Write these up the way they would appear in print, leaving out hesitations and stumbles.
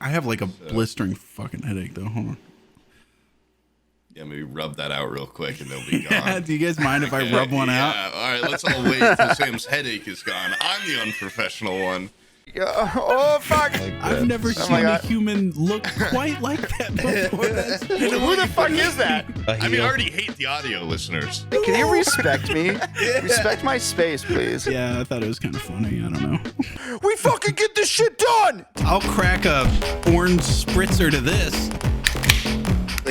I have like a blistering fucking headache though. Hold on. Yeah, maybe rub that out real quick and they'll be gone. Do you guys mind if I rub one out? Yeah, all right, let's all wait until Sam's headache is gone. I'm the unprofessional one. Oh, fuck. I've never seen a human look quite like that before. Who the fuck is that? I mean, I already hate the audio listeners. Hey, can you respect me? Respect my space, please. Yeah, I thought it was kind of funny. I don't know. We fucking get this shit done. I'll crack a orange spritzer to this.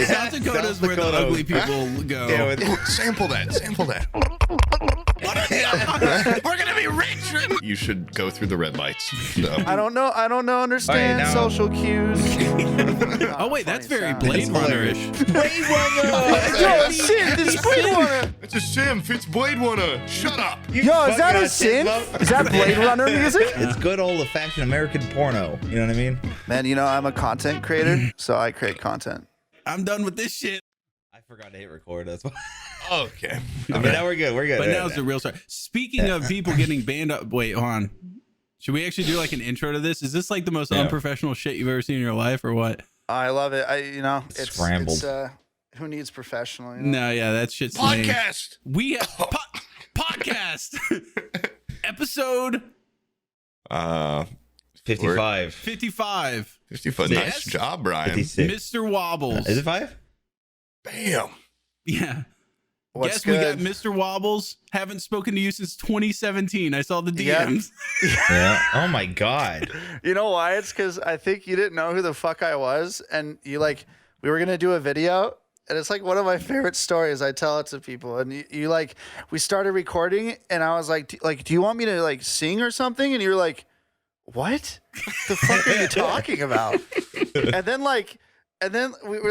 South Dakota's where the ugly people go. Yeah, sample that. Sample that. We're gonna be rich. You should go through the red lights. So. I don't know. Understand right, social cues. Oh wait, that's very Blade Runner-ish. Blade Runner. Yo, shit, this Blade Runner. It's a sim. It's BWADEWUNNA. Shut up. Yo, is that a synth? Is that Blade Runner music? It's good old-fashioned American porno. You know what I mean? Man, you know I'm a content creator, so I create content. I'm done with this shit. I forgot to hit record. That's why. Okay. Okay, now we're good. We're good. But now's the real story. Speaking of people getting banned up, wait, hold on. Should we actually do like an intro to this? Is this like the most unprofessional shit you've ever seen in your life, or what? I love it. It's scrambled. Who needs professional? You know? No, yeah, that shit's Podcast. lame. We have podcast episode 55. 55. 55. Nice job, Brian. 56. Mr. Wobbles. Is it 5? Bam. Yeah. What's Guess good? we got Mr. Wobbles. Haven't spoken to you since 2017. I saw the DMs. Yeah. Oh my god. You know why? It's because I think you didn't know who the fuck I was, and we were gonna do a video, and it's like one of my favorite stories. I tell it to people, and we started recording, and I was like, do you want me to like sing or something? And you're like, what the fuck are you talking about? And then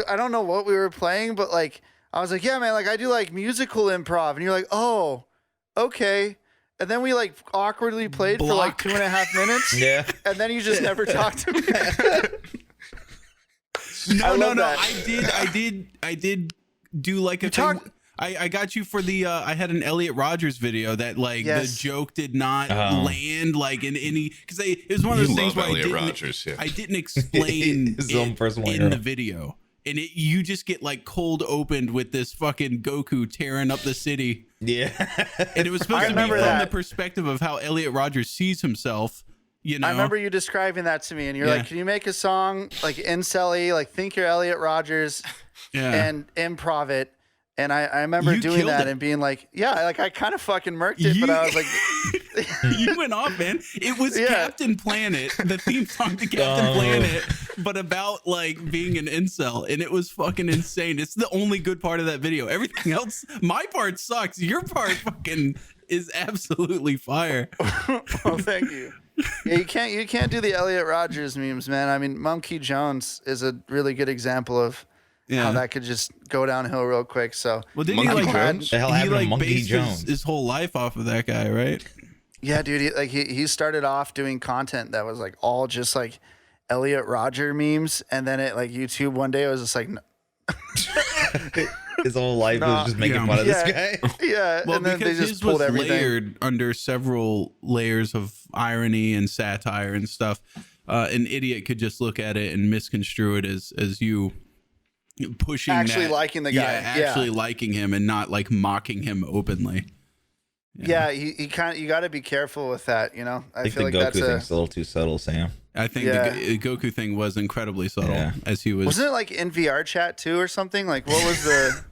I don't know what we were playing, but like. I was like, yeah, man, like I do like musical improv. And you're like, oh, okay. And then we like awkwardly played for like 2.5 minutes. Yeah. And then you just never talked to me. No. I did do like a thing. I got you for the I had an Elliot Rogers video that like the joke did not land like in any because it was one of those things where I didn't explain his own personal in the video. And you just get like cold opened with this fucking Goku tearing up the city. Yeah. And it was supposed to be from the perspective of how Elliot Rogers sees himself. You know? I remember you describing that to me, and you're like, can you make a song like incel-y, like think you're Elliot Rogers and improv it? And I remember doing that and being like, yeah, like I kind of fucking murked it, but I was like, you went off, man. It was Captain Planet, the theme song to Captain Planet, but about like being an incel, and it was fucking insane. It's the only good part of that video. Everything else, my part sucks. Your part fucking is absolutely fire. Well, thank you. Yeah, you can't do the Elliot Rogers memes, man. I mean, Monkey Jones is a really good example of how that could just go downhill real quick. So, well, didn't he like Monkey Jones? His whole life off of that guy, right? Yeah, dude. He started off doing content that was like all just like Elliot Roger memes, and then it like YouTube one day it was just like. His whole life was just making fun of this guy. Yeah, well, and then because they just his pulled was everything. layered under several layers of irony and satire and stuff. An idiot could just look at it and misconstrue it as you pushing liking the guy, actually liking him and not like mocking him openly. Yeah, you got to be careful with that. You know, I feel like that's thing's a little too subtle, Sam. I think the Goku thing was incredibly subtle as he was. Wasn't it like in VR chat too or something? Like what was the?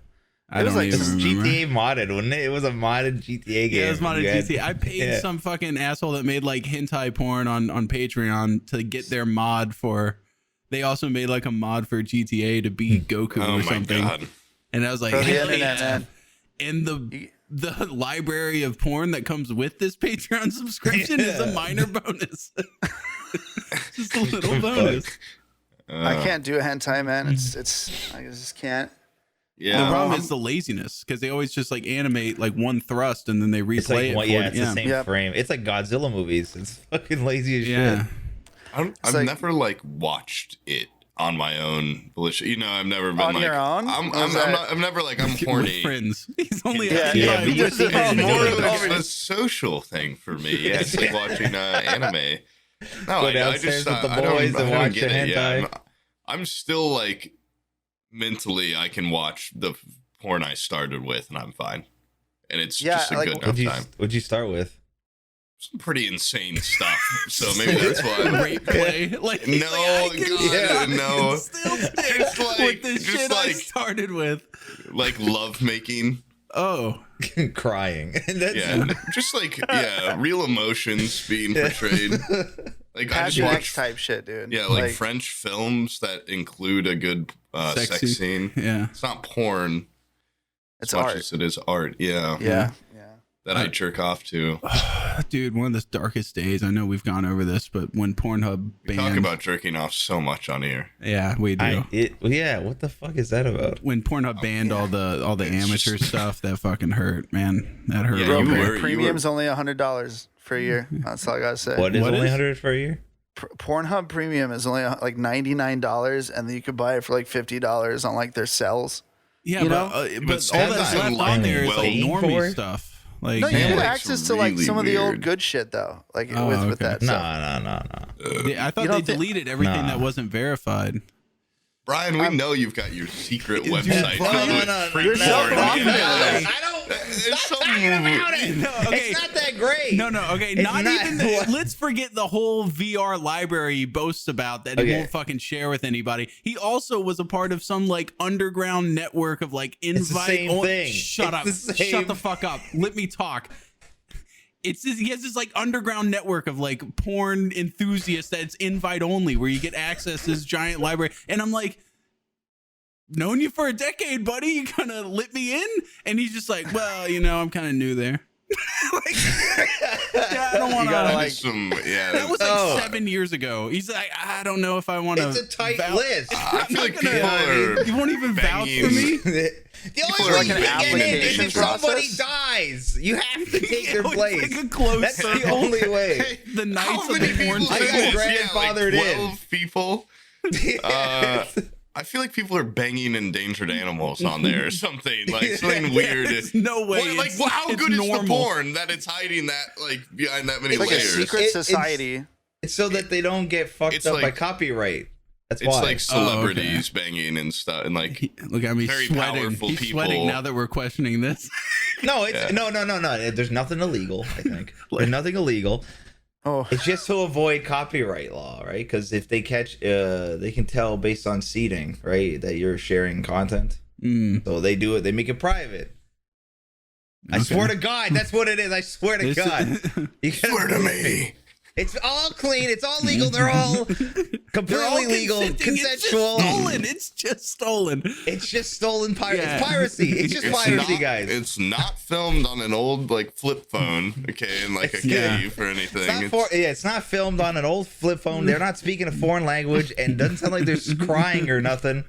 I don't even remember. GTA modded, wasn't it? It was a modded GTA game. Yeah, it was modded GTA. I paid some fucking asshole that made like hentai porn on Patreon to get their mod for. They also made like a mod for GTA to beat Goku or something. God. And I was like, man. And the library of porn that comes with this Patreon subscription is a minor bonus. Just a little bonus. I can't do a hentai, man. I just can't. Yeah. The problem is the laziness because they always just like animate like one thrust and then they replay it. It's the same frame. It's like Godzilla movies. It's fucking lazy as shit. I've never like watched it on my own volition. You know, I've never been on your own. I'm never like I'm horny. Friends. He's only it's more like a social thing for me. Yeah, it's like watching anime. No, Go downstairs with the boys and watch the hentai. Yeah, I'm still like mentally, I can watch the porn I started with, and I'm fine. And it's just a like, good enough time. What'd you start with? Some pretty insane stuff. So maybe that's why. Rape play. Like, No, God, no. Still It's like with the just shit I started with. like love making. Oh, Crying. Yeah, just like real emotions being portrayed. Like I just Passion X watch type shit, dude. Yeah, like French films that include a good sex scene. Yeah, it's not porn. It's as much art. as it is art. Yeah, Yeah. that I jerk off to. dude, one of the darkest days. I know we've gone over this, but when Pornhub We banned, talk about jerking off so much on here. yeah, we do. What the fuck is that about? When Pornhub banned all the amateur stuff, that fucking hurt, man. That hurt. Yeah, real you bad. were- Premium's only $100 for a year. That's all I gotta say. What is What only is? 100 for a year? Pornhub Premium is only like $99, and then you could buy it for like $50 on like their cells. Yeah, You but, know? all But that's left Samsung on there is well like paid for normie it? stuff. Like, No, you Sam get Lake's access to like really some of the old weird. good shit though, like Oh, with okay. that stuff. No. I thought You they don't think- deleted everything Nah. that wasn't verified. Brian, we know you've got your secret Dude, website. no. Free You're so porn. confident. Yeah. I don't. It's so Talking about it. No, okay. It's not that great. No, okay, It's not not- even. Let's forget the whole VR library he boasts about that he Okay. won't fucking share with anybody. He also was a part of some like underground network of like invite. the same thing. Shut up! It's the same- Shut the fuck up! Let me talk. He has this like underground network of like porn enthusiasts that's invite only, where you get access to this giant library, and I'm like, known you for a decade, buddy. You kind of let me in, and he's just like, well, I'm kind of new there. Like, yeah, I don't want to. gotta, That is some, That was like 7 years ago. He's like, I don't know if I want to. It's a tight list. I feel like people You are won't even vouch for banging. me. The People only are way you like can an get in is application if somebody process. dies. You have to take Yeah, their it's place. like a closed That's the circle. only way. The How nights of many the porn people? I got table. grandfathered in. 12 people. I feel like people are banging endangered animals on there or something. Like something weird. There's no way. What, like, it's- how it's good is normal. the porn that it's hiding that like behind that many It's like a layers? secret It's- society. It's so that they don't get fucked It's up by like- copyright. That's It's why. like celebrities banging and stuff, and like Look at me very sweating. powerful He's people. sweating now that we're questioning this. no, it's Yeah. no. There's nothing illegal. I think there's nothing illegal. Oh, It's just to avoid copyright law, right? Because if they catch, they can tell based on seeding, right, that you're sharing content. So they do it. They make it private. I Okay. swear to God, that's what it is. I swear to This- God. You gotta swear to believe me. It's all clean. It's all legal. They're all They're all completely legal, consenting. consensual. It's just stolen. It's just stolen Yeah. It's piracy. It's just It's piracy, not, guys. It's not filmed on an old like flip phone, okay, in like a Yeah. cave or anything. It's not filmed on an old flip phone. They're not speaking a foreign language, and doesn't sound like they're crying or nothing.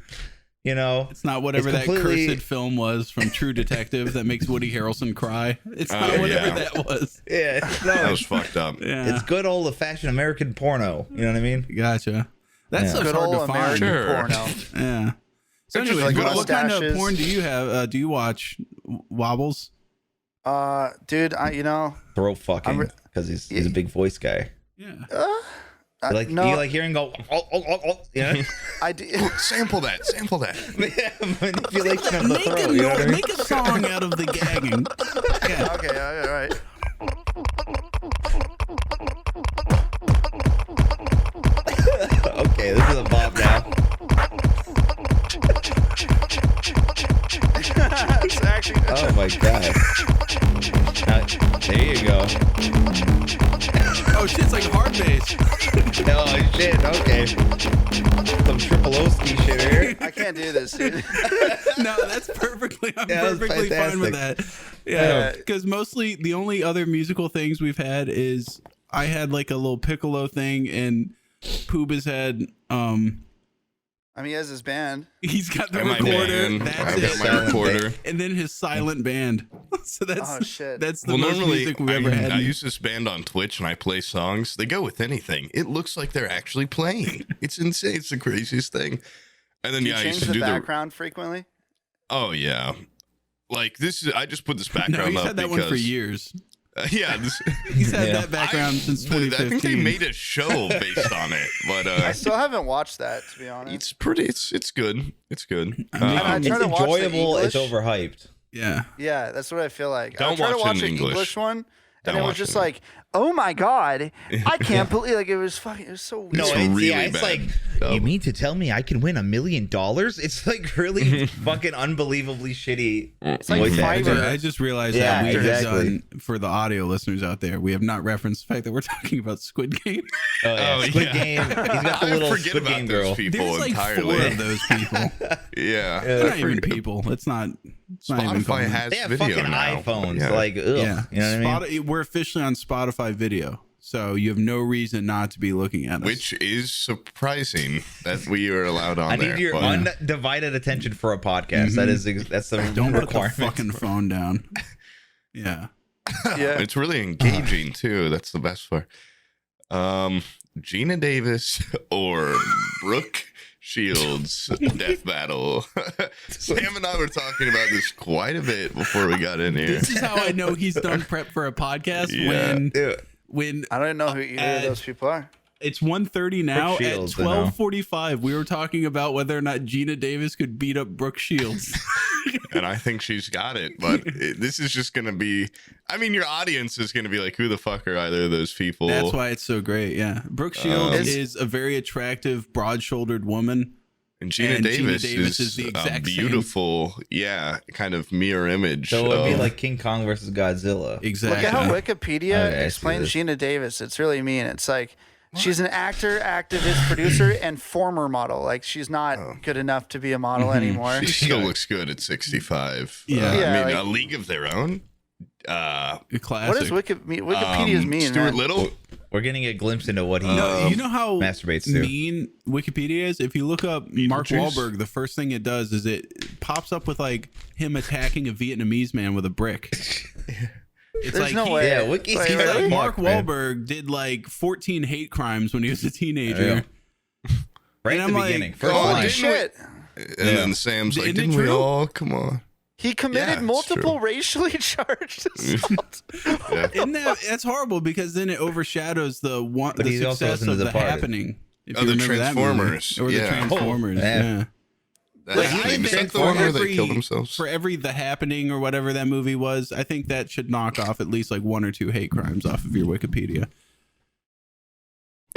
You know, It's not whatever It's that completely- cursed film was from True Detective that makes Woody Harrelson cry. It's not whatever yeah. that was. yeah, that no, was fucked up. Yeah, it's good old fashioned American porno. You know what I mean? gotcha. That Yeah. stuff's good hard old to find. American Sure. porno. Yeah. So It's just anyway, like good what kind of mustaches. porn do you have? Do you watch Wobbles? Dude, Throat fucking re- because he's a big voice guy. Yeah. You like no, you like hearing go. You know? I do. Sample that. Sample that. Manipulation of the Make throat. You know what I mean? make a song out of the gagging. Yeah. Okay, all right. Okay, this is a bob now. It's actually. Oh my god. There you go. Oh shit, it's like hard bass. Oh shit, okay. Some triple O-ski shit here. I can't do this, dude. No, that's perfectly. I'm Yeah, that's perfectly fine with that. Yeah, Yeah. because mostly the only other musical things we've had is I had like a little piccolo thing, and Pooba's had I mean, he has his band. he's got the And my recorder. band. That's I've got it. my recorder. And then his silent band. So that's Oh, shit. that's the Well, most normally music we've ever had. I use this band on Twitch and I play songs. They go with anything. It looks like they're actually playing. It's insane. It's the craziest thing. And then Do you I change used to the do background frequently? Oh yeah, like this is. I just put this No, background he's up had that because one for years. Yeah, He's had that background since 2015. I think they made a show based on it, but I still haven't watched that, to be honest. it's pretty. It's good. It's good. I It's try to watch the enjoyable. It's English. overhyped. Yeah. Yeah, that's what I feel like. Don't I tried to watch watch it the in English. English one, Don't and it was watch just it. like, oh my god, I can't believe it was fucking. It was so weird. No, It's it's, really yeah, it's bad. like, Dumb. you mean to tell me I can win $1 million? It's like really fucking unbelievably shitty. It's like voice Fiverr. acting. I just realized Yeah, that we exactly. have done, for the audio listeners out there, we have not referenced the fact that we're talking about Squid Game. Oh, yeah. Oh, Squid yeah. Game. He's got the I little forget Squid about Game those girl. people There's like entirely. 4 of those people. Yeah, They're not I even forget. people. It's not even Spotify called. has They have video fucking now. iPhones. Yeah. Like, ugh. Yeah. You know what I mean? We're officially on Spotify video, so you have no reason not to be looking at us. Which is surprising that we are allowed on I there. need your but- undivided attention for a podcast. That is that's the Don't put the requirement. fucking phone down. Yeah. Yeah. It's really engaging too. That's the best part. Gina Davis or Brooke Shields death battle. Sam and I were talking about this quite a bit before we got in here. This is how I know he's done prep for a podcast Yeah. when I don't even know who either of those people are. it's 1:30 now. Brooke At Shields, I know. 12:45, we were talking about whether or not Gina Davis could beat up Brooke Shields. And I think she's got it, but this is just going to be, I mean, your audience is going to be like, who the fuck are either of those people? That's why it's so great. Yeah. Brooke Shields Is- is a very attractive, broad-shouldered woman. And Gina and Davis, Gina Davis is is the a exact same. beautiful, kind of mirror image. So it would be of- like King Kong versus Godzilla. Exactly. Look at how Wikipedia Okay, I see explains this. Gina Davis. It's really mean. It's like she's an actor, activist, producer, and former model. Like she's not good enough to be a model anymore. she still looks good at 65. Yeah. Yeah, I mean, like- A League of Their Own. A classic. What does Wikipedia's mean? Stuart man? Little. We're getting a glimpse into what he You know how masturbates to. mean Wikipedia is? If you look up Mark Beetlejuice? Wahlberg, the first thing it does is it pops up with like him attacking a Vietnamese man with a brick. It's There's like no he- way. Yeah, Wiki's Wait, He's really? like Mark man. Wahlberg did like 14 hate crimes when he was a teenager. Right And at I'm the like, beginning. First oh, line. didn't Shit. And then Sam's like, Isn't it didn't we true? all? Come on. He committed Yeah, it's multiple true. racially charged assaults. Yeah. Isn't that's horrible because then it overshadows the But he's also success in The of the Departed. happening. If Oh, you the remember that movie. Transformers. Or the Yeah. Transformers. Oh, man. Yeah. That's I the name. Is think that the one for where they every- killed themselves? For every The Happening or whatever that movie was, I think that should knock off at least like 1 or 2 hate crimes off of your Wikipedia.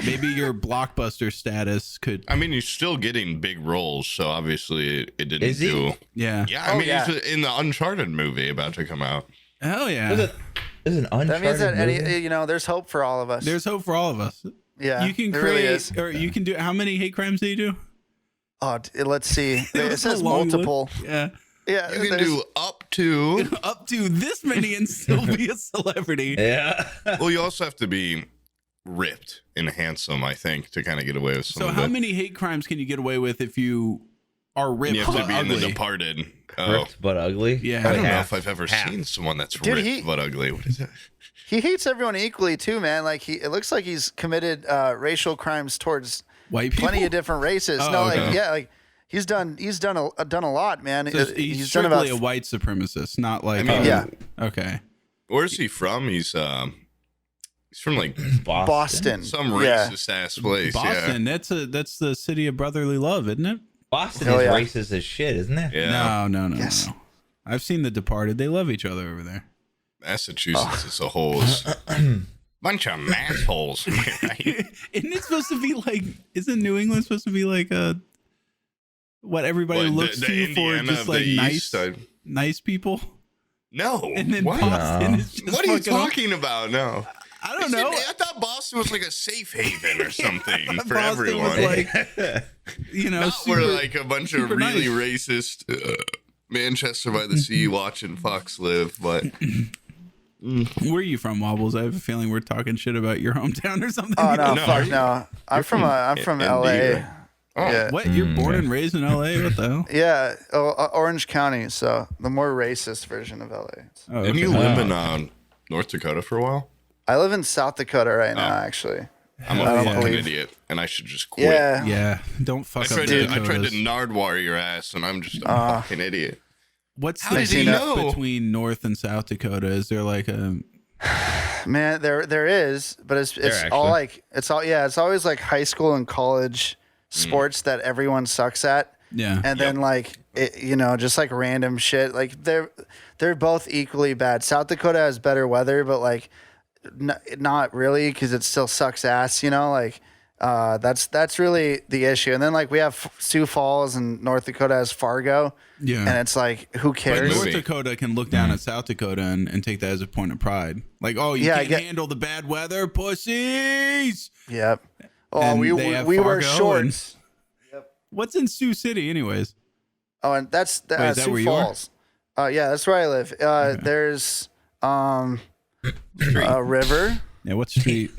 Maybe your blockbuster status could. I mean, he's still getting big roles, so obviously it didn't Is he? do. Yeah. Yeah, I Oh, mean, yeah. he's in the Uncharted movie about to come out. Hell There's yeah. an Uncharted That means that movie? there's hope for all of us. There's hope for all of us. yeah, You can there create, really is. or you can do. How many hate crimes do you do? Oh, let's see. It was says a long multiple. list. Yeah. Yeah, You can there's- do up to. Up to this many and still be a celebrity. Yeah. Well, you also have to be ripped and handsome, I think, to kind of get away with some So of how it. many hate crimes can you get away with if you are And ripped you have to but be in The ugly? Departed. Oh, Ripped but ugly. Yeah. I don't know Half. if I've ever Half. seen someone that's Dude, ripped but ugly. What is it? he hates everyone equally too, man. Like it looks like he's committed racial crimes towards White people. plenty of different races. Oh, no, okay. like yeah, like he's done a lot, man. So he's done strictly about a white supremacist, not like. I mean, yeah. Okay. Where's he from? He's from like Boston. some Yeah. racist ass place. Boston. That's the city of brotherly love, isn't it? Boston Oh, is yeah. racist as shit, isn't it? Yeah. No. Yes. No. I've seen The Departed. They love each other over there. Massachusetts as a whole is bunch of massholes. Right? Isn't it supposed to be like? Isn't New England supposed to be like what everybody What, looks the to for Indiana just of like the nice, East? nice people? No. And then what? Boston No. is just What are you fucking- talking about? No. I don't know. I thought Boston was like a safe haven or something for Boston everyone. was like, you know, Not where like a bunch of super really nice. racist Manchester by the Sea watching Fox live, but Where are you from, Wobbles? I have a feeling we're talking shit about your hometown or something. Oh no, No, are fuck you? no. I'm from Indeed. LA. Oh. Yeah. What? You're born and raised in LA? What the hell? Yeah, Orange County, so the more racist version of LA. Oh, didn't you okay. live in North Dakota for a while? I live in South Dakota right now, actually. I'm a Oh, fucking yeah. idiot, and I should just quit. Yeah. Yeah, don't I fuck up tried, the to, I tried to Dakotas. Nardwar your ass, and I'm just a fucking idiot. What's How the did he beef know? between North and South Dakota? Is there like a Man, there is, but it's all like it's always like high school and college sports that everyone sucks at. Yeah. And then like just like random shit. Like they're both equally bad. South Dakota has better weather, but like not really, because it still sucks ass. Like that's really the issue. And then like we have Sioux Falls, and North Dakota has Fargo. Yeah. And it's like, who cares? But North Dakota can look down at South Dakota and take that as a point of pride. Like, oh, you can't handle the bad weather, pussies. Yep. Oh, we wear shorts. Yep. What's in Sioux City, anyways? Oh, and that's Sioux Falls. Yeah, that's where I live. There's a river. Yeah, what street?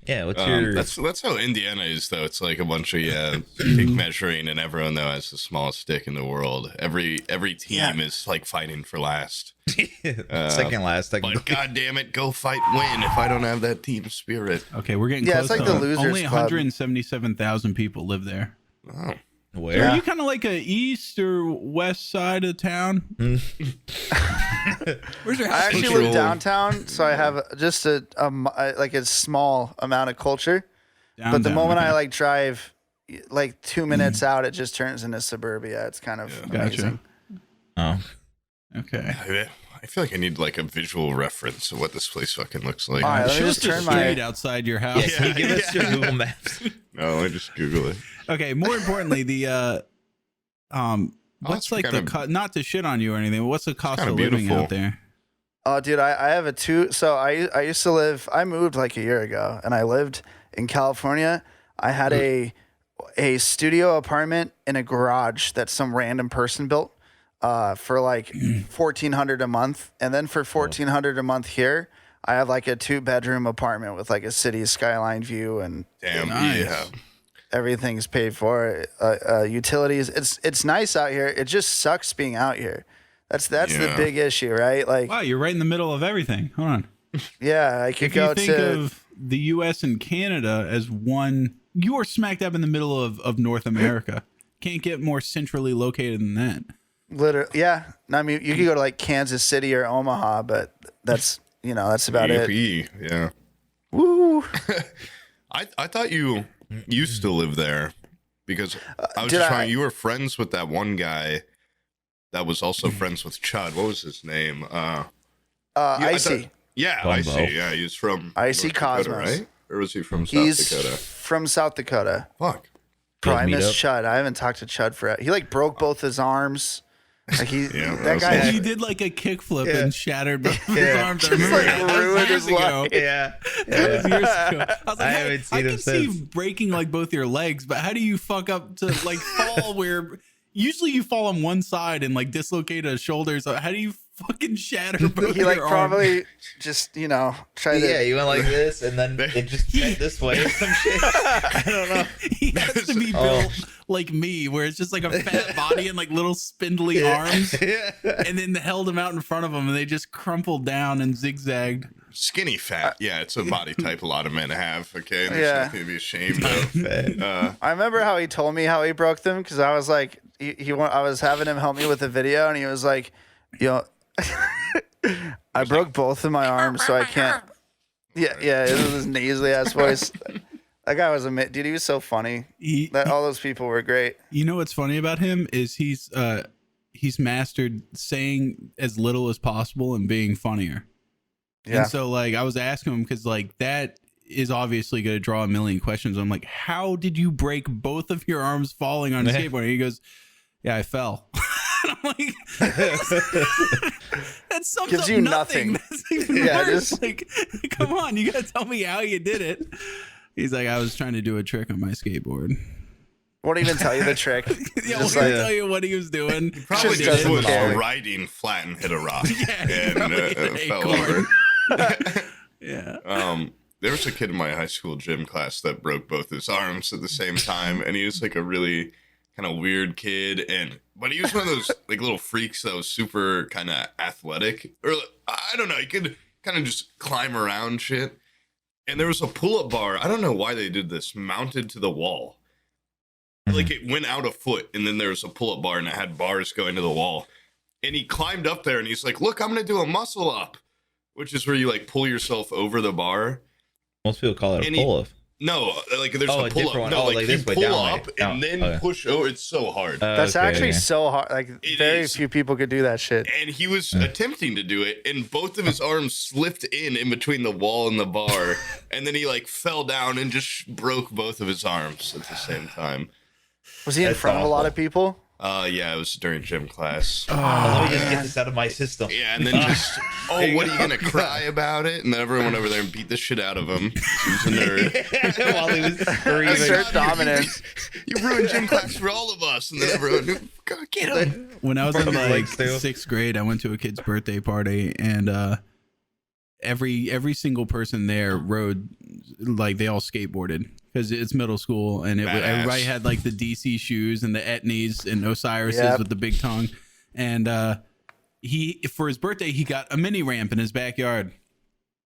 Yeah, what's your... That's how Indiana is, though. It's like a bunch of stick measuring, and everyone, though, has the smallest stick in the world. Every team is like fighting for last. Second last. But God damn it, go fight, win if I don't have that team spirit. Okay, we're getting close. It's like the losers Only club. 177,000 people live there. Oh. Where? So are you kind of like a east or west side of town? Where's your house? I actually live downtown, so I have just a small amount of culture. But the moment I like drive like 2 minutes out, it just turns into suburbia. It's kind of amazing. Oh, okay. I feel like I need like a visual reference of what this place fucking looks like. All right, show us the street outside your house. Yeah, can you give us your Google Maps? No, I just Google it. Okay, more importantly, the what's like the not to shit on you or anything, but what's the cost of living out there? Oh, dude, I have I used to live, I moved like a year ago, and I lived in California. I had a studio apartment in a garage that some random person built for like $1,400 a month, and then for $1,400 a month here, I have like a 2-bedroom apartment with like a city skyline view, and everything's paid for. Utilities. It's nice out here. It just sucks being out here. That's the big issue, right? Like, wow, you're right in the middle of everything. Hold on. Yeah, I could go to. If you think of the U.S. and Canada as one, you are smack dab in the middle of North America. Can't get more centrally located than that. Literally, yeah. I mean, you could go to like Kansas City or Omaha, but that's about it. Yeah. Woo. I thought you used to live there, because I was just trying. You were friends with that one guy that was also friends with Chud. What was his name? Icy. Icy. Yeah, he's from Icy Cosmos, Dakota, right? Or was he from South Dakota? From South Dakota. Fuck. Bro, I miss Chud. I haven't talked to Chud for. He like broke both his arms. Like that guy. He did like a kickflip and shattered both his arms. Just like ruined his life. That was years ago. I was like, I haven't seen him since. Breaking like both your legs, but how do you fuck up to like fall where usually you fall on one side and like dislocate a shoulder? So how do you fucking shatter both he like your probably arms? Just try to. Yeah, you went like this and then it just went this way or some shit. I don't know. He has to be built like me, where it's just like a fat body and like little spindly arms, and then held them out in front of them and they just crumpled down and zigzagged. Skinny fat. Yeah, it's a body type a lot of men have. Okay, there's nothing to be ashamed of. I remember how he told me how he broke them, because I was like, I was having him help me with a video, and he was like, I broke both of my arms, so I can't. Yeah, it was his nasally ass voice. That guy was dude. He was so funny. All those people were great. You know what's funny about him is he's mastered saying as little as possible and being funnier. Yeah. And so like I was asking him, because like that is obviously going to draw a million questions. I'm like, how did you break both of your arms falling on a skateboard? And he goes, yeah, I fell. And I'm like, that sums gives up you nothing. nothing. That's even worse. Like, come on, you got to tell me how you did it. He's like, I was trying to do a trick on my skateboard. Won't even tell you the trick. Won't tell you what he was doing. He probably just was riding flat and hit a rock and fell over. Yeah. There was a kid in my high school gym class that broke both his arms at the same time, and he was like a really kind of weird kid, but he was one of those like little freaks that was super kind of athletic, or I don't know, he could kind of just climb around shit. And there was a pull-up bar, I don't know why they did this, mounted to the wall. Like it went out a foot, and then there was a pull-up bar and it had bars going to the wall. And he climbed up there and he's like, look, I'm gonna do a muscle up. which is where you like pull yourself over the bar. Most people call it a pull-up. No, like there's a pull up. No, like this way, pull down up and then push over. It's so hard. That's actually so hard. Like very few people could do that shit. And he was attempting to do it, and both of his arms slipped in between the wall and the bar, and then he like fell down and just broke both of his arms at the same time. Was he in front of a lot of people? Yeah, it was during gym class. Let me just get this out of my system. Yeah, and then just, what are you gonna cry about it? And then everyone went over there and beat the shit out of him. He was a nerd. While he was screaming. Assert dominance. You ruined gym class for all of us. And then everyone, God, get him. When I was in like 6th grade, I went to a kid's birthday party, and every single person there rode, like they all skateboarded. Because it's middle school, and everybody had like the DC shoes and the Etnies and Osiris's with the big tongue. And he, for his birthday, he got a mini ramp in his backyard.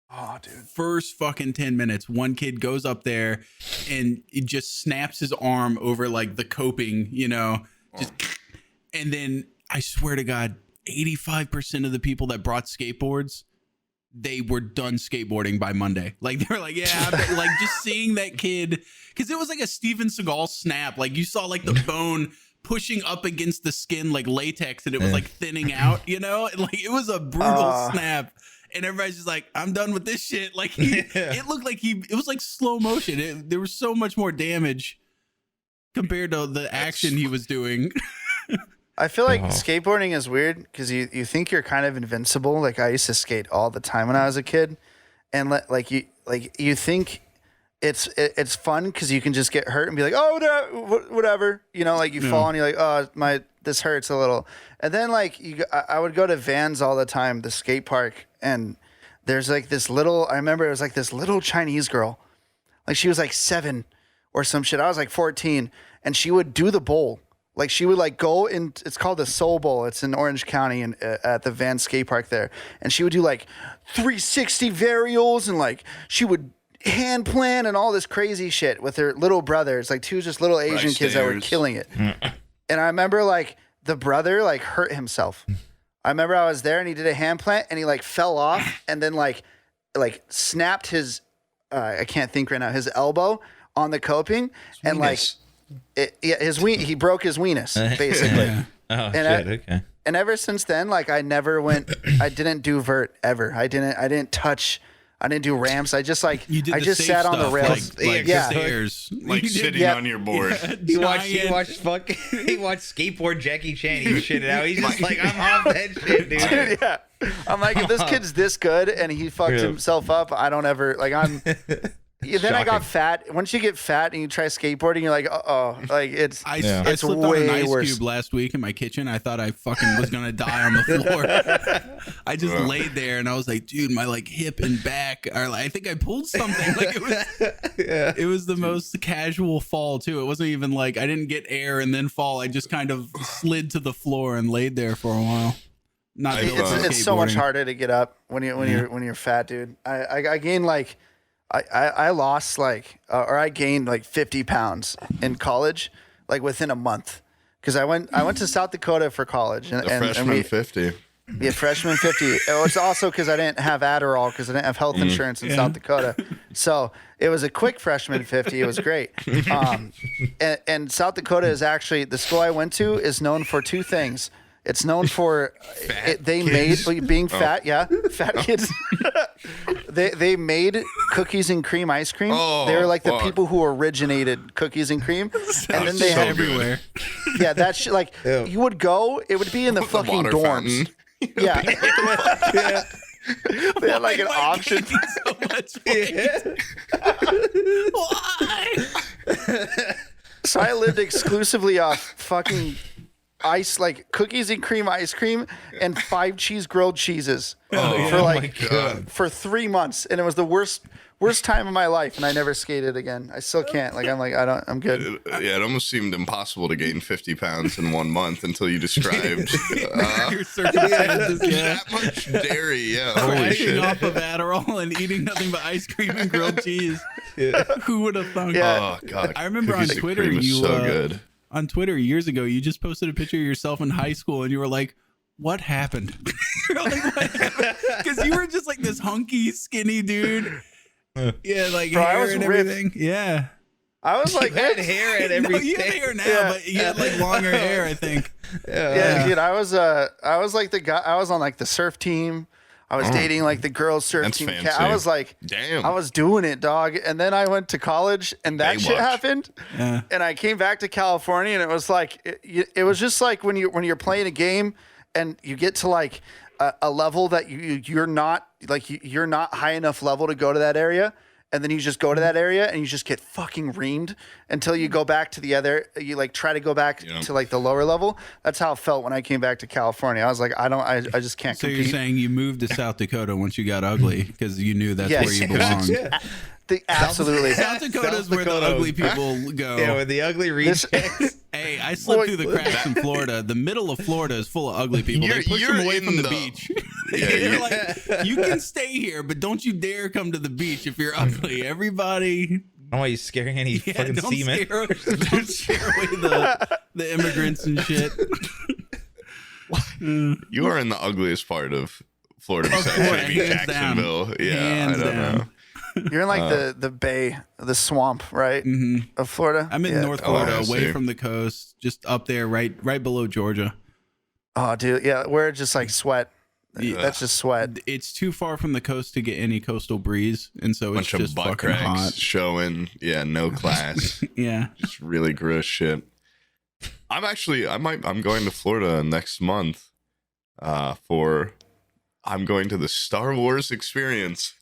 Oh, dude. First fucking 10 minutes, one kid goes up there and it just snaps his arm over like the coping, and then I swear to God, 85% of the people that brought skateboards, they were done skateboarding by Monday. Like they were like, yeah, like just seeing that kid, because it was like a Steven Seagal snap. Like you saw like the bone pushing up against the skin like latex, and it was like thinning out, like it was a brutal snap. And everybody's just like, I'm done with this shit. Like it looked like it was like slow motion. There was so much more damage compared to the action he was doing. I feel like skateboarding is weird because you think you're kind of invincible. Like I used to skate all the time when I was a kid, and you think it's fun because you can just get hurt and be like, oh, whatever, like you fall and you're like, oh, this hurts a little. And then like I would go to Vans all the time, the skate park, and there's like this little, I remember it was like this little Chinese girl, like she was like 7 or some shit. I was like 14, and she would do the bowl. Like she would like go in, it's called the Soul Bowl. It's in Orange County and at the Van skate park there. And she would do like 360 varials, and like she would hand plan and all this crazy shit with her little brothers, like 2 just little Asian kids that were killing it. And I remember like the brother like hurt himself. I remember I was there and he did a hand plant and he like fell off and then like snapped his, I can't think right now, his elbow on the coping and like, he broke his weenus basically. Okay. And ever since then, like I didn't do vert ever. I didn't do ramps. I just like I just sat on the rails, like stairs, like sitting on your board. He watched skateboard Jackie Chan. He shit it out. He's just like, I'm off that shit, dude. Yeah, I'm like, if this kid's this good and he fucked himself up, I don't ever like I'm. Then I got fat. Once you get fat and you try skateboarding, you're like, like it's I slipped on an ice cube last week in my kitchen. I thought I fucking was gonna die on the floor. I just laid there and I was like, dude, my like hip and back are like, I think I pulled something. Like it was the most casual fall too. It wasn't even like I didn't get air and then fall. I just kind of slid to the floor and laid there for a while. It's so much harder to get up when you're fat, dude. I gained like. I lost like, or I gained like 50 pounds in college, like within a month. Cause I went to South Dakota for college and freshman 50. Yeah, freshman 50. It was also cause I didn't have Adderall cause I didn't have health insurance in South Dakota. So it was a quick freshman 50. It was great. And South Dakota is actually, the school I went to is known for 2 things. It's known for being fat, fat kids. They made cookies and cream ice cream. They were like the people who originated cookies and cream, and then they had everywhere. Yeah, that shit. Like you would go, it would be in the fucking dorms. Yeah. They had like an option. So much Why? So I lived exclusively off fucking ice, like cookies and cream ice cream and 5 cheese grilled cheeses for 3 months, and it was the worst time of my life, and I never skated again. I still can't. Like I'm good. It almost seemed impossible to gain 50 pounds in 1 month until you described your circumstances. That much dairy. Holy shit. Off of Adderall and eating nothing but ice cream and grilled cheese. Who would have thunk? Yeah. Oh god. I remember on Twitter you so good. On Twitter years ago, you just posted a picture of yourself in high school and you were like, what happened? Because you were just like this hunky, skinny dude. Yeah, like Bro, hair and ripped. everything. Yeah. I was like, You had hair at every No, you have stage. hair now, Yeah. but you had like longer hair, I think. yeah, dude, I was like the guy. I was on like the surf team. I was dating like the girls surf That's team. fancy. I was like, Damn. I was doing it, dog. And then I went to college, and that shit Baywatch. happened. Yeah. And I came back to California, and it was like it was just like when you're playing a game, and you get to like a level that you're not like you're not high enough level to go to that area. And then you just go to that area and you just get fucking reamed until you go back to the other. You like try to go back to like the lower level. That's how it felt when I came back to California. I was like, I just can't So compete. you're saying you moved to South Dakota once you got ugly because you knew that's Yes. where you belonged. Yeah. Absolutely. South Dakota is where the Dakota. ugly people go. Yeah, with the ugly rejects. Hey, I slipped Boy, through the cracks in Florida. The middle of Florida is full of ugly people. They push them away in from the the- beach. Yeah, They're like, you can stay here, but don't you dare come to the beach if you're ugly. Everybody, Oh, are you scaring any yeah, fucking don't seamen? don't scare away the immigrants and shit. You are in the ugliest part of Florida besides course, maybe hands down. Jacksonville. Yeah, Hands I don't down. know. You're in like the bay, the swamp, right? Of Florida. I'm in Yeah. North Florida, I away see. from the coast, just up there, right below Georgia. Oh, dude. Yeah. We're just like sweat. Yeah. That's just sweat. It's too far from the coast to get any coastal breeze, and so it's Bunch of just butt fucking cracks hot. showing. Yeah, no class. Yeah. Just really gross shit. I'm going to Florida next month I'm going to the Star Wars experience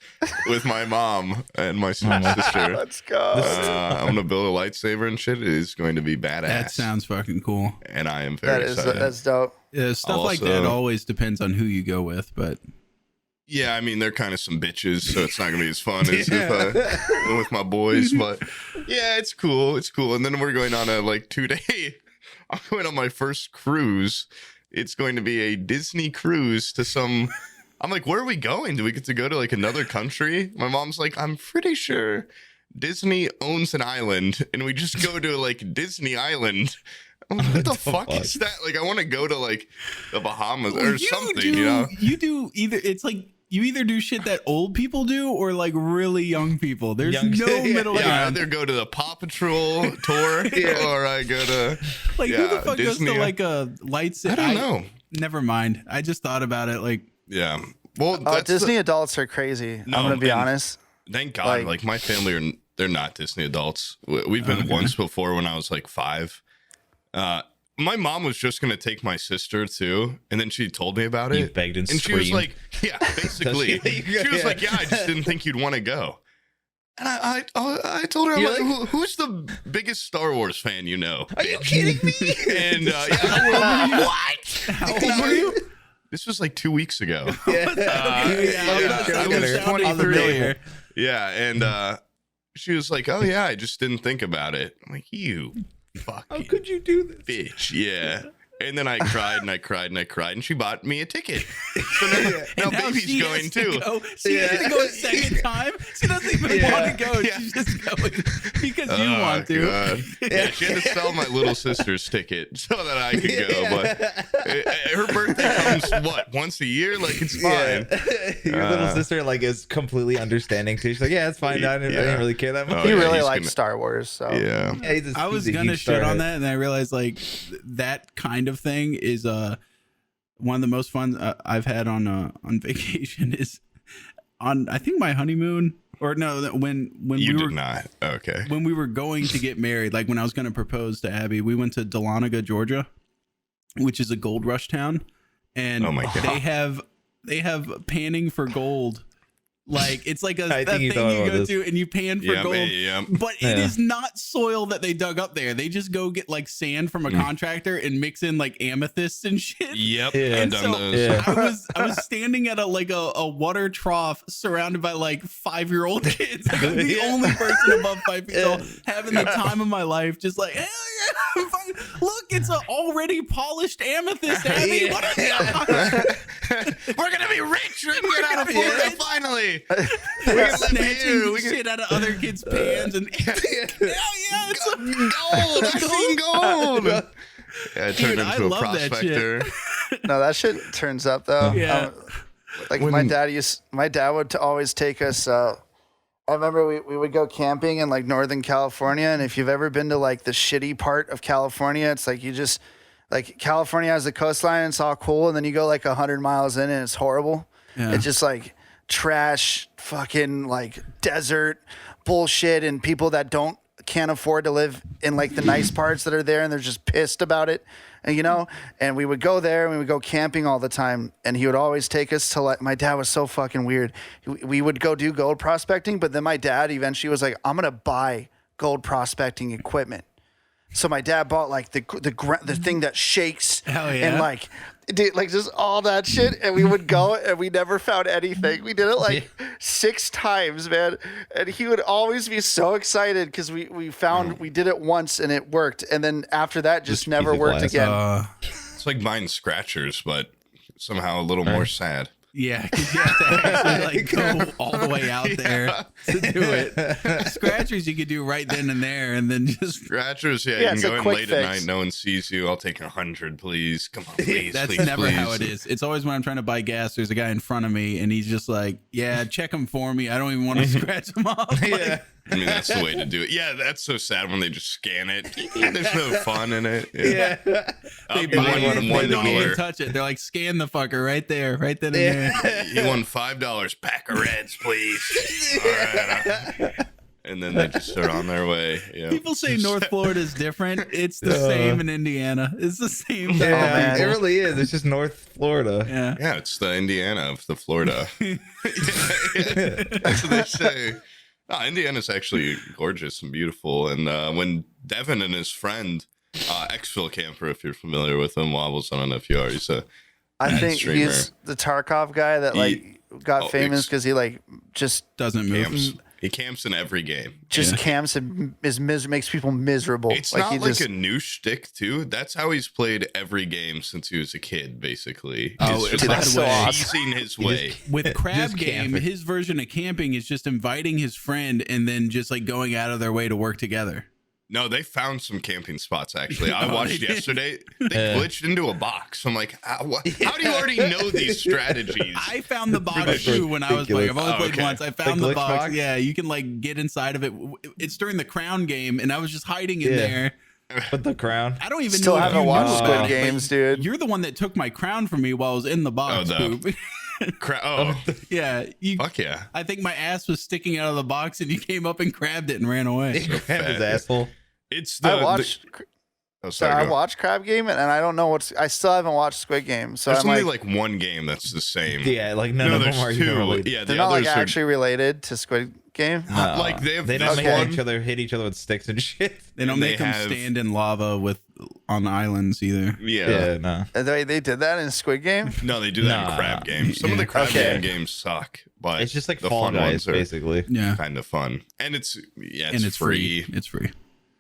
with my mom and my sister. Let's go. I'm gonna build a lightsaber and shit. It is going to be badass. That sounds fucking cool. and I am very excited. That's dope. Yeah, stuff like that Also- always depends on who you go with, but Yeah, I mean they're kind of some bitches, so it's not gonna be as fun as if I went with my boys. But yeah, it's cool. It's cool. And then we're going on a like 2-day. I'm going on my first cruise. It's going to be a Disney cruise to some. I'm like, where are we going? Do we get to go to like another country? My mom's like, I'm pretty sure Disney owns an island, and we just go to like Disney Island. I'm like, what the fuck is that? Like, I want to go to like the Bahamas or something, you know? You do either. It's like you either do shit that old people do or like really young people. There's Young- no yeah, middle Yeah, I ground. either go to the Paw Patrol tour or I go to Like who the fuck Disney. goes to like a lights? I don't know. Never mind. I just thought about it. Like Yeah. Well, Oh, that's Disney adults are crazy. No, I'm gonna be and- honest. thank God. Like my family they're not Disney adults. We've been once before when I was like 5. My mom was just gonna take my sister too, and then she told me about You it. begged and she was screamed. like, "Yeah, basically." She was like, "Yeah, I just didn't think you'd want to go." And I told her, I'm You're like, "Who's the biggest Star Wars fan you know?" Are you kidding me? And yeah, what? how old were you? This was like 2 weeks ago. Yeah, I was sounding 23. familiar. Yeah, and she was like, "Oh yeah, I just didn't think about it." I'm like, "You How fucking could you do this? bitch!" Yeah. And then I cried and I cried and I cried, and she bought me a ticket. So now And baby's she going has too. to go. She has to go a second time. She doesn't even want to go. Yeah. She's just going because you Oh, want to. God. Yeah, she had to sell my little sister's ticket so that I could go. But her birthday comes once a year. Like it's fine. Your little sister like is completely understanding too. She's like, yeah, it's fine. I didn't really care that much. Oh, He yeah, really he's likes gonna- Star Wars, so Yeah. Yeah, he's I was he's a gonna huge shit on starhead. that, and I realized like that kind of thing is one of the most fun I've had on vacation is on I think my honeymoon or no when You we did were not. Okay. when we were going to get married, like when I was going to propose to Abby, we went to Dahlonega, Georgia, which is a gold rush town, and Oh my God. they have panning for gold. Like it's like I a think thing you you thought about go this. to and you pan for Yeah, gold. yeah. But it Yeah. is not soil that they dug up there. They just go get like sand from a contractor and mix in like amethysts and shit. Yep. Yeah. I've And done so those. Yeah. I was standing at a water trough surrounded by like 5-year-old kids. Like, I'm the Yeah. only person above 5 feet tall, having the time of my life. Just like, hell yeah, look, it's an already polished amethyst, Abby. Yeah. What are the We're gonna be rich. We're gonna We're get out of gonna be Florida rich. finally. We're gonna live snatching here. We can shit out of other kids' pans and hell yeah, it's a gold. I've seen gold. Yeah, I turned Dude, I into a love that prospector. No, that shit turns up though. Yeah. Like my dad would always take us. I remember we would go camping in like Northern California, and if you've ever been to like the shitty part of California, it's like you just like California has the coastline, and it's all cool, and then you go like 100 miles in, and it's horrible. Yeah. It's just like trash, fucking like desert bullshit, and people that can't afford to live in like the nice parts that are there, and they're just pissed about it. And, you know, and we would go there and we would go camping all the time. And he would always take us to like, my dad was so fucking weird. We would go do gold prospecting, but then my dad eventually was like, I'm going to buy gold prospecting equipment. So my dad bought like the thing that shakes. Hell yeah. And like, dude, like just all that shit. And we would go and we never found anything. We did it like 6 times, man. And he would always be so excited because we did it once and it worked. And then after that, just never worked again. It's like buying scratchers, but somehow a little more sad. Yeah, because you have to actually like go all the way out there to do it. Scratchers you could do right then and there, and then just scratchers. Yeah, you can go in late at night. No one sees you. I'll take 100, please. Come on, please. That's please, never please. how it is. It's always when I'm trying to buy gas. There's a guy in front of me, and he's just like, "Yeah, check him for me. I don't even want to scratch him off." Like, I mean, that's the way to do it. Yeah, that's so sad when they just scan it. There's no fun in it. Yeah. They buy it and they don't even touch it. They're like, scan the fucker right there, right then and there. You won $5. Pack of Reds, please. All right. And then they just are on their way. Yeah. People say North Florida is different. It's the same in Indiana. It's the same. Yeah, it really is. It's just North Florida. Yeah. Yeah, it's the Indiana of the Florida. That's what they say. No, Indiana's actually gorgeous and beautiful. And when Devin and his friend, Exfil Camper, if you're familiar with him, Wobbles, I don't know if you are, he's a I think streamer. he's the Tarkov guy that like got famous because he like just doesn't move. Camps. He camps in every game. Just camps and makes people miserable. It's like not like a new shtick, too. That's how he's played every game since he was a kid, basically. Oh, it's just that's so awesome. teasing his way. With Crab Game, camping. his version of camping is just inviting his friend and then just like going out of their way to work together. No, they found some camping spots, actually. I watched yesterday. They glitched into a box. I'm like, how do you already know these strategies? I found the box too when I was playing. I've only played once. I found the box. box. Yeah, you can like get inside of it. It's during the Crown game, and I was just hiding in there. With the crown. I don't even still know haven't if you watched know Squid about it, Games, but dude. You're the one that took my crown from me while I was in the box. Poop. Yeah. Fuck yeah. I think my ass was sticking out of the box, and you came up and grabbed it and ran away. He grabbed his asshole. It's I watched Crab Game and I don't know I still haven't watched Squid Game. So there's I'm only like one game that's the same. Yeah, like none of them are even related. Yeah, they're not like actually related to Squid Game. Like they don't hit each other with sticks and shit. They don't make them stand in lava on islands either. Yeah, no. They did that in Squid Game. No, they do that in Crab Game. Some of the Crab Game games suck, but it's just like the Fall fun Guys, ones are basically. Yeah, kind of fun, and it's free. It's free.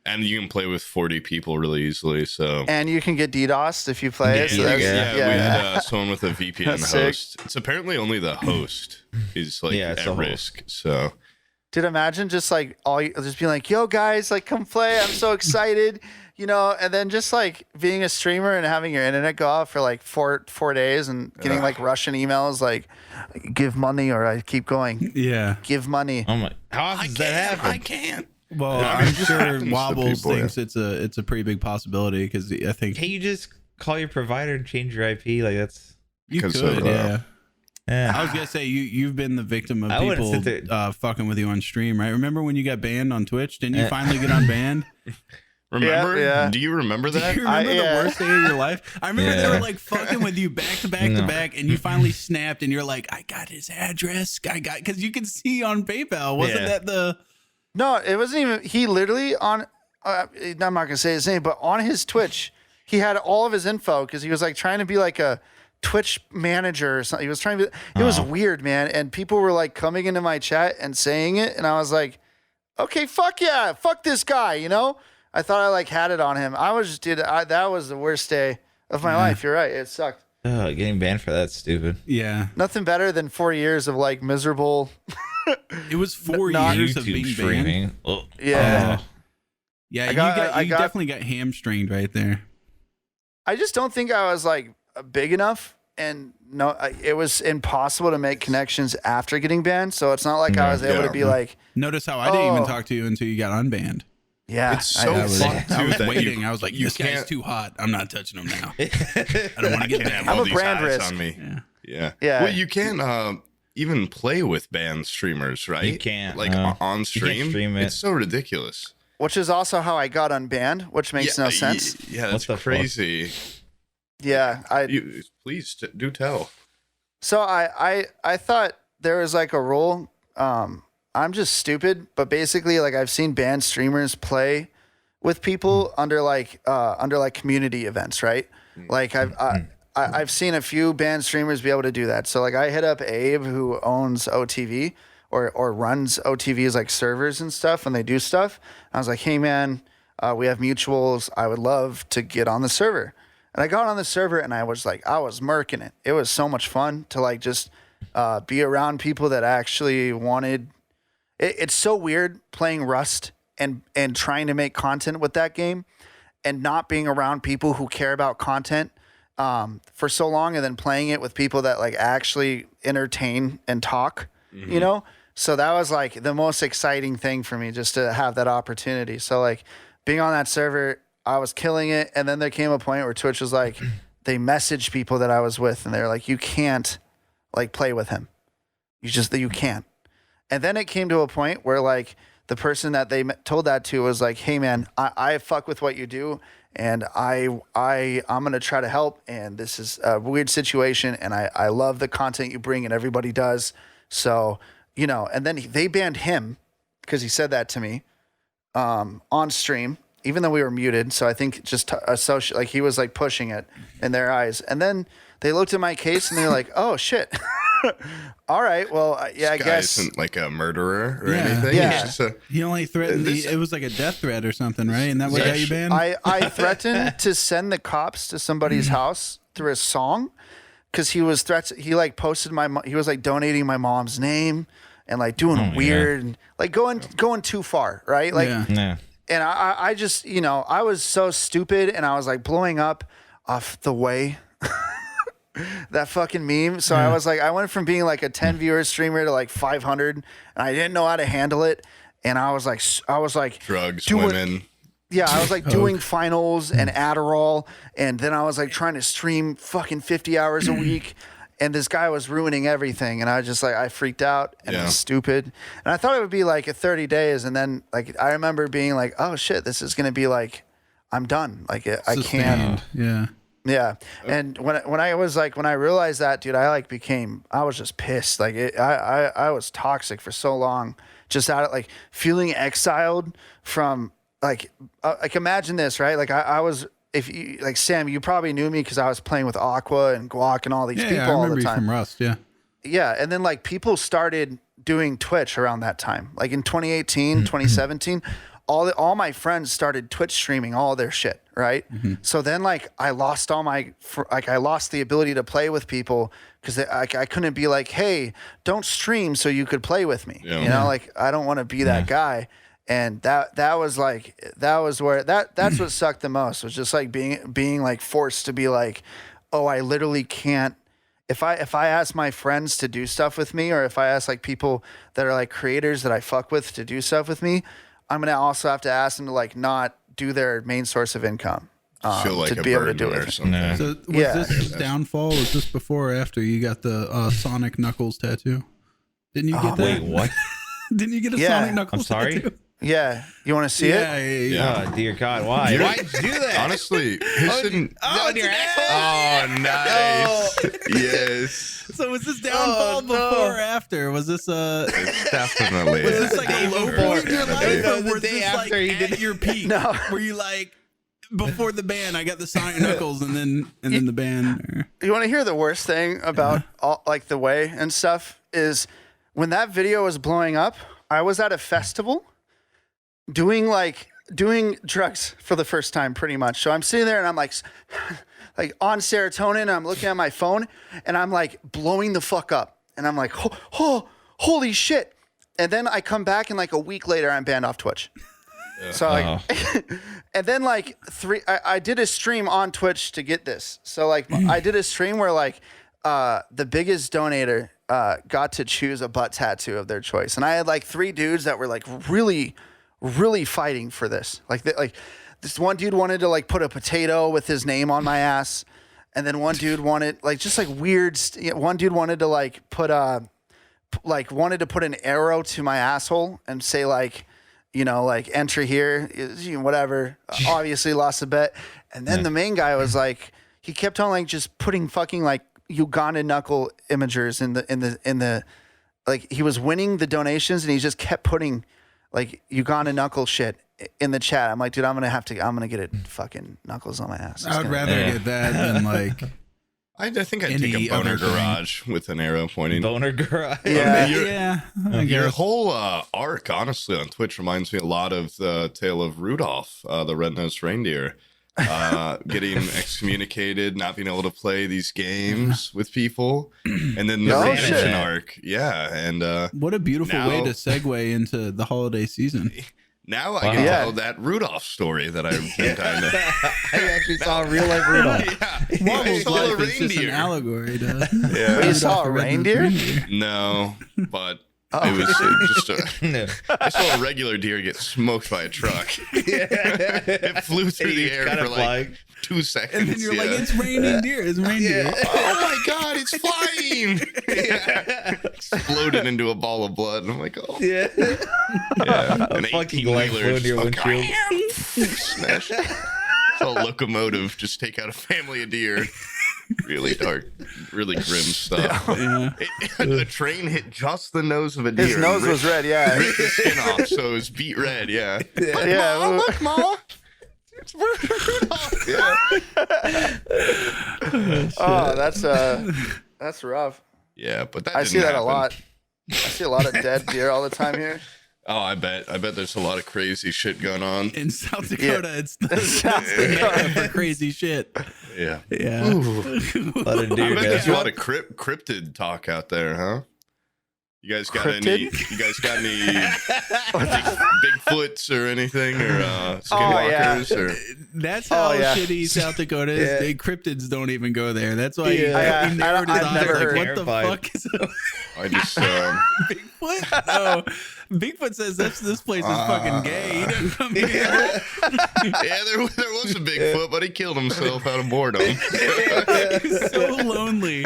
And you can play with 40 people really easily. So and you can get DDoSed if you play it. So we had someone with a VPN host. It's apparently only the host is like at risk. So, dude, imagine just like just being like, "Yo, guys, like come play! I'm so excited." You know, and then just like being a streamer and having your internet go off for like four days and getting like Russian emails like, "Give money," or I keep going. Yeah, give money. Oh my! How often does that happen? I can't. Well, I'm sure Wobbles thinks it's a pretty big possibility because I think. Can you just call your provider and change your IP? Like that's you could, yeah. I was gonna say you've been the victim of people fucking with you on stream, right? Remember when you got banned on Twitch? Didn't you finally get unbanned? Remember? Yeah. Do you remember that? Do you remember the worst day of your life? I remember they were like fucking with you back to back to back, and you finally snapped, and you're like, I got his address. Because you can see on PayPal. Wasn't that the? No, it wasn't even. He literally I'm not gonna say his name, but on his Twitch, he had all of his info because he was like trying to be like a Twitch manager or something. He was trying to. It was weird, man. And people were like coming into my chat and saying it, and I was like, okay, fuck yeah, fuck this guy, you know. I thought I like had it on him. I was just that was the worst day of my life. You're right. It sucked. Oh, getting banned for that stupid. Yeah. Nothing better than 4 years of like miserable. It was 4 years of being streaming. banned. Yeah. Yeah, you definitely got hamstringed right there. I just don't think I was like big enough, and it was impossible to make connections after getting banned. So it's not like I was able to be like. Notice how I didn't even talk to you until you got unbanned. Yeah, it's so fun too. I was that waiting. You, I was like, you this guy's can't too hot. I'm not touching him now. I don't want to get banned. I'm all a these brand eyes risk. on me. Yeah. Yeah. Well, you can't even play with banned streamers, right? You can't, like no. on You stream. can't stream it. It's so ridiculous. Which is also how I got unbanned, which makes no sense. Yeah, that's What the crazy. Yeah, Please do tell. So I thought there was like a rule. I'm just stupid, but basically, like I've seen banned streamers play with people under like community events, right? Like I've seen a few banned streamers be able to do that. So like I hit up Abe, who owns OTV or runs OTV's like servers and stuff, and they do stuff. I was like, hey man, we have mutuals. I would love to get on the server. And I got on the server and I was murking it. It was so much fun to like just be around people that actually wanted. It's so weird playing Rust and trying to make content with that game and not being around people who care about content for so long, and then playing it with people that like actually entertain and talk, you know? So that was like the most exciting thing for me, just to have that opportunity. So like being on that server, I was killing it. And then there came a point where Twitch was like, they messaged people that I was with and they're like, you can't like play with him. You can't. And then it came to a point where like the person that they told that to was like, hey man, I fuck with what you do. And I'm going to try to help. And this is a weird situation. And I love the content you bring, and everybody does. So, you know, and then they banned him because he said that to me on stream, even though we were muted. So I think just like he was like pushing it in their eyes. And then they looked at my case and they're like, oh shit. All right. Well, yeah, I guess. Isn't like a murderer or Yeah. anything. Yeah. It's just He only threatened. It was like a death threat or something, right? And that what got you banned? I threatened to send the cops to somebody's house through a song because he was he like posted he was like donating my mom's name and like doing weird and like going too far, right? Like, Yeah. and I just, you know, I was so stupid and I was like blowing up off the way. That fucking meme. So I was like, I went from being like a 10 viewer streamer to like 500, and I didn't know how to handle it. And I was like drugs, doing, women. Yeah, I was like doing finals and Adderall, and then I was like trying to stream fucking 50 hours a week. And this guy was ruining everything, and I was just like, I freaked out, and it was stupid. And I thought it would be like a 30 days, and then like I remember being like, oh shit, this is gonna be like, I'm done. Like I can't. Yeah. Yeah, and when I realized that, dude, I was just pissed. Like I was toxic for so long, just out of like feeling exiled from like imagine this, right? Like I was, if you like Sam, you probably knew me because I was playing with Aqua and Guac and all these people I all remember the you time. from Rust, yeah. Yeah, and then like people started doing Twitch around that time, like in 2018, 2017. All my friends started Twitch streaming all their shit, right? So then like I lost I lost the ability to play with people because I couldn't be like, hey, don't stream so you could play with me. You know, like I don't want to be that guy. And that's what sucked the most, was just like being like forced to be like, oh, I literally can't. If I ask my friends to do stuff with me, or if I ask like people that are like creators that I fuck with to do stuff with me, I'm gonna also have to ask them to like not do their main source of income Feel like to a be able to burden do or it. something. So was this downfall? Was this before or after you got the Sonic Knuckles tattoo? Didn't you get that? Wait, what? Didn't you get a Yeah. Sonic Knuckles I'm sorry? tattoo? Yeah, you want to see it? Yeah. Oh dear God, why? Why'd you do that? Honestly, his didn't. Oh, it's your an asshole. Oh, nice. Yes. So was this downfall before or after? Was this It's definitely. was this like a low point in your life, No, or the was day this like after he at did- your peak? No. Were you like before the ban? I got the Sonic Knuckles, and then the ban. You want to hear the worst thing about all, like the way and stuff is when that video was blowing up, I was at a festival doing drugs for the first time pretty much. So I'm sitting there and I'm like on serotonin, and I'm looking at my phone and I'm like blowing the fuck up. And I'm like, holy shit. And then I come back and like a week later I'm banned off Twitch. So like, and then like I did a stream on Twitch to get this. So like I did a stream where like the biggest donator got to choose a butt tattoo of their choice, and I had like 3 dudes that were like really fighting for this. Like this one dude wanted to like put a potato with his name on my ass, and then one dude wanted like just like weird. One dude wanted to like put wanted to put an arrow to my asshole and say like, you know, like enter here, whatever. Obviously lost a bet. And then the main guy was like, he kept on like just putting fucking like Uganda knuckle imagers in the like he was winning the donations and he just kept putting like Uganda knuckle shit in the chat. I'm like, dude, I'm gonna get it fucking knuckles on my ass. I'd rather get that than like. I think I'd take a boner garage with an arrow pointing. Boner garage. Yeah. Your whole arc, honestly, on Twitch reminds me a lot of the tale of Rudolph, the red-nosed reindeer, getting excommunicated, not being able to play these games with people, and then the redemption arc. Yeah, and what a beautiful way to segue into the holiday season. Now I can tell that Rudolph story that I've been kind of. I actually saw a real life Rudolph. Wobbles life is just an allegory to. Yeah, you saw a reindeer? No, but it was just I saw a regular deer get smoked by a truck. It flew through the air for like 2 seconds. And then you're like, it's raining deer. It's reindeer. Oh my god, it's flying! Exploded into a ball of blood. And I'm like, oh. Yeah. An fucking light flew into your windshield. Smash. Saw a locomotive just take out a family of deer. Really dark, really grim stuff. Yeah. A train hit just the nose of a deer. His nose was red, ripped his skin off, so it was beat red, Look, Ma. It's Rudolph. That's rough. Yeah, but that I see that a lot. I see a lot of dead deer all the time here. Oh, I bet there's a lot of crazy shit going on in South Dakota. It's South Dakota for crazy shit. Yeah. A lot of deer. I bet there's a lot of cryptid talk out there, huh? You guys got any Bigfoots or anything or skinwalkers or that's how shitty South Dakota is. The cryptids don't even go there. That's why I've never heard. What the fuck is I just Bigfoot? No. Bigfoot says this place is fucking gay. He doesn't come here. Yeah, there was a Bigfoot, but he killed himself out of boredom. He was so lonely.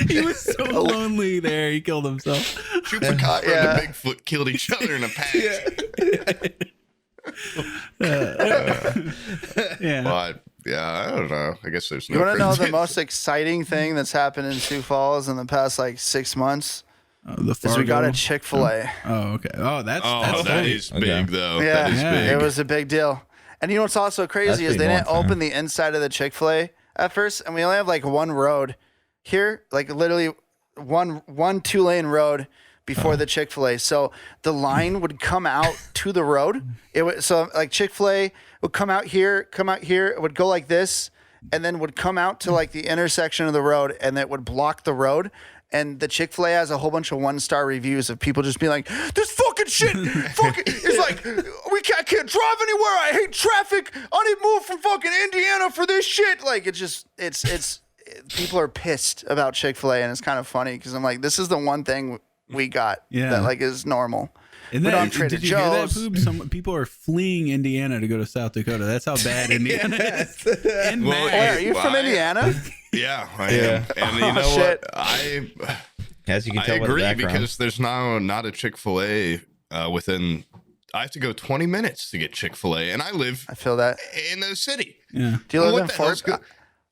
He was so lonely there. He killed himself. Chupacabra and the Bigfoot killed each other in a pack. But I don't know. I guess there's no. You want to know the most exciting thing that's happened in Sioux Falls in the past like 6 months? We got a Chick-fil-A. Oh, okay. Oh, that is big though. Yeah, that is big. It was a big deal. And you know what's also crazy is they didn't open the inside of the Chick-fil-A at first, and we only have like one road here, like literally one 2-lane road before the Chick-fil-A. So the line would come out to the road. So like Chick-fil-A would come out here, it would go like this, and then would come out to like the intersection of the road, and it would block the road. And the Chick-fil-A has a whole bunch of 1-star reviews of people just being like, this fucking shit, it's like, I can't drive anywhere. I hate traffic. I need to move from fucking Indiana for this shit. Like, it's people are pissed about Chick-fil-A, and it's kind of funny because I'm like, this is the one thing we got that like is normal. And then did you hear that, Poop? Some people are fleeing Indiana to go to South Dakota. That's how bad Indiana is. Are you from Indiana? Yeah, I am. And you know what? As you can tell, I agree because there's now not a Chick-fil-A within. I have to go 20 minutes to get Chick-fil-A, and I feel that in the city. Yeah. Do you live in Fort?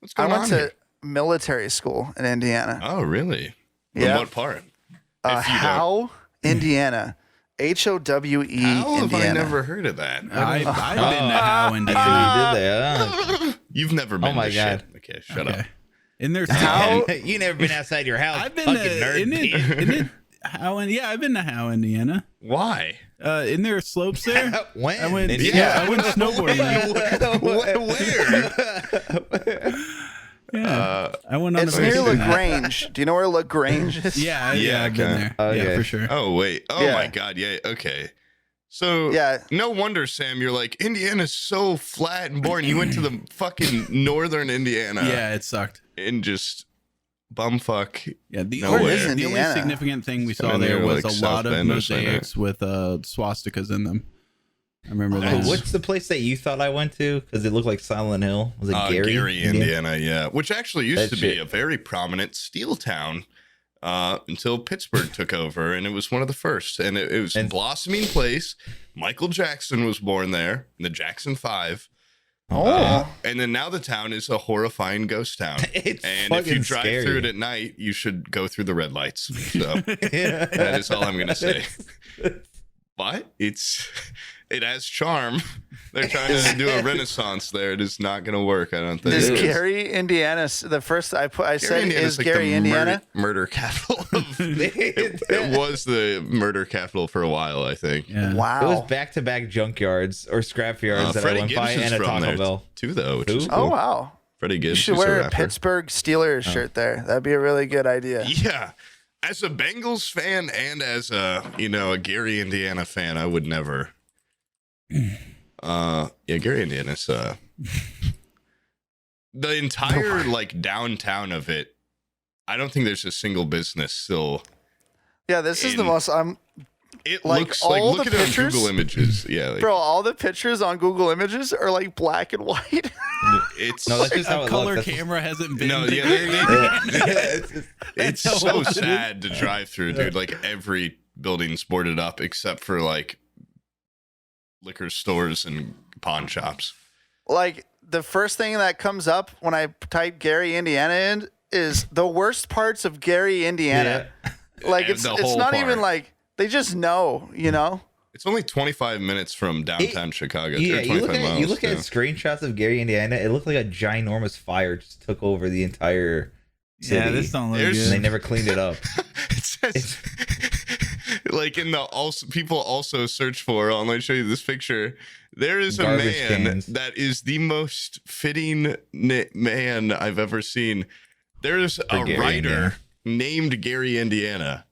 What's going on? I went to military school in Indiana. Oh, really? Yeah. In what part? Howe, Indiana. HOWE. How have Indiana. I never heard of that? I've been to Howe, Indiana. You've never been to shit. Okay, shut up. In their you never been outside your house. I've been to Howe, I've been to Howe, Indiana. Why? In their slopes there. When? I went snowboarding. Where? Yeah, I went on. It's near LaGrange. Do you know where LaGrange is? Yeah, I've been there. Yeah, for sure. Oh wait. Oh my God. Yeah. Okay. So Yeah. no wonder, Sam, you're like, Indiana's so flat and boring. You went to the fucking northern Indiana. Yeah, it sucked. And just bumfuck. Yeah, the Nowhere. only, Where is the only Indiana? significant thing we It's saw kinda there near, was like, a South lot of Bend or something. mosaics with swastikas in them. I remember Oh, that. what's the place that you thought I went to? Because it looked like Silent Hill. Was it Gary? Gary, Indiana, yeah. Which actually used That to be shit. a very prominent steel town until Pittsburgh took over, and it was one of the first. And it was a blossoming place. Michael Jackson was born there, in the Jackson 5. And then now the town is a horrifying ghost town. It's And if you fucking drive scary. through it at night, you should go through the red lights. So Yeah. that is all I'm going to say. But it has charm. They're trying to do a renaissance there. It is not going to work, I don't think. Is It is. Gary, Indiana, the first I said Indiana's is like Gary, the Indiana? murder capital of it was the murder capital for a while, I think. Yeah. Wow. It was back-to-back junkyards or scrapyards that I Freddie went Gibbs by, is and a from Taco there Bell. too, though, which Who? is cool. Oh, wow. Freddie Gibbs You should is wear a rapper. Pittsburgh Steelers shirt there. That'd be a really good idea. Yeah. As a Bengals fan and as a Gary, Indiana fan, I would never. Yeah, Gary, Indiana's the entire like downtown of it. I don't think there's a single business still. Yeah, this is the In- most. It Like, looks like all look the at it on pictures? Google Images. Yeah, like, Bro, all the pictures on Google Images are like black and white. it's No, that's just how A it color looks. That's camera hasn't been. no, to yeah, Gary. it's That's so how it is. sad to drive through, dude. Like every building's boarded up except for like liquor stores and pawn shops. Like the first thing that comes up when I type Gary, Indiana in is the worst parts of Gary, Indiana. Like And it's the it's whole not part. even like they just know, you know. It's only 25 minutes from downtown Chicago. Yeah, or you 25 miles, look at yeah. screenshots of Gary, Indiana. It looked like a ginormous fire just took over the entire city. Yeah, this don't look There's- and they good. never cleaned it up. It says, like in the also people also search for. I'll let me show you this picture. There is a Garbage man cans. that is the most fitting man I've ever seen. There's a Gary, writer Indiana. named Gary, Indiana,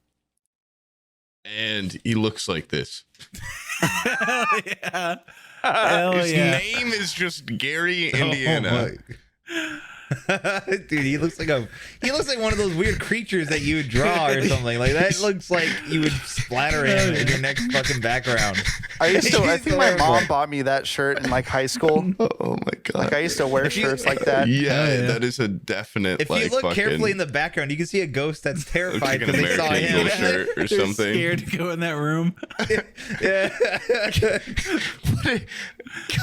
and he looks like this. Hell yeah. Hell His yeah. name is just Gary, Indiana. Dude, he looks like one of those weird creatures that you would draw or something. Like that looks like you would splatter him in your next fucking background. I think my Horrible. mom bought me that shirt in like high school. Oh my god! Like I used to wear If you- shirts like that. Yeah, that is a definite. If like, you look fucking, carefully in the background, you can see a ghost that's looks terrified like an because they saw American him. Eagle shirt or They're something. scared to go in that room. Yeah.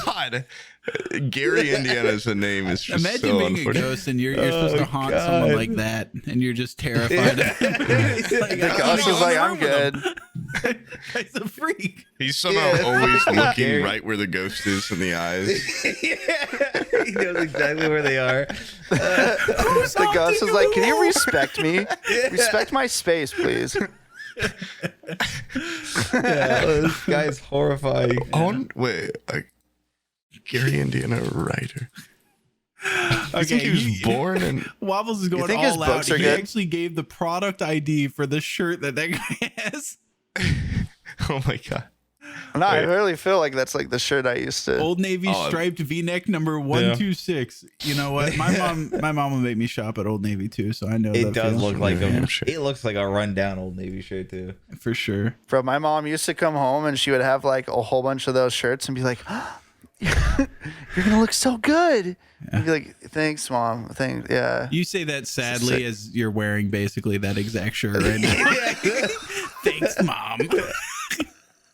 God, Gary, Indiana's a name is just Imagine so being a unfortunate. ghost and you're supposed to haunt God. someone like that, and you're just terrified. It's like, The I ghost don't is know, like, in the I'm room with good. him. Guy's a freak. He's somehow Yeah. always looking Gary. right where the ghost is in the eyes. Yeah. He knows exactly where they are. The ghost is like, can you respect me? Respect my space, please. Yeah, this guy's horrifying. Wait, Gary, Indiana writer. I Okay, think he was born in. Wobbles is going think his all out. books are He good? actually gave the product ID for the shirt that guy has. Oh my god. No, I Wait. really feel like that's like the shirt I used to. Old Navy Oh, striped V-neck number 126. You know what? My mom will make me shop at Old Navy too, so I know It that does feels look like familiar. it looks like a rundown Old Navy shirt too. For sure. Bro, my mom used to come home and she would have like a whole bunch of those shirts and be like, "You're gonna look so good." I'd be like, "Thanks, mom. Thanks." Yeah. You say that sadly sick. as you're wearing basically that exact shirt right now. Thanks, mom.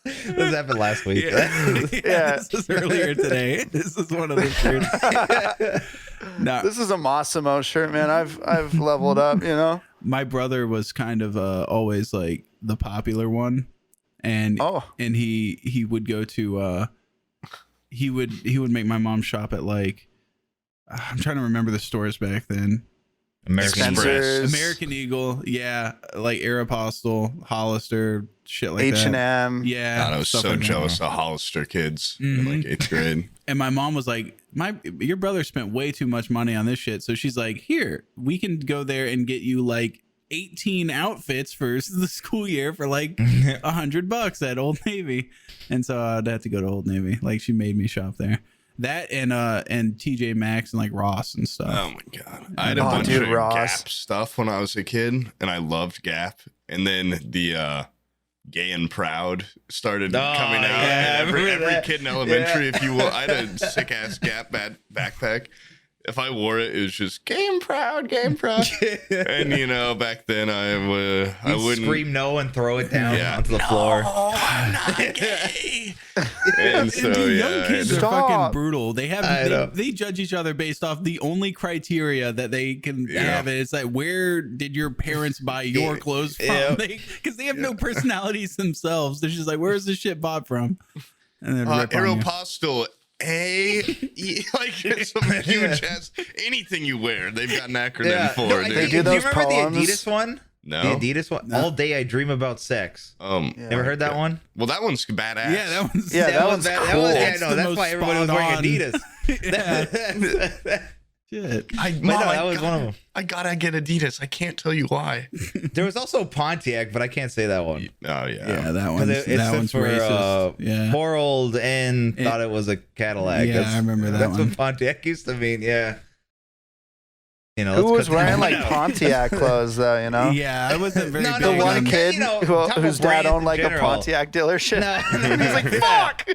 This happened last week. Yeah. This was earlier today. This is one of the shirts. No, This is a Massimo shirt, man. I've leveled up, you know. my brother was kind of always like the popular one, and and he would go to he would make my mom shop at like I'm trying to remember the stores back then. American Spencer's, American Eagle, yeah, like Aeropostale, Hollister, shit like H and that. M. Yeah, God, I was stuff so like that. jealous of Hollister kids in Mhm. like 8th grade. And my mom was like, your brother spent way too much money on this shit. So she's like, here, we can go there and get you like 18 outfits for the school year for like $100 at Old Navy. And so I'd have to go to Old Navy. Like she made me shop there. That and TJ Maxx and like Ross and stuff. Oh my God. I had a bunch of Gap stuff when I was a kid and I loved Gap. And then the Gay and Proud started coming out. Yeah, and every kid in elementary, if you will, I had a sick ass Gap backpack. If I wore it, it was just Gay and Proud, Gay and Proud. And you know, back then I wouldn't scream no and throw it down onto the floor. I'm not gay. And so young kids are fucking brutal. They have they judge each other based off the only criteria that they can have. It's like, where did your parents buy your clothes from? Because they have no personalities themselves. They're just like, where's this shit bought from? And then Aeropostale. Like some huge ass anything you wear, they've got an acronym for. No, they do those remember poems. the Adidas one? No. The Adidas one? No. All day I dream about sex. Never heard that one? Well, that one's badass. Yeah, that one's that one's cool. That's why everybody was wearing Adidas. Shit. That was one of them. I gotta get Adidas. I can't tell you why. There was also Pontiac, but I can't say that one. Oh yeah, that one's for, racist. Poor old N thought it was a Cadillac. Yeah, I remember that one. That's what Pontiac used to mean. Yeah. You know, who was wearing like Pontiac clothes though? You know. Yeah, I wasn't very. The one kid whose dad owned like a Pontiac dealership. And he's like, "Fuck."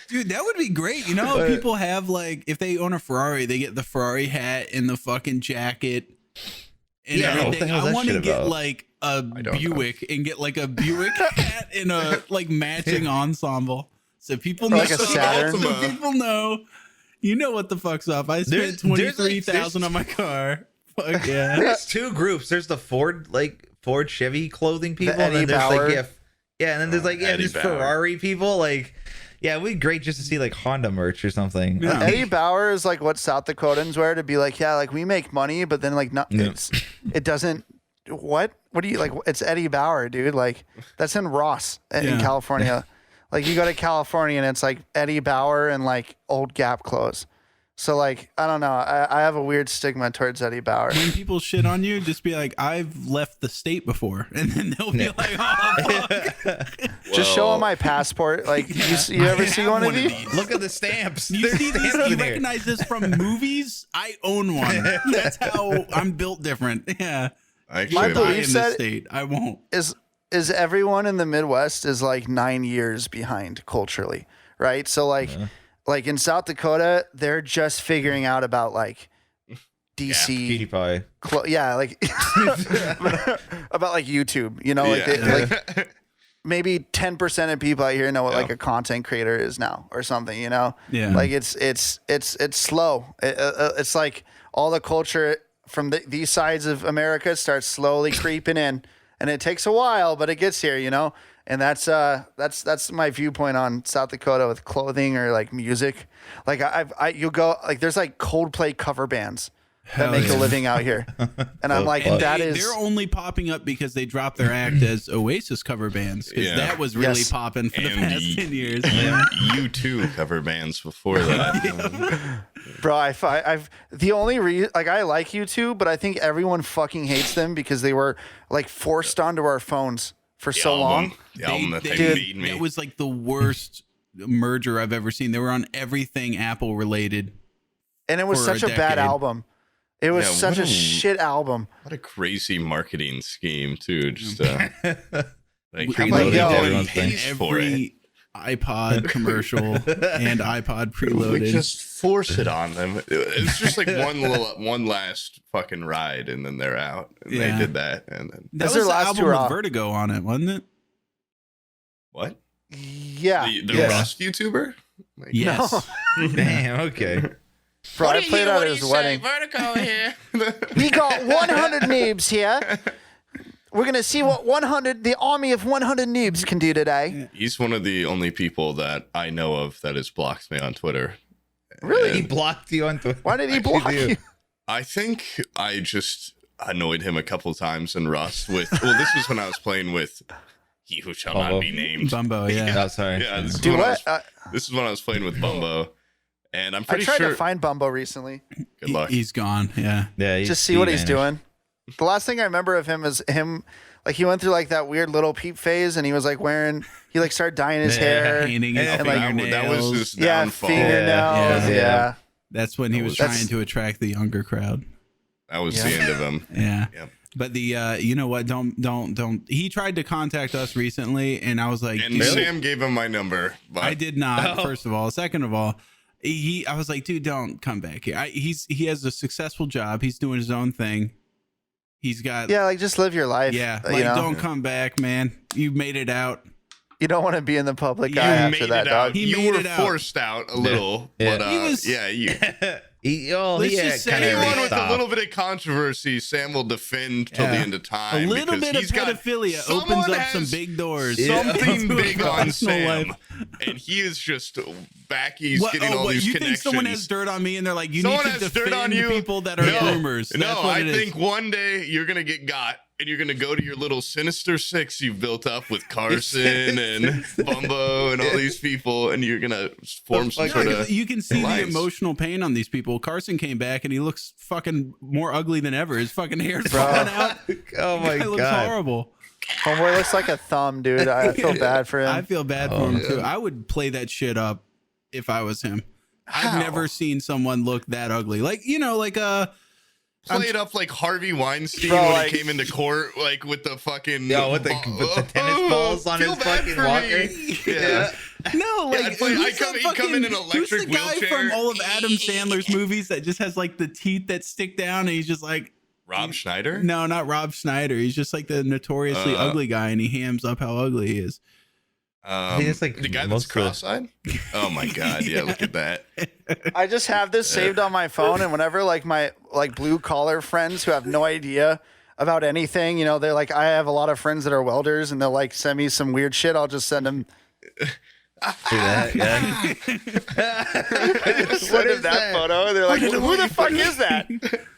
Dude, that would be great. You know, people have like, if they own a Ferrari, they get the Ferrari hat and the fucking jacket and everything. I want to get like a Buick and get like a Buick hat and a like matching ensemble, so people know. Like a Saturn. So people know. You know what the fuck's up. I spent $23,000 on my car. Fuck yeah. There's two groups. There's the Ford Chevy clothing people, and then there's Bauer. and then there's like there's Ferrari people. Like, yeah, it'd be great just to see like Honda merch or something. Yeah. Eddie Bauer is like what South Dakotans wear to be like, yeah, like we make money, but then like it doesn't. What do you like? It's Eddie Bauer, dude. Like that's in Ross in California. Like you go to California and it's like Eddie Bauer and like old Gap clothes. So like, I don't know. I have a weird stigma towards Eddie Bauer. When people shit on you, just be like, I've left the state before. And then they'll be like, oh, fuck. Just show them my passport. Like you ever see one of these? Look at the stamps. You see these? You recognize this from movies? I own one. That's how I'm built different. Yeah. Actually, my belief set I won't. Is everyone in the Midwest is like 9 years behind culturally, right? So like in South Dakota, they're just figuring out about like DC, PewDiePie. Like about like YouTube, you know, like maybe 10% of people out here know what like a content creator is now or something, you know? Yeah. Like it's slow. It's like all the culture from these sides of America starts slowly creeping in. And it takes a while, but it gets here, you know? And that's my viewpoint on South Dakota with clothing or like music. Like you'll go like there's like Coldplay cover bands that make a living out here. And I'm like, they're only popping up because they dropped their act as Oasis cover bands. Because that was really popping for the past 10 years. And U2 cover bands before that. Bro, I've the only reason like I like U2, but I think everyone fucking hates them because they were like forced onto our phones for so long. The album that they made me. It was like the worst merger I've ever seen. They were on everything Apple related. And it was such a bad album. It was such a shit album. What a crazy marketing scheme, too. Just every iPod commercial and iPod preloaded. We just force it on them. It's just like one last fucking ride, and then they're out. And they did that, and then that was the album with Vertigo on it, wasn't it? What? Yeah, the Rust YouTuber. Like, yes. No. Damn. Okay. Bro, I played at his wedding. Vertigo here. We got 100 noobs here. We're going to see what the army of 100 noobs can do today. He's one of the only people that I know of that has blocked me on Twitter. Really? He blocked you on Twitter? Why did he block you? I think I just annoyed him a couple times in Rust with, well, this was when I was playing with He Who Shall Not Be Named. Bumbo, yeah. Oh, sorry. Yeah, this Do what? This is when I was playing with Bumbo. And I'm I pretty tried sure. to find Bumbo recently. Good luck. He's gone. Yeah. Yeah. Just see what he's doing. The last thing I remember of him is him, like he went through like that weird little peep phase, and he was like he like started dyeing his hair. Painting his and, like, fingernails. that was his downfall. Fingernails. Yeah. That's when he was trying to attract the younger crowd. That was the end of him. Yeah. Yep. But the you know what? Don't. He tried to contact us recently, and I was like, And Sam gave him my number. But I did not. First of all, second of all, I was like, dude, don't come back here. He has a successful job. He's doing his own thing. He's got like just live your life. Yeah, you know? don't come back, man. You made it out. You don't want to be in the public eye after that, dog. You were forced out a little, but he was. He Let's had just say kind of anyone with a stopped. little bit of controversy, Sam will defend till the end of time. A little because bit of he's got- pedophilia opens someone up some has big doors. Something to big his on personal Sam, life. and he is just back. He's getting all these you connections. think someone has dirt on me, and they're like, you Someone need to has dirt defend on you? people that are rumors. No, That's what I it is. think one day you're gonna get got, and you're gonna go to your little Sinister Six you've built up with Carson and Bumbo and all these people, and you're gonna form some sort of. You can see the alliance. emotional pain on these people. Carson came back and he looks fucking more ugly than ever. His fucking hair's falling out. Oh my He looks god. horrible. Homeboy looks like a thumb, dude. I feel bad for him. I feel bad for him too. I would play that shit up if I was him. I've never seen someone look that ugly. Like, Play it up like Harvey Weinstein Bro, when like- he came into court, like with the fucking with the tennis balls on feel his bad fucking for walker. me. Yeah. No, like I'd play- who's he'd come in an who's electric the guy wheelchair. from all of Adam Sandler's movies that just has like the teeth that stick down, and he's just like, Rob Schneider? no, not Rob Schneider. He's just like the notoriously ugly guy, and he hams up how ugly he is. It's like the guy that's most of- cross-eyed? Oh my god, yeah, look at that. I just have this saved on my phone, and whenever like my blue collar friends who have no idea about anything, they're like, I have a lot of friends that are welders, and they'll like send me some weird shit. I'll just send them. See that? Yeah. Send them that photo, and they're like, who the fuck is that?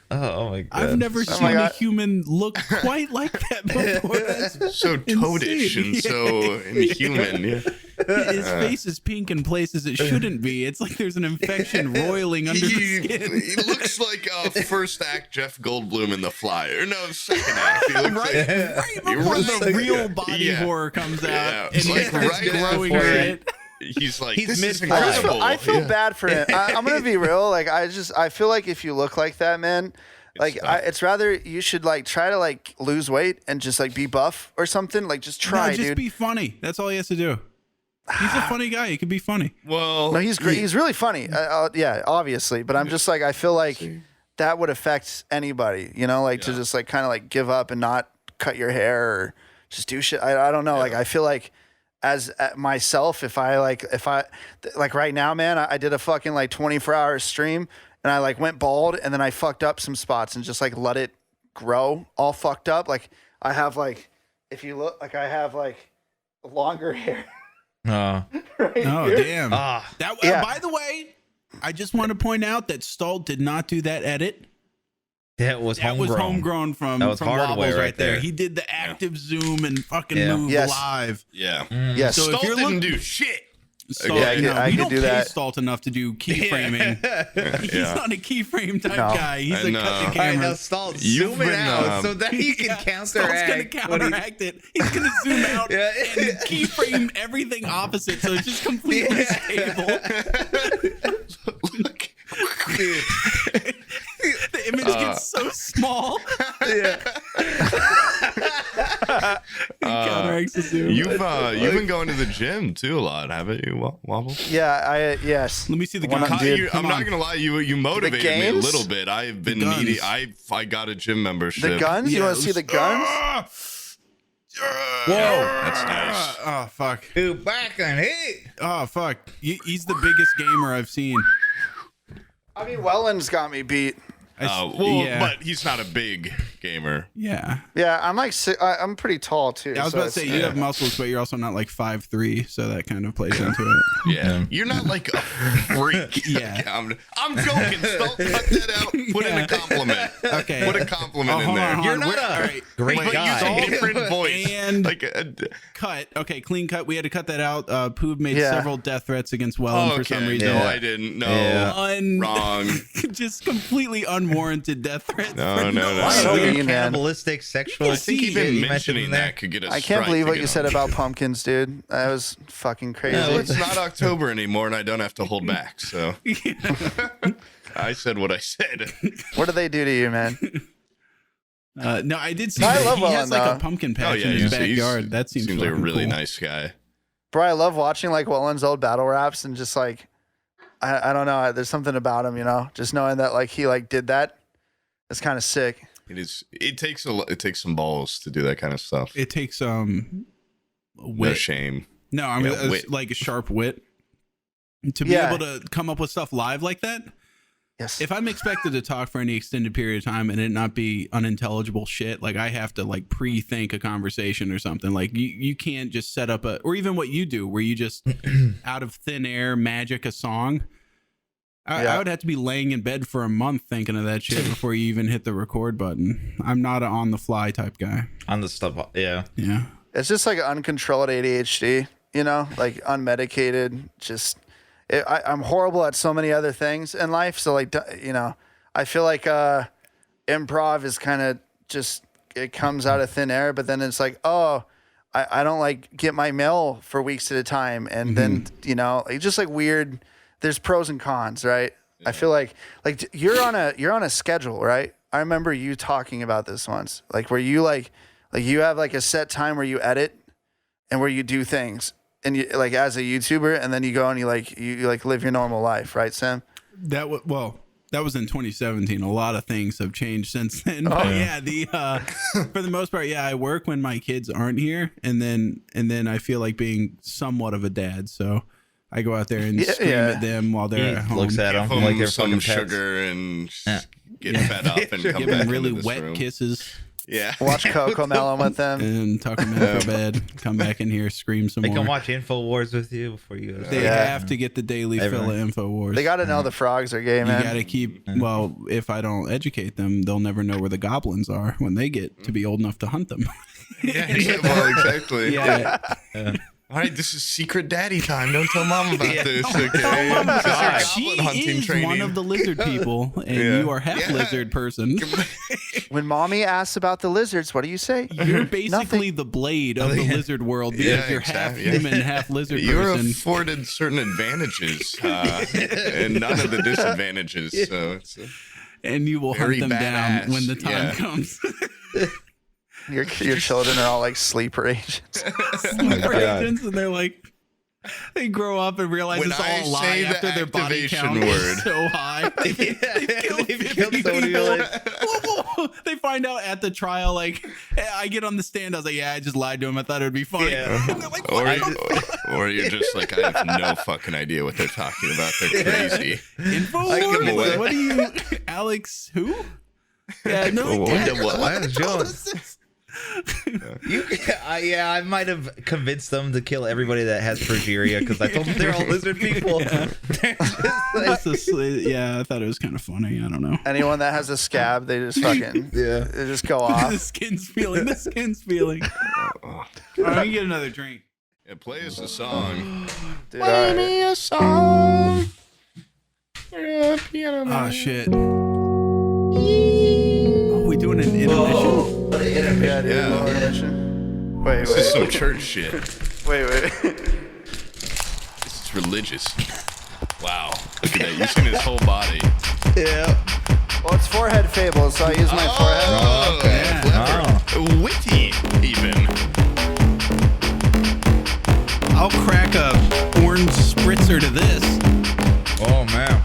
Oh my god. I've never seen my a God. human look quite like that before. That's So toadish insane. and so inhuman. Yeah. His face is pink in places it shouldn't be. It's like there's an infection roiling under the skin. He looks like first act Jeff Goldblum in The Fly. Or no, second act. He looks Right? like, Right before the real body horror comes out, Yeah, and it's he like starts right growing before shit. he's like, He's this is mid-fly. incredible. I feel Yeah. bad for him. I'm gonna be real. Like I feel like if you look like that, man, like it's rather you should like try to like lose weight and just like be buff or something. Like just try, No, just dude. be funny. That's all he has to do. He's a funny guy. He can be funny. Well, No, he's great. He's really funny. Yeah, obviously. But I'm just like I feel like that would affect anybody. To just like kind of like give up and not cut your hair or just do shit. I don't know. Like I feel like as myself, if I right now, man, I did a fucking like 24-hour stream. And I like went bald, and then I fucked up some spots and just like let it grow all fucked up. Like I have like, if you look, like I have like longer hair. Oh. Oh, damn. Ah. By the way, I just want to point out that Stalt did not do that edit. That was homegrown from hardware Wobbles right right there. there. He did the active zoom and fucking move Yes. live. yeah. Yes. So if Stalt you're didn't looking- do shit. Stalt, Yeah, I we could don't do pay that. Stalt enough to do keyframing. He's not a keyframe type No. guy. He's I a know. cut the All right, camera. now Stalt, You've zoom it been, out so that he can Stalt's counteract. gonna counteract it. He's gonna zoom out Yeah. and keyframe everything opposite, so it's just completely stable. Look. The image gets so small. He counteracts the zoom. You've been going to the gym too a lot, haven't you, Wobble? Yeah. Yes. Let me see the When gun. I'm dude, I'm not gonna lie, you motivated me a games? little bit. I've been guns. needy. I got a gym membership. The guns? You Yeah, want to see the guns? Whoa. That's nice. Oh, fuck. Dude, back on it. Oh, fuck. He's the biggest gamer I've seen. I mean, Welyn's got me beat. Well, yeah. but he's not a big gamer. Yeah. Yeah, I'm like I'm pretty tall too. I was about to say you have muscles, but you're also not like 5'3", so that kind of plays into it. Yeah, you're not like a freak. Yeah. I'm joking. Don't cut that out. Put in a compliment. Okay. Put a compliment in there. You're not a great But guy. use a different voice. And like cut. Okay, clean cut. We had to cut that out. Poob made several death threats against Welyn for some reason. No, I didn't. No, wrong. Just completely unwarranted death threats. No. So Weird mean, man. cannibalistic sexual. I think shit even you mentioned mentioning in there. that could get us. I can't believe what you said about pumpkins, dude. That was fucking crazy. Well, it's not October anymore, and I don't have to hold back. So I said what I said. What do they do to you, man? No, I did see I that love he has Welyn, like though. a pumpkin patch in his backyard. That seems like a really cool. nice guy. Bro, I love watching like Welyn's old battle raps and just like, I don't know. There's something about him, you know, just knowing that like he like did that. It's kind of sick. It is. It takes some balls to do that kind of stuff. It takes No wit. shame. No, I mean wit. like a sharp wit to be able to come up with stuff live like that. Yes. If I'm expected to talk for any extended period of time and it not be unintelligible shit, like I have to like pre-think a conversation or something. Like you can't just set up or even what you do where you just out of thin air magic a song. I would have to be laying in bed for a month thinking of that shit before you even hit the record button. I'm not an on the fly type guy. On the stuff, yeah. It's just like uncontrolled ADHD, you know, like unmedicated. Just I'm horrible at so many other things in life. So like, you know, I feel like improv is kind of just, it comes out of thin air, but then it's like, oh, I don't like get my mail for weeks at a time. And then, you know, it's just like weird. There's pros and cons, right? Yeah. I feel like you're on a schedule, right? I remember you talking about this once, like where you like you have like a set time where you edit and where you do things, and you like as a YouTuber, and then you go and you live your normal life, right, Sam? That was in 2017. A lot of things have changed since then. Oh, but yeah, for the most part, I work when my kids aren't here, and then I feel like being somewhat of a dad, so I go out there and scream at them while they're at home. Looks at them Give like they're some fucking sugar and get fed up and come Give back them really into this wet room. kisses. Yeah. Watch Coco Melon with them. And tuck them in for bed. Come back in here, scream some They more. can watch InfoWars with you before you go to They have to get the daily fill of InfoWars. They got to know the frogs are gay, man. You got to keep, well, if I don't educate them, they'll never know where the goblins are when they get to be old enough to hunt them. Well, exactly. Yeah. All right, this is secret daddy time. Don't tell mom about this, okay? She is one of the lizard people, and you are half lizard person. When mommy asks about the lizards, what do you say? You're basically the blade of the lizard world because you're half human, half lizard You're person. afforded certain advantages and none of the disadvantages. So it's and you will hunt them down when the time comes. Your children are all like sleeper agents. Sleeper agents, and they're like, they grow up and realize when it's all I a lie say after the their body activation count word. is so high. They've killed 50 people. They find out at the trial, like, I get on the stand, I was like, yeah, I just lied to him. I thought it would be funny. And they're like, or you're just like, I have no fucking idea what they're talking about. They're crazy. InfoWars? What are you, Alex, who? Yeah, no, I might have convinced them to kill everybody that has progeria because I told them they're all lizard people. I thought it was kind of funny. I don't know. Anyone that has a scab, they just fucking they just go off. The skin's feeling. All right, you get another drink. Yeah, play us a song. Dude, Play me a song. Oh shit. Oh, we doing an intermission? Yeah, dude. Intermission. Wait. This is some church shit. Wait. This is religious. Wow. Look at that. You seen his whole body. Yeah. Well, it's forehead Fables, so I use my forehead. Oh, okay. Clever. Witty, even. I'll crack a orange spritzer to this. Oh, man.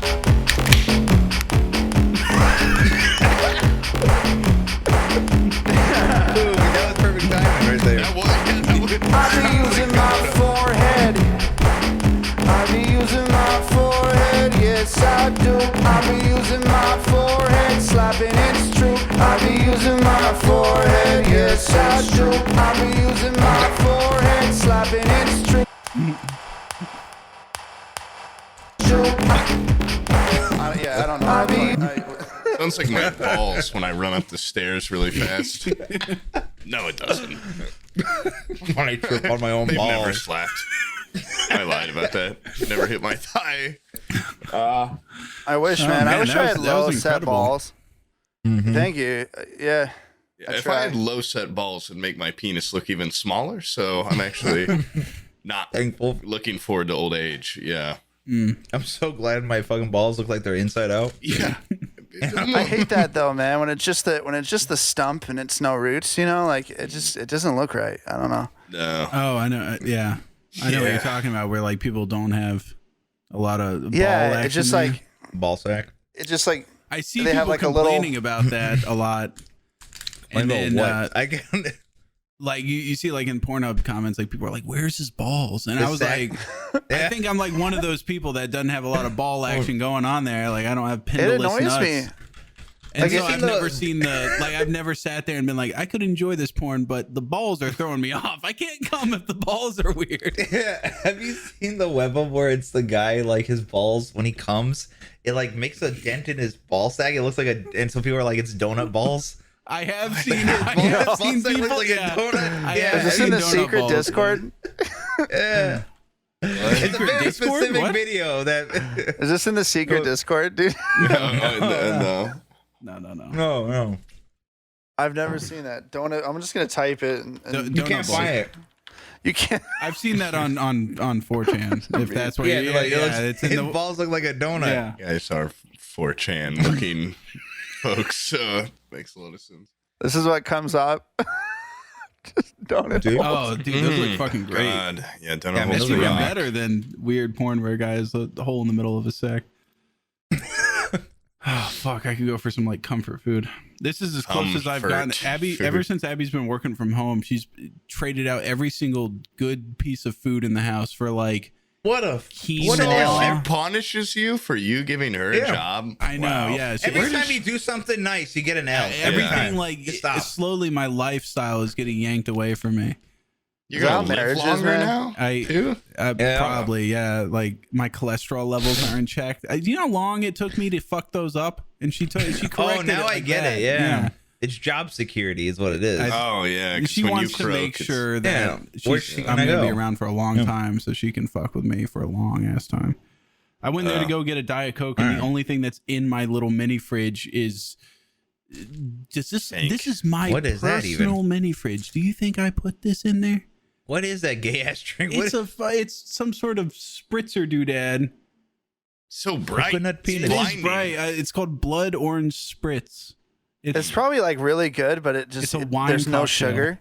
That was perfect timing right there. I be using my forehead. Yes, I do. I be using my forehead, slapping, it's true. I be using my forehead, yes I should. I be using my forehead, slapping it straight. Yeah, I don't know. Sounds like my balls when I run up the stairs really fast. No, it doesn't. When I trip on my own They've balls. never slapped. I lied about that. Never hit my thigh. I wish, man. I man, wish I had that was low set incredible. balls. Thank you. Yeah. If I had low set balls, it'd make my penis look even smaller. So I'm actually not Thankful. looking forward to old age. Yeah. I'm so glad my fucking balls look like they're inside out. Yeah. I hate that though, man. When it's just the stump and it's no roots, you know, like it doesn't look right. I don't know. No. Oh, I know. Yeah, I know what you're talking about. Where like people don't have a lot of ball action it's just there. like Ball sack. it's just like I see they people have, like, a complaining little- about that a lot. And then what? I can. like you see like in Pornhub comments, like people are like, "Where's his balls?" And The I was sack. like, I think I'm like one of those people that doesn't have a lot of ball action going on there. Like I don't have it pendulous annoys nuts. me. And Like, so you see I've the- never seen the like I've never sat there and been like I could enjoy this porn, but the balls are throwing me off. I can't come if the balls are weird. Yeah. Have you seen the web of where it's the guy like his balls when he comes, it like makes a dent in his ball sack. It looks like and so people are like it's donut balls. I have seen. I have Ball seen sack looks people. like Yeah. a donut. I Yeah. have Is this seen in the donut secret balls. Discord? Yeah. It's a very Discord? specific What? video that. Is this in the secret Discord, dude? No. No. No. I've never seen that. I'm just gonna type it. And You Donut can't balls. buy it. you can't. I've seen that on 4chan. If that's what. Yeah, Yeah, like, it's in his the. balls look like a donut. Yeah. Guys are 4chan looking folks. So makes a lot of sense. This is what comes up. Just donut. Dude. Oh, dude, those look fucking great. God. Yeah, donut Yeah, holes That's those even rock. better than weird porn where a guy has a hole in the middle of a sack. Oh fuck! I could go for some like comfort food. This is as close as I've gotten. Comfort Abby, food. ever since Abby's been working from home, she's traded out every single good piece of food in the house for like What a quinoa. what an L. She punishes you for you giving her a Yeah. job. I know, Wow. yeah. She, Every where does time you do something nice, you get an L. everything time. like Just stop. slowly, my lifestyle is getting yanked away from me. You're Is that gonna how live marriage is, longer man? now? I Too? Yeah. probably like my cholesterol levels are in check. Do you know how long it took me to fuck those up? And she corrected Oh, now I like get that. it. Yeah. It's job security, is what it is. Oh yeah, 'cause She when wants you to croak, make it's- sure Yeah. that Where's she I'm gonna gonna be go? around for a long time, so she can fuck with me for a long ass time. I went there to go get a Diet Coke, and the only thing that's in my little mini fridge is just this. Thank. This is my What is that even? personal mini fridge. Do you think I put this in there? What is that gay ass drink? It's it's some sort of spritzer doodad. so bright. Coconut peanut. It is Blinding. bright. It's called Blood Orange Spritz. It's probably like really good, but it just It's a wine there's no cocktail. sugar.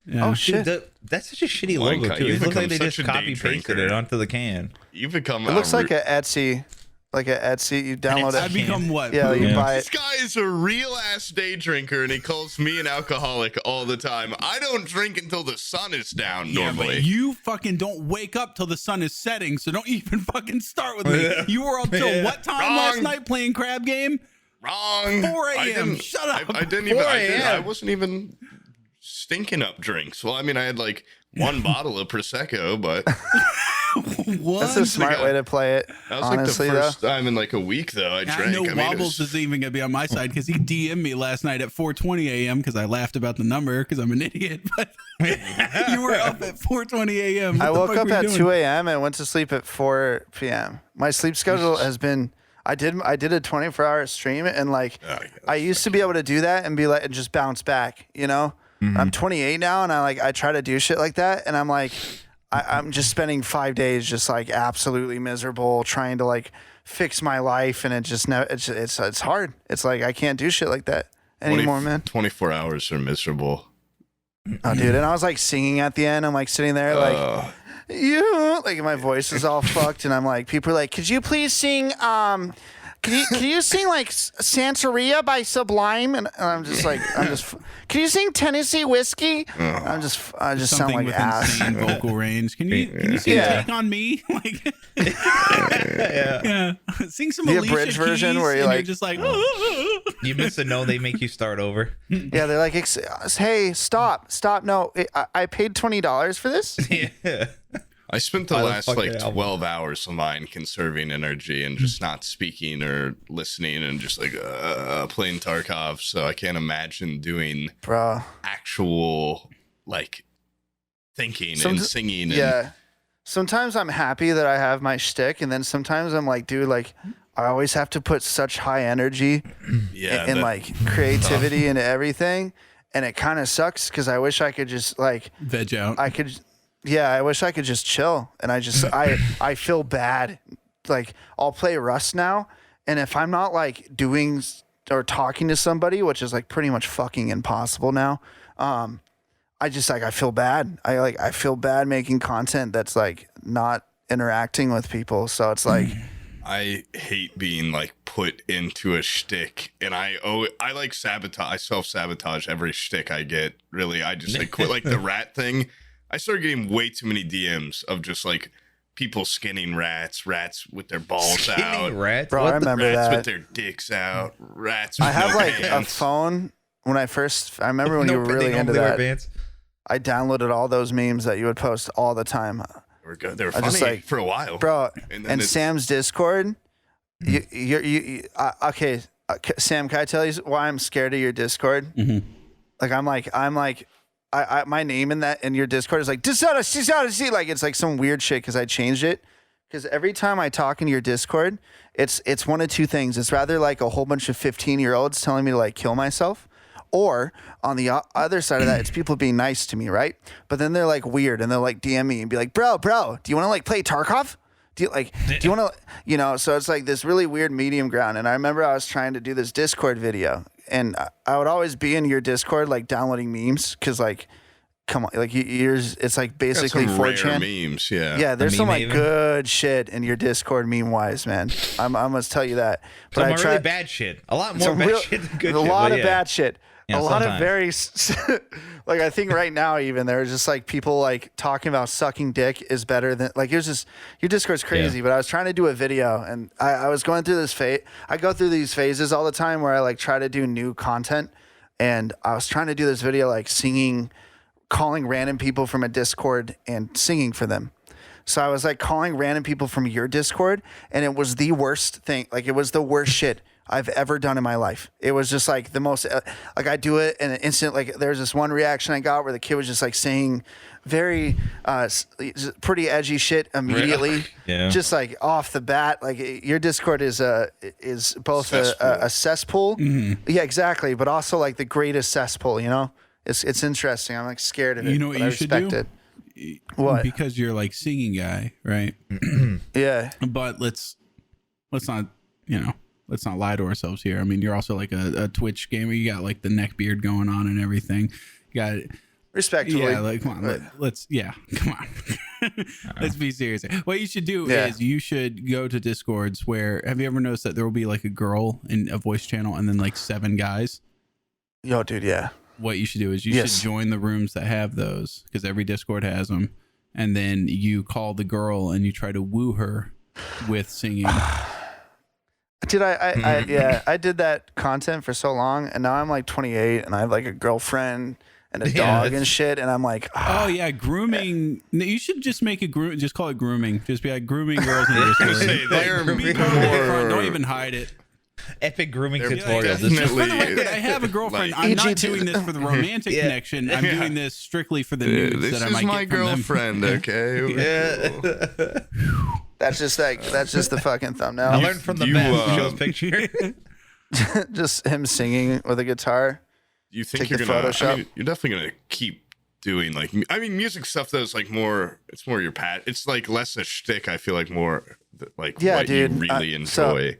Yeah. Oh Dude, shit! that's such a shitty Wine logo cut. too. You've It looks like become they just such a day copy pasted drinker. it onto the can. You've become. It looks like a Etsy, You download I it. become what? Yeah, you Yeah. buy This it. guy is a real ass day drinker, and he calls me an alcoholic all the time. I don't drink until the sun is down Yeah, normally. but you fucking don't wake up till the sun is setting, so don't even fucking start with me. Yeah. You were up till Yeah. what time last Wrong. night playing crab game? Wrong. 4 I a.m. didn't- Shut up. I didn't even. 4 I a.m. wasn't even stinking up drinks. Well, I mean, I had like one bottle of prosecco, but What? That's a smart way to play it. that was Honestly, like the first time in like a week though I drank. I know mean, it Wobbles was- isn't even gonna be on my side because he DM'd me last night at 4:20 a.m. because I laughed about the number because I'm an idiot. But you were up at 4:20 a.m. I What the woke fuck up were you at doing? 2 a.m. and went to sleep at 4 p.m. My sleep schedule has been. I did a 24-hour stream and like Oh, yeah, I used to be able to do that and be like and just bounce back. You know, I'm 28 now and I try to do shit like that and I'm like I'm just spending 5 days just like absolutely miserable trying to like fix my life and it just it's hard. It's like I can't do shit like that anymore, man. 24 hours are miserable. Oh, dude, and I was like singing at the end. I'm like sitting there like. You like my voice is all fucked and I'm like people are like could you please sing can you sing like Santeria by Sublime? And I'm just like, can you sing Tennessee Whiskey? I just sound Something like with ass. insane vocal range. Can you sing Take on Me? Like, yeah. Sing some The Alicia abridged Keys, version where you're and like, you're just like, You miss a note, they make you start over. yeah, they're like, hey, stop. No, I paid $20 for this. Yeah. I spent the Buy the last fucking like album. 12 hours of mine conserving energy and just not speaking or listening and just like playing Tarkov. So I can't imagine doing Bro. actual like thinking and singing. And, Yeah. Sometimes I'm happy that I have my shtick, and then sometimes I'm like, dude, like, I always have to put such high energy and like creativity into everything, and it kind of sucks because I wish I could just like veg out. I wish I could just chill, and I feel bad. Like, I'll play Rust now, and if I'm not like doing or talking to somebody, which is like pretty much fucking impossible now, I just like, I feel bad. I feel bad making content that's like not interacting with people. So it's like, I hate being like put into a shtick, and I like sabotage. I self-sabotage every shtick I get. Really, I just like quit. Like the rat thing, I started getting way too many DMs of just like people skinning rats with their balls out, Rats? bro, I remember rats that. with their dicks out, rats. With I have no like pants. a phone. When I remember when No, you were they really don't into wear that. pants. I downloaded all those memes that you would post all the time, They were good. They were I just, funny like, for a while, bro. And And Sam's Discord. Okay, Sam, can I tell you why I'm scared of your Discord? Like I'm like my name in your Discord is like Dishonesty, like it's like some weird shit because I changed it. Because every time I talk in your Discord, it's one of two things. It's rather like a whole bunch of 15-year-olds telling me to like kill myself, or on the other side of that, it's people being nice to me, right? But then they're like weird and they'll like DM me and be like, bro, do you want to like play Tarkov? Do you want to, so it's like this really weird medium ground. And I remember I was trying to do this Discord video, and I would always be in your Discord like downloading memes because like, come on, like yours, it's like basically some rare 4chan memes. Yeah, Yeah, there's some like Meme good shit in your Discord meme wise, man. I must tell you that. But Some I try really bad shit. A lot more some bad real, shit than good a shit. lot but of yeah. bad shit. Yeah, a lot of sometimes. very like I think right now even there's just like people like talking about sucking dick is better than like your Discord's crazy. Yeah. But I was trying to do a video and I was going through this phase. I go through these phases all the time where I like try to do new content, and I was trying to do this video like singing, calling random people from a Discord and singing for them. So I was like calling random people from your Discord, and it was the worst thing. Like it was the worst shit I've ever done in my life. It was just like the most, like I do it and an instant, like there's this one reaction I got where the kid was just like saying very, pretty edgy shit immediately. Yeah. Just like off the bat, like your Discord is both a cesspool. Yeah, exactly. But also like the greatest cesspool, you know? It's interesting. I'm like scared of it. You know what but I you should respect do? it. What? Because you're like singing guy, right? Yeah. But let's not, let's not lie to ourselves here. I mean, you're also like a Twitch gamer. You got like the neck beard going on and everything. You got Respectfully. Yeah, like come on, come on. Let's be serious. What you should do is you should go to Discords where, have you ever noticed that there will be like a girl in a voice channel and then like 7 guys? Yo, dude, yeah. What you should do is you should join the rooms that have those, because every Discord has them, and then you call the girl and you try to woo her with singing. Dude, I did that content for so long, and now I'm like 28 and I have like a girlfriend and a dog and shit, and I'm like, oh yeah, grooming. No, you should just make it just call it grooming. Just be like grooming girls in your Discord. Don't even hide it. Epic grooming They're tutorial. definitely- For the record, I have a girlfriend. I'm not doing this for the romantic connection. I'm doing this strictly for the nudes this that I is might my get from them. girlfriend. Okay. that's just the fucking thumbnail. I learned from the best. Shows picture. Just him singing with a guitar. You think Take you're the gonna? Photoshop. I mean, you're definitely gonna keep doing like. I mean, music stuff that's like more. It's more your pat. It's like less a shtick. I feel like more like what dude. you really enjoy.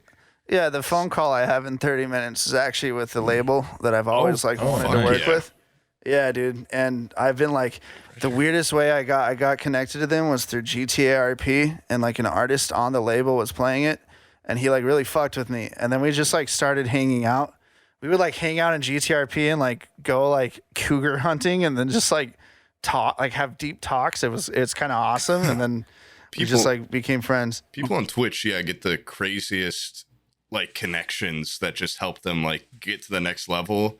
Yeah, the phone call I have in 30 minutes is actually with the label that I've always wanted to work with. Yeah, dude. And I've been like, the weirdest way I got connected to them was through GTA RP, and like an artist on the label was playing it. and he like really fucked with me. And then we just like started hanging out. We would like hang out in GTRP and like go like cougar hunting and then just like talk, like have deep talks. It's kind of awesome. And then we just like became friends. People on Twitch, get the craziest like connections that just help them like get to the next level.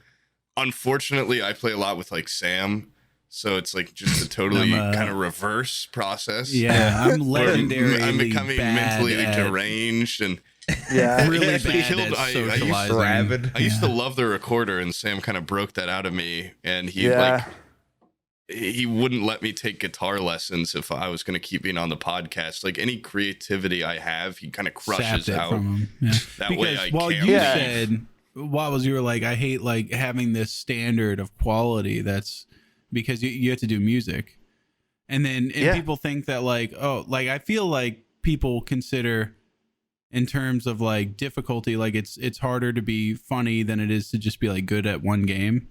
Unfortunately, I play a lot with like Sam. So it's like just a totally kind of reverse process. Yeah, I'm legendary. I'm becoming mentally deranged and really bad at socializing. I used to love the recorder, and Sam kind of broke that out of me. And he he wouldn't let me take guitar lessons if I was going to keep being on the podcast. Like any creativity I have, he kind of crushes out. From him. Yeah. That way I can't. You said, Wobbles, you were like, I hate like having this standard of quality. That's because you have to do music. And then people think that like, oh, like I feel like people consider in terms of like difficulty, like it's harder to be funny than it is to just be like good at one game.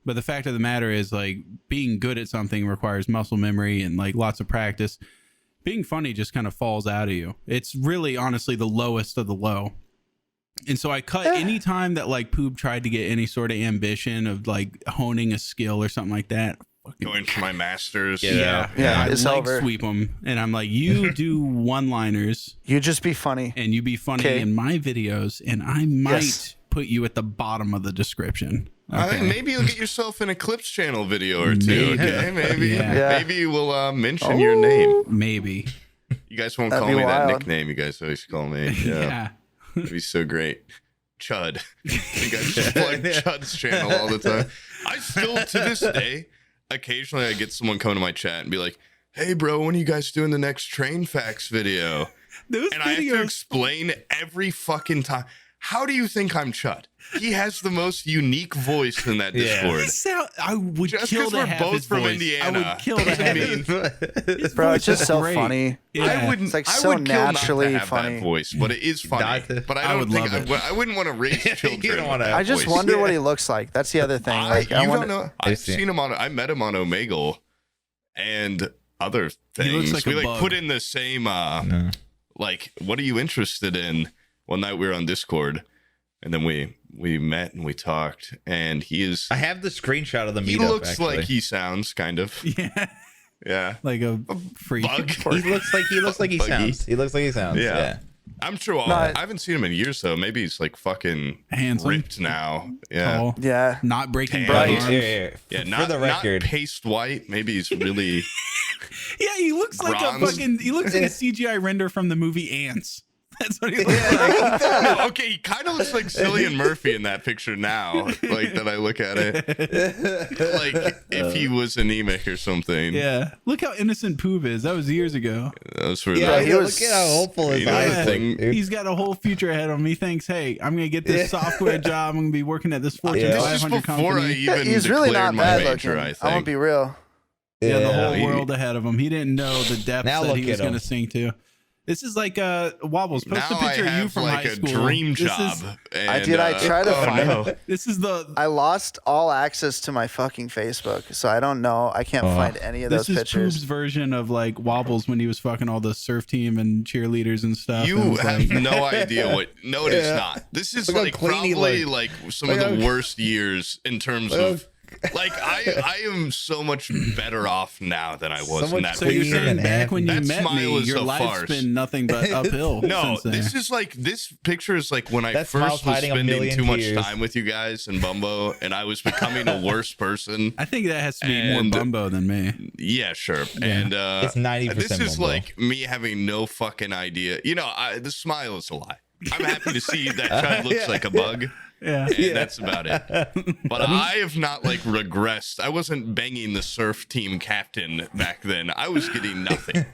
But the fact of the matter is like being good at something requires muscle memory and like lots of practice. Being funny just kind of falls out of you. It's really honestly the lowest of the low. And so I cut any time that like Poob tried to get any sort of ambition of like honing a skill or something like that. Going for my masters. Yeah. I like sweep them. And I'm like, you do one-liners. You just be funny. And you be funny in my videos. And I might put you at the bottom of the description. Okay. Maybe you'll get yourself an Eclipse channel video or two. Maybe we'll mention your name. Maybe. You guys won't call me that nickname you guys always call me. Yeah. It'd be so great. Chud. You guys just plug Chud's channel all the time. I still, to this day, occasionally I get someone come to my chat and be like, hey, bro, when are you guys doing the next train facts video? I have to explain every fucking time. How do you think I'm Chud? He has the most unique voice in that Discord. I would just kill to we're have both his from voice. Indiana. I would kill to have it. Bro, it's just so funny. Yeah. It's like so naturally funny. That voice, but it is funny. But I don't think I wouldn't want to raise children. I just wonder what he looks like. That's the other thing. Like you don't know. I've seen him on. I met him on Omegle and other things. He looks like we bug. put in the same. Like, what are you interested in? One night we were on Discord. And then we met and we talked, and he is. I have the screenshot of the meetup. He looks like he sounds kind of. Yeah. Like a freak. Bug. He looks like he sounds. He looks like he sounds. Yeah. I'm sure. I haven't seen him in years though. Maybe he's like fucking handsome, ripped now. Yeah. Tall. Yeah. Not breaking bones. Yeah. Not, for the record, not paste white. Maybe he's really. Yeah, he looks like he looks like a CGI render from the movie Ants. That's what he looks like. No, okay, he kind of looks like Cillian Murphy in that picture now. Like that I look at it. Like if he was anemic or something. Yeah. Look how innocent Poob is. That was years ago. That was for look at how hopeful his eyes look. He's got a whole future ahead of him. He thinks, hey, I'm going to get this software job. I'm going to be working at this Fortune 500 company. He's really not bad looking. I won't be real. Yeah, the whole world ahead of him. He didn't know the depths that he was going to sing to. This is like Wobbles. Post a picture of you from high school. A dream job. I try to find. This is I lost all access to my fucking Facebook, so I don't know. I can't find any of those pictures. This is Poob's version of like Wobbles when he was fucking all the surf team and cheerleaders and stuff. You have no idea what. No, it is not. This is like probably like some of the worst years in terms of. Like I am so much better off now than I was in that so you're saying back when you met me, your life's farce. been nothing but uphill. No, this is like this picture is like when I first was spending too much time with you guys in Bumbo, and I was becoming a worse person. I think that has to be more Bumbo than me. Yeah, sure. Yeah. And it's 90%. This is Bumbo. like me having no fucking idea. You know, the smile is a lie. I'm happy to see that child looks like a bug. Yeah. And that's about it. But I have not like regressed. I wasn't banging the surf team captain back then. I was getting nothing.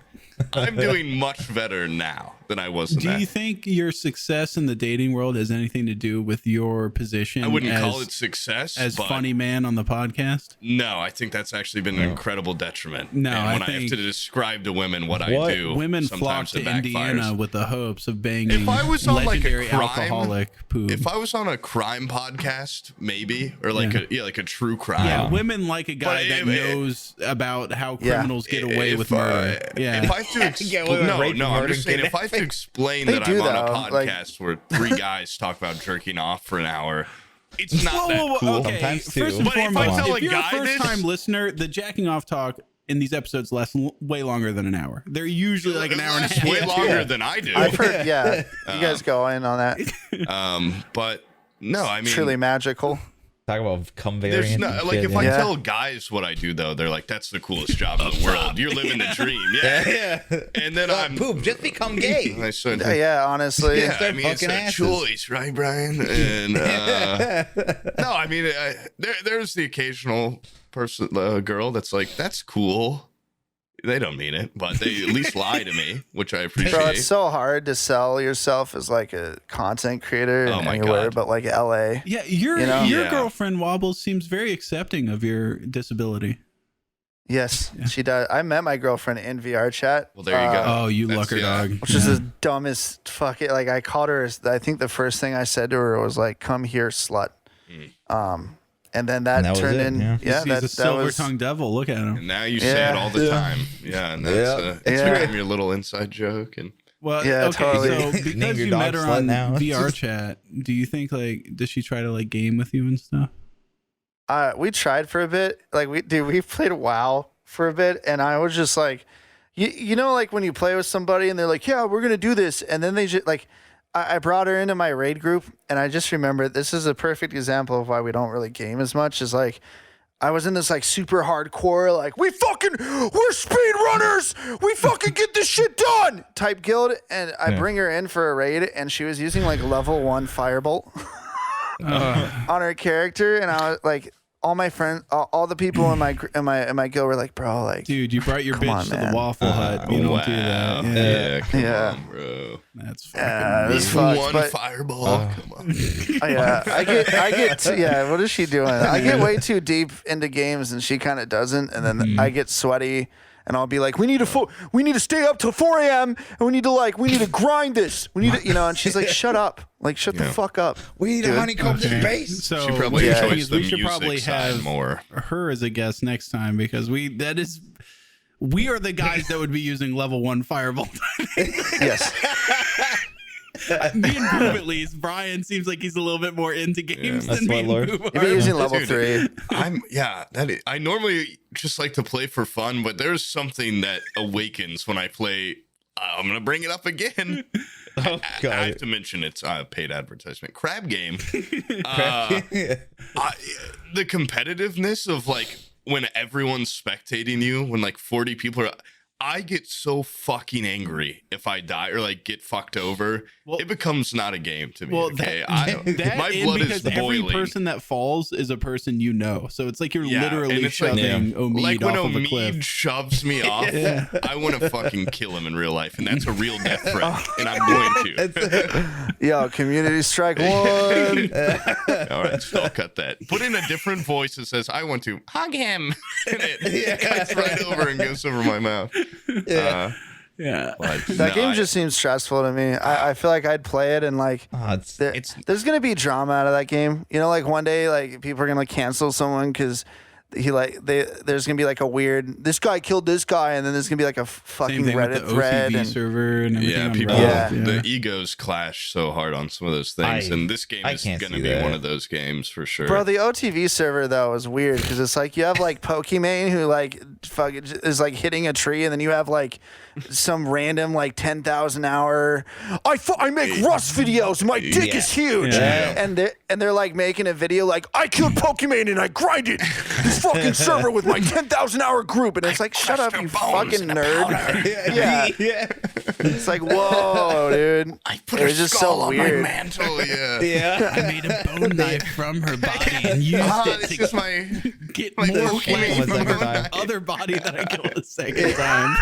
I'm doing much better now than I was in that. Do you think your success in the dating world has anything to do with your position? I wouldn't call it success. As funny man on the podcast? No, I think that's actually been an incredible detriment. No, and when I have to describe to women what I do, women flock to Indiana with the hopes of banging if I was on legendary like a crime, alcoholic Poob. If I was on a crime podcast, maybe, or like like a true crime. Yeah, women like a guy that knows about how criminals get away with murder. If I have to I'm just saying, if I have to explain They that do, I'm on a though, like- podcast where 3 guys talk about jerking off for an hour. It's not that cool. Okay, Sometimes first too. and But if I foremost, tell a if you're a guy this- first-time listener, the jacking off talk in these episodes last way longer than an hour. They're usually like an hour and a half. Way longer than I do. I've heard, yeah. You guys go in on that. But no, I mean, Truly magical. Talk about cum there's variant. no and like shit, if I yeah. tell guys what I do though, they're like, "That's the coolest job in the world. You're living the dream." Yeah. yeah. And then I'm poop. Just become gay. I said, Yeah, honestly. yeah, I mean, it's fucking a asses. choice, right, Brian? And no, I mean, there's the occasional person, girl that's like, "That's cool." They don't mean it, but they at least lie to me, which I appreciate. Bro, it's so hard to sell yourself as like a content creator Oh my anywhere God. but like LA. Yeah, your You know? Yeah. girlfriend Wobbles seems very accepting of your disability. Yes, she does. I met my girlfriend in VR chat. Well, there you go. Oh, you That's- lucker yeah. dog. Which is the dumbest fucking, like, I called her, I think the first thing I said to her was like, "Come here, slut." And then that, And that was turned it, in, yeah. yeah, He's a that silver was, tongued devil. Look at him. And now you say it all the time. Yeah, and that's it's Yeah. become your little inside joke. And Well, Yeah, okay, totally. so Name because your you dog met her slut on now. VR chat, do you think like does she try to like game with you and stuff? we tried for a bit. Like, we played WoW for a bit, and I was just like, you know, like when you play with somebody and they're like, "Yeah, we're gonna do this," and then they just like, I brought her into my raid group, and I just remember this is a perfect example of why we don't really game as much. Is like, I was in this like super hardcore, like, we're speed runners, we fucking get this shit done type guild, and I bring her in for a raid, and she was using like level 1 firebolt on her character, and I was like, all my friends, all the people in my guild were like, "Bro, like, Dude, you brought your Come bitch on, to the man. Waffle Hut. You don't do that. wow. Yeah, Come Yeah. on, bro. that's fucking yeah, it was weird. fucked." One But fireball. Come on. yeah, I get yeah. What is she doing? I get way too deep into games, and she kind of doesn't. And then I get sweaty, and I'll be like, "We need to stay up till 4 a.m. and we need to grind this. We need to, you know." And she's like, "Shut up, like shut the fuck up." We need Dude. a honeycomb space. So She probably Yeah. enjoys the we should music probably side have more. her as a guest next time because we are the guys that would be using level 1 firebolt. Yes. Me and Boob at least. Brian seems like he's a little bit more into games That's than me my and lord. Boob You've been are. using level Dude, 3. I normally just like to play for fun, but there's something that awakens when I play. I'm gonna bring it up again. Oh I god. have to mention it's a paid advertisement. Crab Game. The competitiveness of like when everyone's spectating you, when like 40 people are. I get so fucking angry if I die or like get fucked over. Well- it becomes not a game to me. Well, okay, that my and blood because is boiling. every person that falls is a person you know. So it's like you're Yeah, and literally it's like- shoving Omid Like when off of a Omid cliff. shoves me off, I want to fucking kill him in real life, and that's a real death threat, and I'm going to. Yo, community strike 1. All right, so I'll cut that. Put in a different voice that says, "I want to hug him," and it cuts right over and goes over my mouth. Yeah. But That game just seems stressful to me. I feel like I'd play it and like there's gonna be drama out of that game. You know, like one day like people are gonna like cancel someone because there's gonna be like a weird this guy killed this guy, and then there's gonna be like a fucking Same thing Reddit with the thread. OTV And, server and everything. Yeah, on people, Reddit. the egos clash so hard on some of those things, and this game I is can't going to see be that. one of those games for sure. bro, the OTV server though is weird because it's like you have like Pokimane who like fucking is like hitting a tree, and then you have like some random like 10,000 hour. I make Rust videos. My dick is huge, Yeah. and they're like making a video like I killed Pokimane and I grinded this fucking server with my 10,000 hour group, and it's like shut up, you fucking nerd. Yeah, it's like whoa, dude. I put It a was just skull so on weird. my mantle. Yeah. Yeah. I made a bone knife from her body and used it This to is my. get my more Pokemon flesh was from second her time. other body that I killed a second time.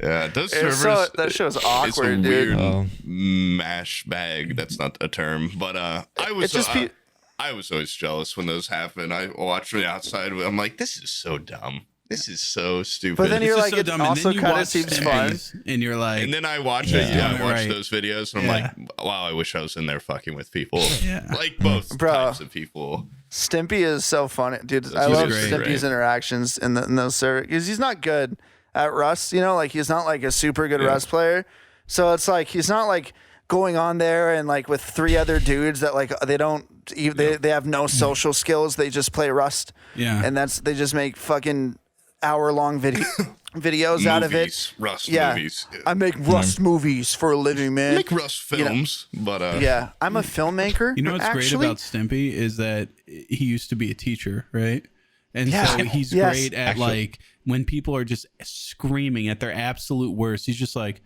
Yeah, those It's servers. that show's It's a awkward, weird dude. Oh. mash bag. That's not a term, but I was. It's just I was always jealous when those happen. I watched from the outside. I'm like, this is so dumb. This is so stupid. But then you're This is like, it dumb. also and then you kinda watch seems fun. Stimpees, and you're like, And then I watch it. Yeah, I watch Right. those videos, and I'm like, wow, I wish I was in there fucking with people. Yeah. Like both Bro. types of people. Stimpy is so funny, dude. I He's love great. Stimpy's interactions in those servers because he's not good at Rust. You know, like he's not like a super good Rust player. So it's like he's not like going on there and like with 3 other dudes that like they have no social skills. They just play Rust. Yeah. And they just make fucking hour-long videos out of it. Rust movies. I make Rust movies for a living, man. I make Rust films, but yeah, I'm a filmmaker. You know what's great about Stimpee is that he used to be a teacher, right? And so he's great at like when people are just screaming at their absolute worst. He's just like,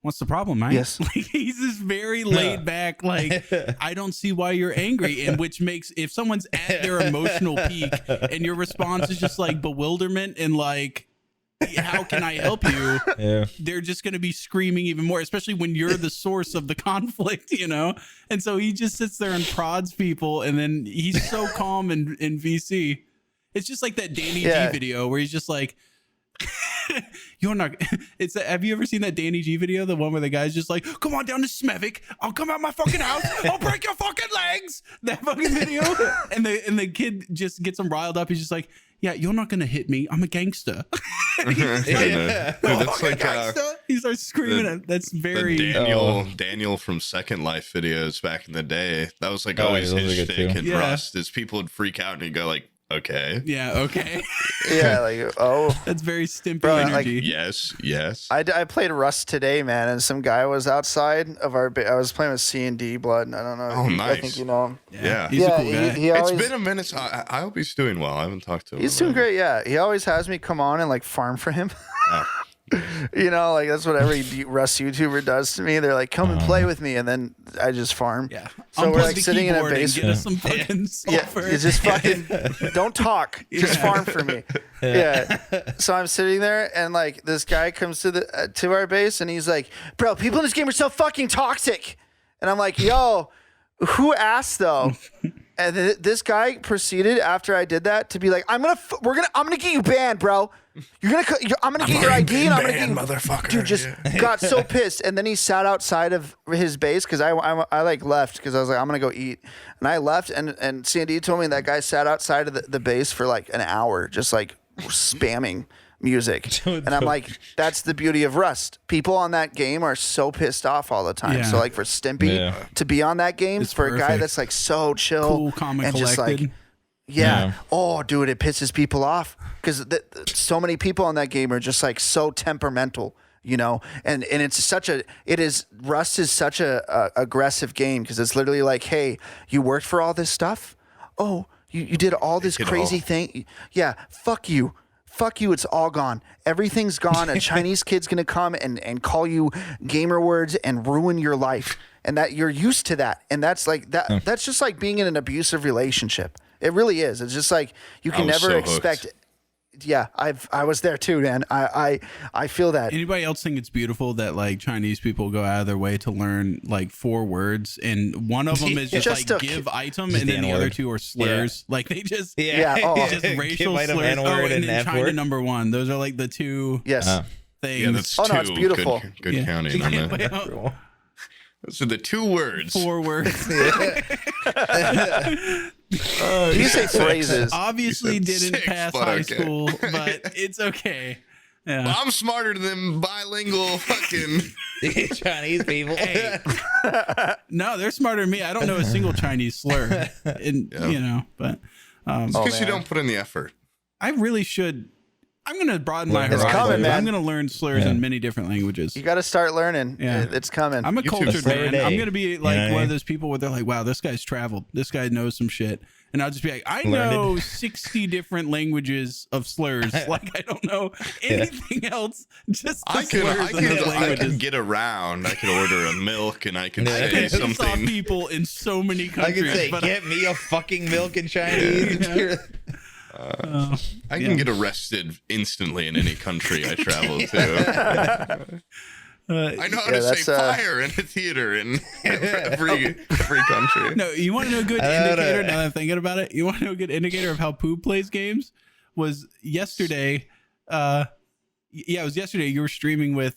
"What's the problem, man?" Yes. Like, he's just very laid back. Like, I don't see why you're angry. And which makes, if someone's at their emotional peak and your response is just like bewilderment and like, how can I help you? Yeah. They're just going to be screaming even more, especially when you're the source of the conflict, you know? And so he just sits there and prods people. And then he's so calm in VC. It's just like that Danny G video where he's just like, you're not. Have you ever seen that Danny G video? The one where the guy's just like, "Come on down to Smevik. I'll come out my fucking house. I'll break your fucking legs." That fucking video, and the kid just gets him riled up. He's just like, "Yeah, you're not gonna hit me. I'm a gangster." That's like he starts screaming. That's very Daniel from Second Life videos back in the day. That was like always his shtick in Rust. Is people would freak out and he'd go like, "Okay." Yeah, okay. Yeah, like, that's very Stimpy Like, energy. yes. I played Rust today, man, and some guy was outside of our. I was playing with C&D Blood. I don't know. Oh, nice. I think you know him. Yeah. He's a cool guy. It's been a minute. So I hope he's doing well. I haven't talked to him. He's doing great. Yeah, he always has me come on and like farm for him. Oh. You know, like that's what every Rust YouTuber does to me. They're like, "Come and play with me," and then I just farm. Yeah. So we're like sitting in a basement. Get us some fucking sulfur. You just fucking don't talk. Just farm for me. Yeah. So I'm sitting there, and like this guy comes to our base, and he's like, "Bro, people in this game are so fucking toxic," and I'm like, "Yo, who asked though?" And this guy proceeded after I did that to be like, I'm gonna get you banned, bro. I'm gonna get your ID and I'm gonna get you, motherfucker. Dude, just got so pissed. And then he sat outside of his base because I like left because I was like, I'm gonna go eat. And I left and C&D told me that guy sat outside of the base for like an hour, just like spamming music. And I'm like, that's the beauty of Rust. People on that game are so pissed off all the time. Yeah. So like for Stimpy to be on that game It's for a guy perfect. that's like so chill, cool, calm, and just collected. like, yeah. Oh, dude, it pisses people off because so many people on that game are just like so temperamental, you know. And Rust is such a aggressive game because it's literally like, hey, you worked for all this stuff. Oh, you did all this crazy thing. Yeah, fuck you. Fuck you, it's all gone. Everything's gone. A Chinese kid's gonna come and call you gamer words and ruin your life. And that you're used to that. And that's like that. That's just like being in an abusive relationship. It really is. It's just like you can never expect. Yeah, I was there too, man. I feel that. Anybody else think it's beautiful that like Chinese people go out of their way to learn like 4 words, and one of them is just like give item, and then the other 2 are slurs. Like they just just racial slurs. And then China number 1. Those are like the 2 things. Yeah, that's 2. No, it's beautiful. Good counting on that. Those are the 2 words. 4 words. You say phrases. Obviously didn't 6, pass high school, but it's okay. Yeah. Well, I'm smarter than bilingual fucking Chinese people. Hey. No, they're smarter than me. I don't know a single Chinese slur. And, you know, but because you don't put in the effort. I really should. I'm going to broaden my horizons. Coming, man. I'm going to learn slurs in many different languages. You got to start learning. Yeah. It's coming. I'm a cultured man. I'm going to be like one of mean? those people where they're like, wow, this guy's traveled. This guy knows some shit. And I'll just be like, I know 60 different languages of slurs. Like, I don't know anything else. Just the slurs in those I languages. can get around. I can order a milk and I can I say can piss off something. people in so many I countries. can say, but get me a fucking milk in Chinese. I can get arrested instantly in any country I travel to. I know how to say fire in a theater in every country. No, you want to know a good indicator? Now that I'm thinking about it, you want to know a good indicator of how Pooh plays games? Was yesterday. Yeah, it was yesterday. You were streaming with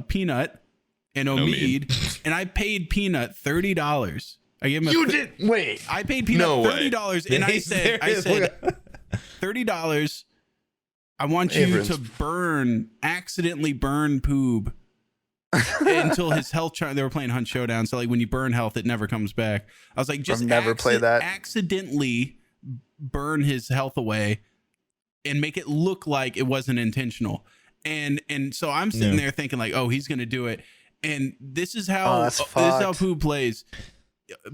Peanut and Omid, and I paid Peanut $30. I gave him wait. I paid Peanut $30, and I said $30. I want you to accidentally burn Poob until his health they were playing Hunt Showdown, so like when you burn health, it never comes back. I was like, just never play that. accidentally burn his health away and make it look like it wasn't intentional. And so I'm sitting there thinking like, oh, he's gonna do it. And this is how Pooh plays.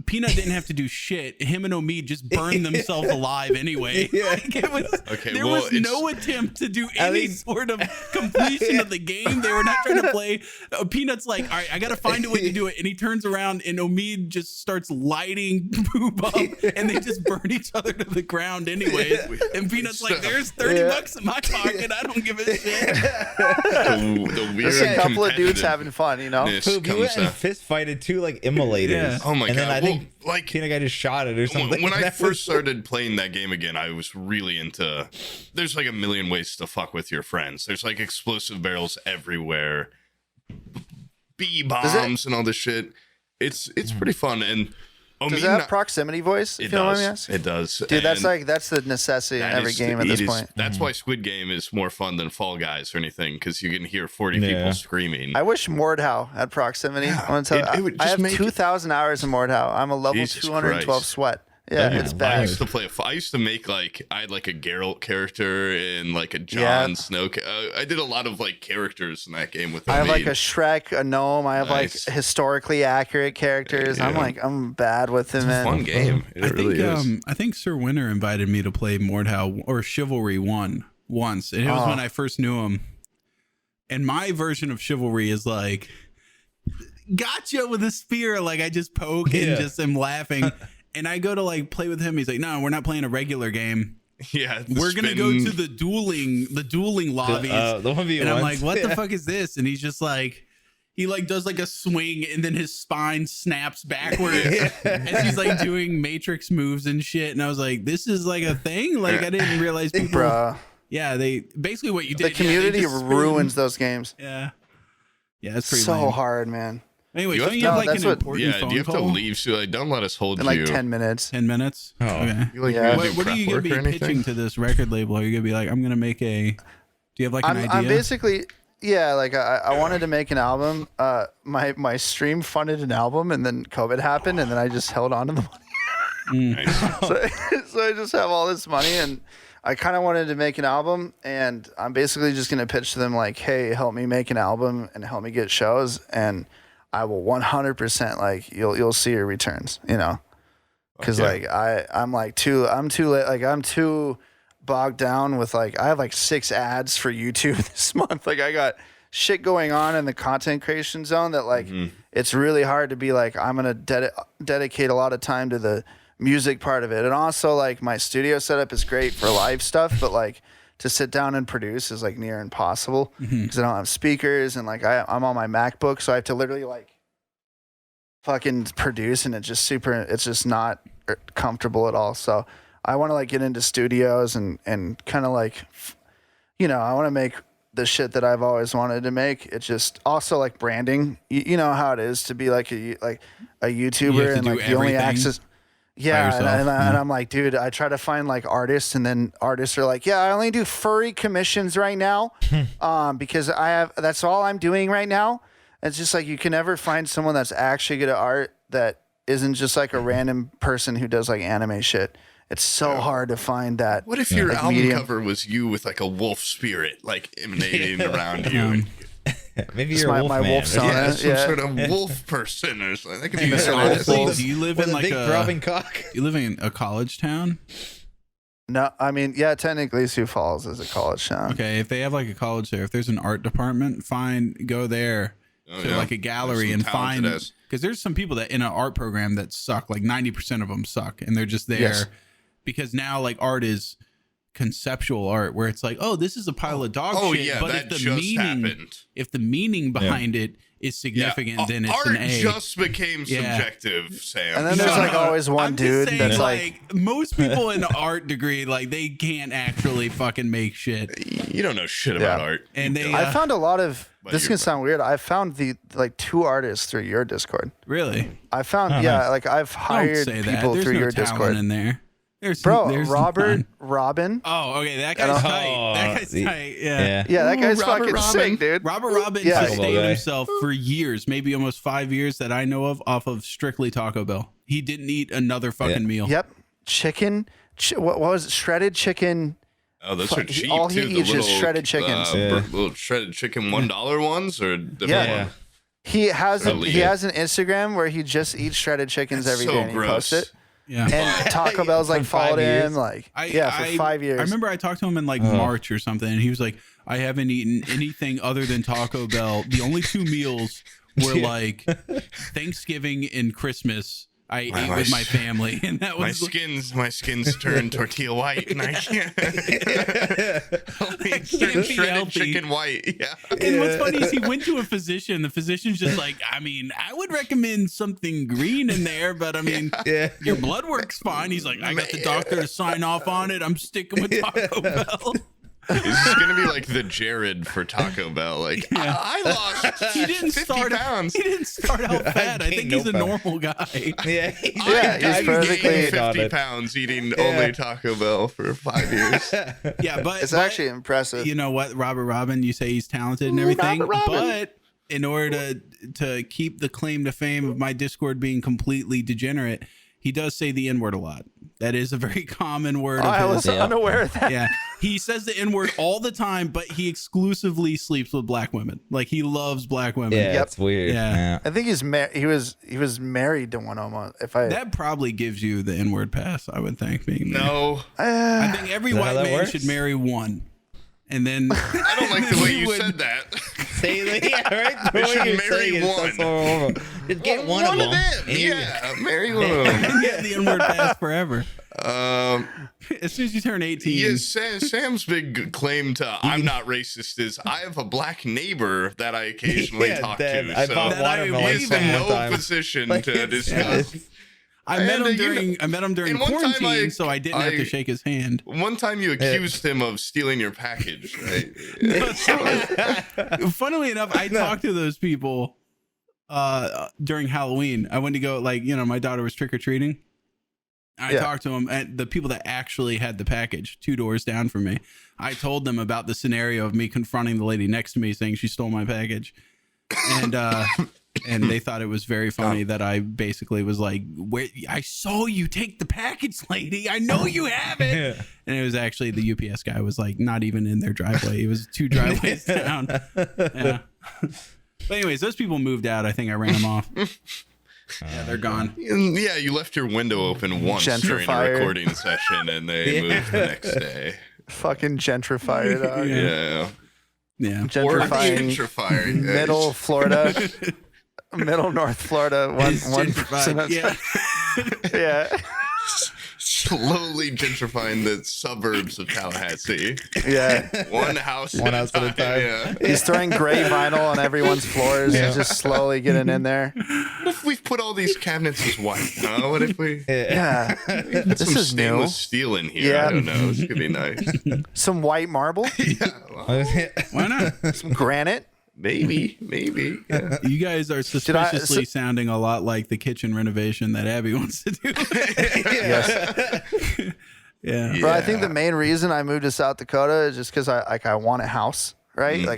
Peanut didn't have to do shit. Him and Omid just burned themselves alive anyway. Like there was no attempt to do any sort of completion of the game. They were not trying to play. Peanut's like, all right, I got to find a way to do it. And he turns around and Omid just starts lighting Poop up and they just burn each other to the ground anyways. And Peanut's like, there's $30 in my pocket. I don't give a shit. The weird a couple of dudes having fun, you know? Poop, you went and fist fighted two like immolators. Yeah. Oh my God. I think like Peanut Guy just shot it or something. When I first started playing that game again, I was really into. There's like a million ways to fuck with your friends. There's like explosive barrels everywhere, bee bombs and all this shit. It's pretty fun. And does it have proximity voice? It does. It does. Dude, that's the necessity in every game at this point. That's why Squid Game is more fun than Fall Guys or anything, because you can hear 40 people screaming. I wish Mordhau had proximity. I want to tell you, I have 2,000 hours in Mordhau. I'm a level 212 sweat. Yeah, it's bad. I used to make like I had like a Geralt character and like a Jon Snow. I did a lot of like characters in that game with. I have like a Shrek, a gnome. I have like historically accurate characters. Yeah. I'm bad with them. It's a fun game. I think Sir Winter invited me to play Mordhau or Chivalry 1 once, and it was when I first knew him. And my version of Chivalry is like, gotcha with a spear. Like I just poke and just am laughing. And I go to like play with him. He's like, no, we're not playing a regular game. Yeah, we're gonna go to the dueling lobbies. The 1v1s. And I'm like, what the fuck is this? And he's just like, he like does like a swing, and then his spine snaps backwards as he's like doing Matrix moves and shit. And I was like, this is like a thing. Like I didn't realize people. Bruh. Yeah, they basically what you did. The community ruins those games. Yeah, it's pretty so lame. hard, man. Anyway, so you have like an important phone do you have call? to leave? So like, don't let us hold in you. like 10 minutes. 10 minutes? Oh. Okay. What are you going to be pitching to this record label? Are you going to be like, I'm going to make a... Do you have like an idea? I'm basically... Yeah, like I wanted to make an album. My stream funded an album, and then COVID happened, and then I just held on to the money. So I just have all this money, and I kind of wanted to make an album, and I'm basically just going to pitch to them like, hey, help me make an album and help me get shows, and I will 100% like you'll see your returns, you know, because like I'm too late, like I'm too bogged down with like I have like 6 ads for YouTube this month. Like I got shit going on in the content creation zone that like it's really hard to be like I'm gonna dedicate a lot of time to the music part of it, and also like my studio setup is great for live stuff, but like to sit down and produce is like near impossible because I don't have speakers, and like I'm on my MacBook, so I have to literally like fucking produce, and it's just not comfortable at all. So I want to like get into studios and kind of like, you know, I want to make the shit that I've always wanted to make. It's just also like branding. You know how it is to be like a YouTuber and like the only access. Yeah, and I'm like, dude, I try to find like artists, and then artists are like, yeah, I only do furry commissions right now, because that's all I'm doing right now. It's just like you can never find someone that's actually good at art that isn't just like a random person who does like anime shit. It's so hard to find that. What if your album cover was you with like a wolf spirit like emanating around you? Maybe you're a wolf man. Some sort of wolf person or something. That could be honestly, do you live in like a big throbbing cock? You live in a college town? No, I mean, yeah, technically Sioux Falls is a college town. Okay, if they have like a college there, if there's an art department, go there to like a gallery and find, because there's some people that in an art program that suck, like 90% of them suck, and they're just there because now like art is conceptual art where it's like, oh, this is a pile of dog shit. Yeah, but if the meaning behind it is significant, then it's an A. Art just became subjective, Sam. And then there's like always one dude that's like most people in the art degree, like they can't actually fucking make shit. You don't know shit about art. And I found a lot of this can sound weird. I found the like 2 artists through your Discord. Really? I found like I've hired people there's through no your talent Discord in there. There's Robert Robin. Oh, okay, that guy's tight. That guy's tight. Yeah. That guy's Robert fucking Robin. sick, dude. Robert Robin sustained himself for years, maybe almost 5 years that I know of, off of strictly Taco Bell. He didn't eat another fucking meal. Yep. Chicken. What was it? Shredded chicken. Oh, those are cheap all too. he eats is shredded chickens. Little shredded chicken $1 ones or different one? He has an Instagram where he just eats shredded chickens every day and he posts it. Yeah. And Taco Bell's like followed him for 5 years. I remember I talked to him in like March or something, and he was like, I haven't eaten anything other than Taco Bell. The only 2 meals were like Thanksgiving and Christmas. I ate with my family, and that was my skin's turned tortilla white, and I can't. Shredded chicken white. Yeah. And what's funny is he went to a physician. The physician's just like, I mean, I would recommend something green in there, but I mean, your blood work's fine. He's like, I got the doctor to sign off on it. I'm sticking with Taco Bell. This is gonna be like the Jared for Taco Bell. Like I lost. He didn't 50 pounds. He didn't start out fat. I think he's a normal guy. He's perfectly 50 pounds eating only Taco Bell for 5 years. Yeah, but it's actually impressive. You know what, Robert Robin? You say he's talented and everything, but in order to keep the claim to fame of my Discord being completely degenerate, he does say the N-word a lot. That is a very common word. I was unaware of that. Yeah, he says the N-word all the time, but he exclusively sleeps with black women. Like he loves black women. Yeah, that's weird. Yeah. I think he was married to one almost. That probably gives you the N-word pass, I would think. I think every white man should marry one. And then I don't like the way you said that. Say right? You should marry one. Just get one of them. Yeah, marry one of them. And get the N-word pass forever. As soon as you turn 18. Yeah, Sam's big claim to I'm not racist is I have a black neighbor that I occasionally talk to. I so bought watermelon he's in no position to discuss. I met him during quarantine, so I didn't have to shake his hand. One time you accused him of stealing your package, right? Funnily enough, I talked to those people during Halloween. I went to go, my daughter was trick-or-treating. I talked to them, and the people that actually had the package 2 doors down from me. I told them about the scenario of me confronting the lady next to me saying she stole my package. And they thought it was very funny that I basically was like, "Where I saw you take the package, lady. I know you have it." And it was actually the UPS guy was like not even in their driveway. He was 2 driveways down. Yeah. But anyways, those people moved out. I think I ran them off. Yeah, they're gone. Yeah, you left your window open once during a recording session, and they moved the next day. Fucking gentrifier, dog. Yeah. Gentrifying middle Florida. Middle North Florida, one yeah. Slowly gentrifying the suburbs of Tallahassee. Yeah, one house at a time. Yeah. He's throwing gray vinyl on everyone's floors. He's just slowly getting in there. What if we put all these cabinets as white? Huh? What if we? Yeah, this is stainless new steel in here. Yeah. I don't know. This could be nice. Some white marble. Yeah. Well, why not? Some granite. Maybe. Yeah. You guys are suspiciously sounding a lot like the kitchen renovation that Abby wants to do. Yes. Yeah. But I think the main reason I moved to South Dakota is just because I want a house, right?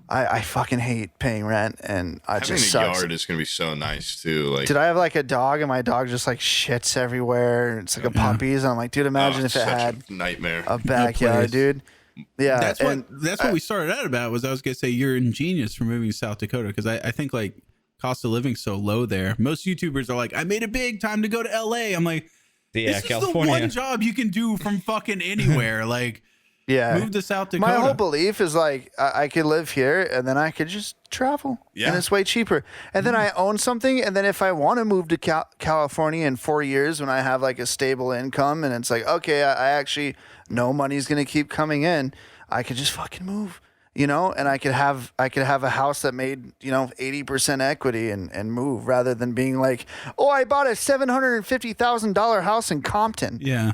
I fucking hate paying rent, and I just having a yard is gonna be so nice too. Like, did I have like a dog, and my dog just like shits everywhere? It's like a puppy's, and I'm like, dude, imagine if it had a nightmare, a backyard, dude. Yeah, that's what we started out about. Was I was gonna say you're ingenious for moving to South Dakota, because I think like cost of living so low there. Most YouTubers are like, I made a big time to go to LA. I'm like, this California. is the one job you can do from fucking anywhere. Like, move to South Dakota. My whole belief is like I could live here and then I could just travel. Yeah, and it's way cheaper. And then I own something, and then if I want to move to California in 4 years when I have like a stable income, and it's like, okay, I actually know money's gonna keep coming in, I could just fucking move, and I could have a house that made 80% equity and move, rather than being like, oh, I bought a $750,000 house in Compton. Yeah,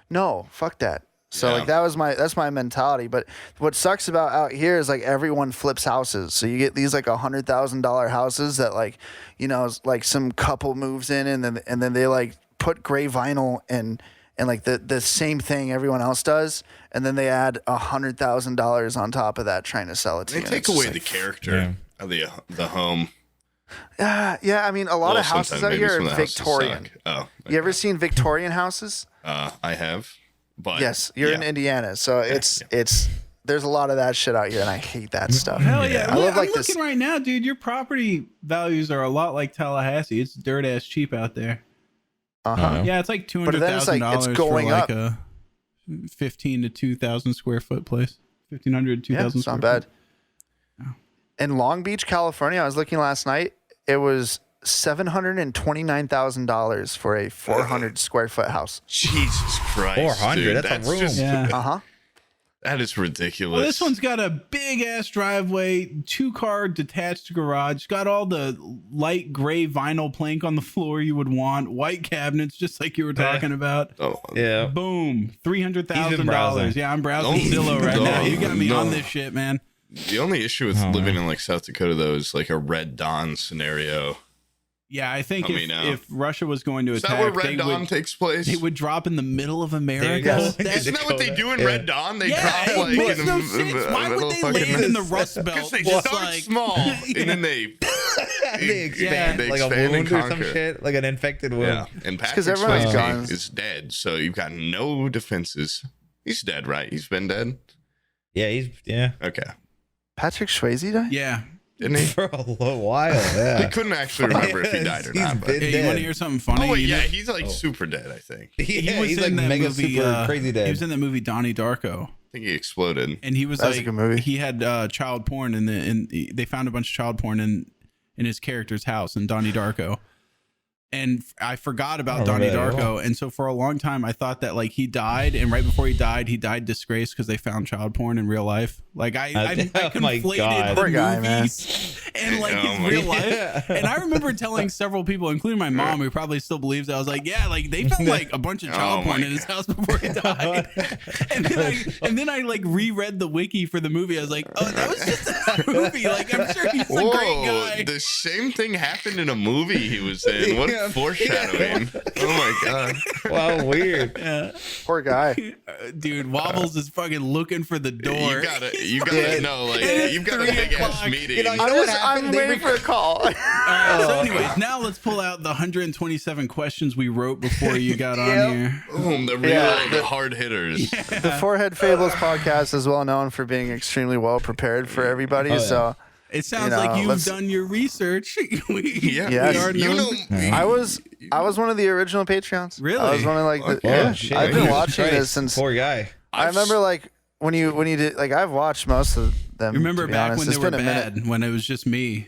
no, fuck that. So that's my mentality. But what sucks about out here is like everyone flips houses. So you get these like $100,000 houses that like, like some couple moves in, and then they like put gray vinyl and like the same thing everyone else does, and then they add $100,000 on top of that trying to sell it to They you. take away the character of the home. Yeah, I mean, a lot of houses out here are Victorian. Oh, okay. You ever seen Victorian houses? I have. But yes, you're in Indiana, so it's there's a lot of that shit out here, and I hate that stuff. Hell yeah! I love I'm looking right now, dude. Your property values are a lot like Tallahassee. It's dirt ass cheap out there. Yeah, it's like $200,000 for like a 15 to 2,000 square foot place. 1,500 to 2,000. It's not bad. In Long Beach, California, I was looking last night. It was $729,000 for a 400 square foot house. Jesus Christ, 400. dude, That's a room. Yeah. That is ridiculous. Well, this one's got a big ass driveway, 2-car detached garage, got all the light gray vinyl plank on the floor you would want, white cabinets, just like you were talking about. Oh, yeah. Boom, $300,000. Yeah, I'm browsing Zillow right now. You got me on this shit, man. The only issue with living in like South Dakota though is like a Red Dawn scenario. Yeah, I think if Russia was going to attack, is that where Red Dawn takes place? They would drop in the middle of America. Yes. Isn't that what they do in Red Dawn? They drop it like makes in no the sense. Why would they land in the Rust Belt? Because they just start like small and then they expand like a wound or some shit, like an infected wound. Yeah, and Patrick everyone's gone. is dead, so you've got no defenses. He's dead, right? He's been dead. Yeah, Okay. Patrick Swayze died? Yeah. Didn't he? for a little while. Yeah, We couldn't actually remember if he died or not. But Hey, you want to hear something funny? oh wait, yeah, he's like super dead. I think. he's like mega super crazy dead. He was in that movie Donnie Darko. I think he exploded. And he was That's a good movie. He had child porn they found a bunch of child porn in his character's house in Donnie Darko. And I forgot about Donnie Darko. And so for a long time, I thought that like he died. And right before he died disgraced because they found child porn in real life. Like I conflated the movies and like his real life. Yeah. And I remember telling several people, including my mom, who probably still believes it. I was like, yeah, like they found like a bunch of child porn in his house before he died. and then I like reread the wiki for the movie. I was like, oh, that was just a movie. Like I'm sure he's a great guy. The same thing happened in a movie he was in. What foreshadowing. Oh my god. Wow, weird. Yeah. Poor guy. Dude, Wobbles is fucking looking for the door. You gotta know, like you've got a big ass meeting. I'm waiting for a call. So anyways, now let's pull out the 127 questions we wrote before you got on here. Boom, the hard hitters. The Forehead Fables podcast is well known for being extremely well prepared for everybody. So it sounds like you've done your research. I was one of the original Patreons. Really? I was one of like shit. I've been watching this since. Poor guy. I remember like when you did like I've watched most of them. Remember back when they were bad, minute. when it was just me.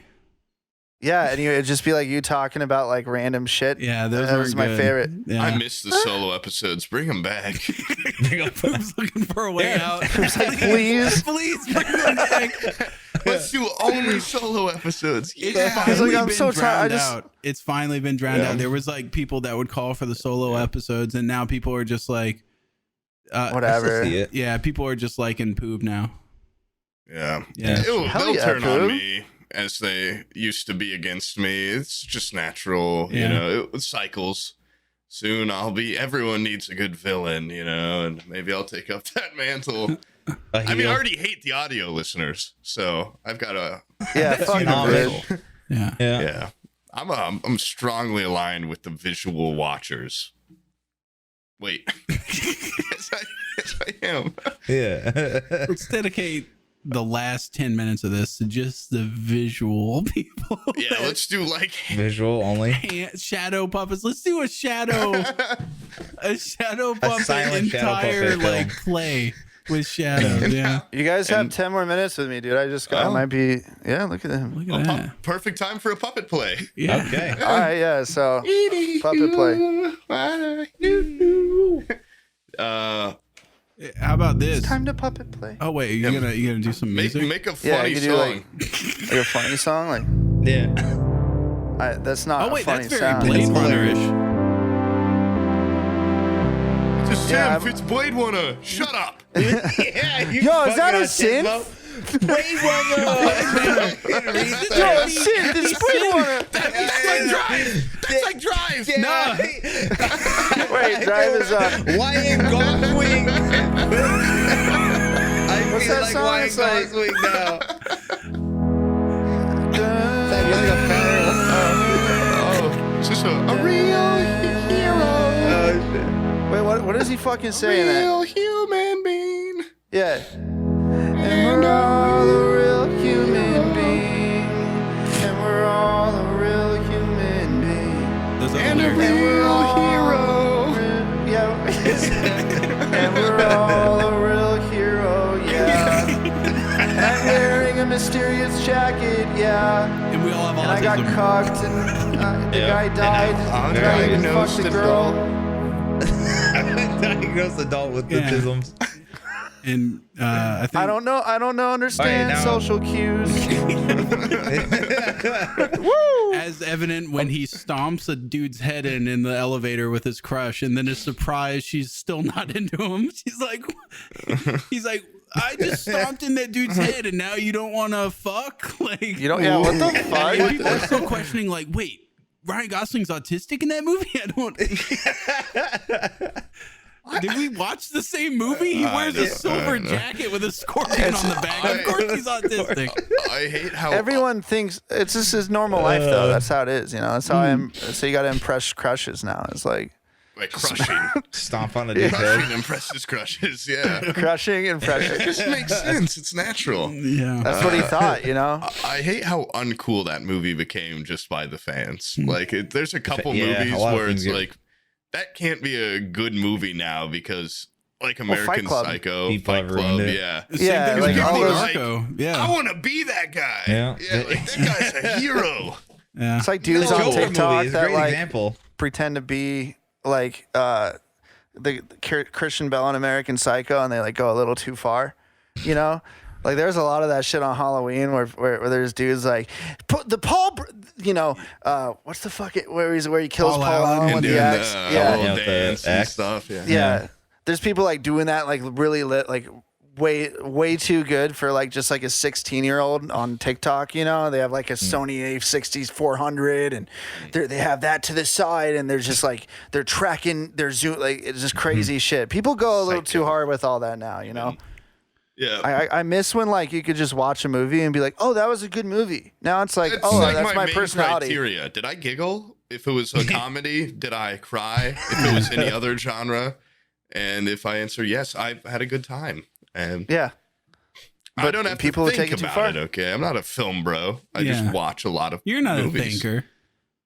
Yeah, and it'd just be like you talking about like random shit. Yeah, that was my favorite. Yeah. I miss the solo episodes. Bring them back. Poop's looking for a way out. It's like, please bring them back. Let's do only solo episodes. It's finally I'm been so drowned tired. out. It's finally been drowned out. There was like people that would call for the solo episodes, and now people are just like, whatever. Yeah, people are just liking poop now. Yeah. Yeah. They'll turn on me as they used to be against me. It's just natural, you know. It cycles. Soon everyone needs a good villain, you know, and maybe I'll take up that mantle. I mean, I already hate the audio listeners, so I've got a fuck universal. Yeah. I'm strongly aligned with the visual watchers. Wait, yes, I am. Yeah. Let's dedicate the last 10 minutes of this to just the visual people. Yeah, let's do like visual only. Shadow puppets. Let's do a shadow puppet silent entire shadow puppet like play with shadows. Yeah. You guys have 10 more minutes with me, dude. I just got. I might be. Yeah, look at him. Look at that. Perfect time for a puppet play. Yeah. Okay. All right. Yeah. So puppet play. How about this? Time to puppet play. Oh wait, you gonna do some music? Make a funny song. Like a funny song, like Yeah. that's not. Oh wait, a funny that's very sound. Blade Runner-ish. It's a synth. It's BWADEWUNNA. Shut up. Yo, is that a synth? Blade Runner. Yo, synth. It's BWADEWUNNA. That's like Drive. That's like Drive. Drive. Yeah. No. Wait, Drive is Wyatt Goswing. I What's feel that like song? Wyatt It's like- Goswing now. That really a federal. Oh, it's just a real hero. Wait, what is he fucking saying? Real human being. Yeah. And we're all a real human being. And we're all a real human being. Those are the And a lyrics. real hero. Yeah. And we're all a real hero, yeah. I'm wearing a mysterious jacket, yeah. And we all have And I got autism. cocked and the guy died. I'm The guy even diagnosed fucked the girl. Diagnosed adult with Yeah. autism. And I think I don't know. Understand now- social cues. as evident when he stomps a dude's head in the elevator with his crush, and then is surprised she's still not into him. He's like, I just stomped in that dude's head, and now you don't want to fuck? Like, You don't. Yeah. What the and fuck? people are still questioning, like, wait, Ryan Gosling's autistic in that movie? I don't. Did we watch the same movie? He wears a silver jacket with a scorpion on the back. Of course he's autistic. I hate how Everyone thinks it's just his normal life, though. That's how it is, you know. That's how I'm. So you got to impress crushes now. It's like crushing. Stomp on the dude's Crushing head. impresses crushes. Yeah. crushing impression. It just makes sense. It's natural. Yeah. That's what he thought, you know. I hate how uncool that movie became just by the fans. Like, there's a couple Yeah, movies a lot of where things it's get- like, that can't be a good movie now because, like, Fight American Club. Psycho, Deep Fight Love Club, ruined it. yeah. Same Yeah, thing as like Donnie all those- Darko. Yeah. I want to be that guy. Yeah. like, that guy's a hero. Yeah. It's like dudes on Joker TikTok movie is a that great like example. pretend to be like the Christian Bale in American Psycho, and they like go a little too far, you know. Like there's a lot of that shit on Halloween where there's dudes like put the you know, what's the fuck it where he kills Paul Paul Allen Allen And with doing the the axe. whole Yeah. with the dance and axe. stuff. Yeah. Yeah. There's people like doing that like really lit like way too good for like just like a 16-year-old on TikTok, you know. They have like a Sony A60 400 and they have that to the side and they're just like they're tracking their zoom, like it's just crazy shit. People go a little too hard with all that now, you know. Yeah. I miss when like you could just watch a movie and be like, oh, that was a good movie. Now it's like, It's oh, like that's my main personality. criteria. Did I giggle? If it was a comedy, did I cry? If it was any other genre, and if I answer yes, I've had a good time. And Yeah. I But don't have people to will take think it too about far. it. Okay, I'm not a film bro. I Yeah. just watch a lot of. You're not movies. a thinker.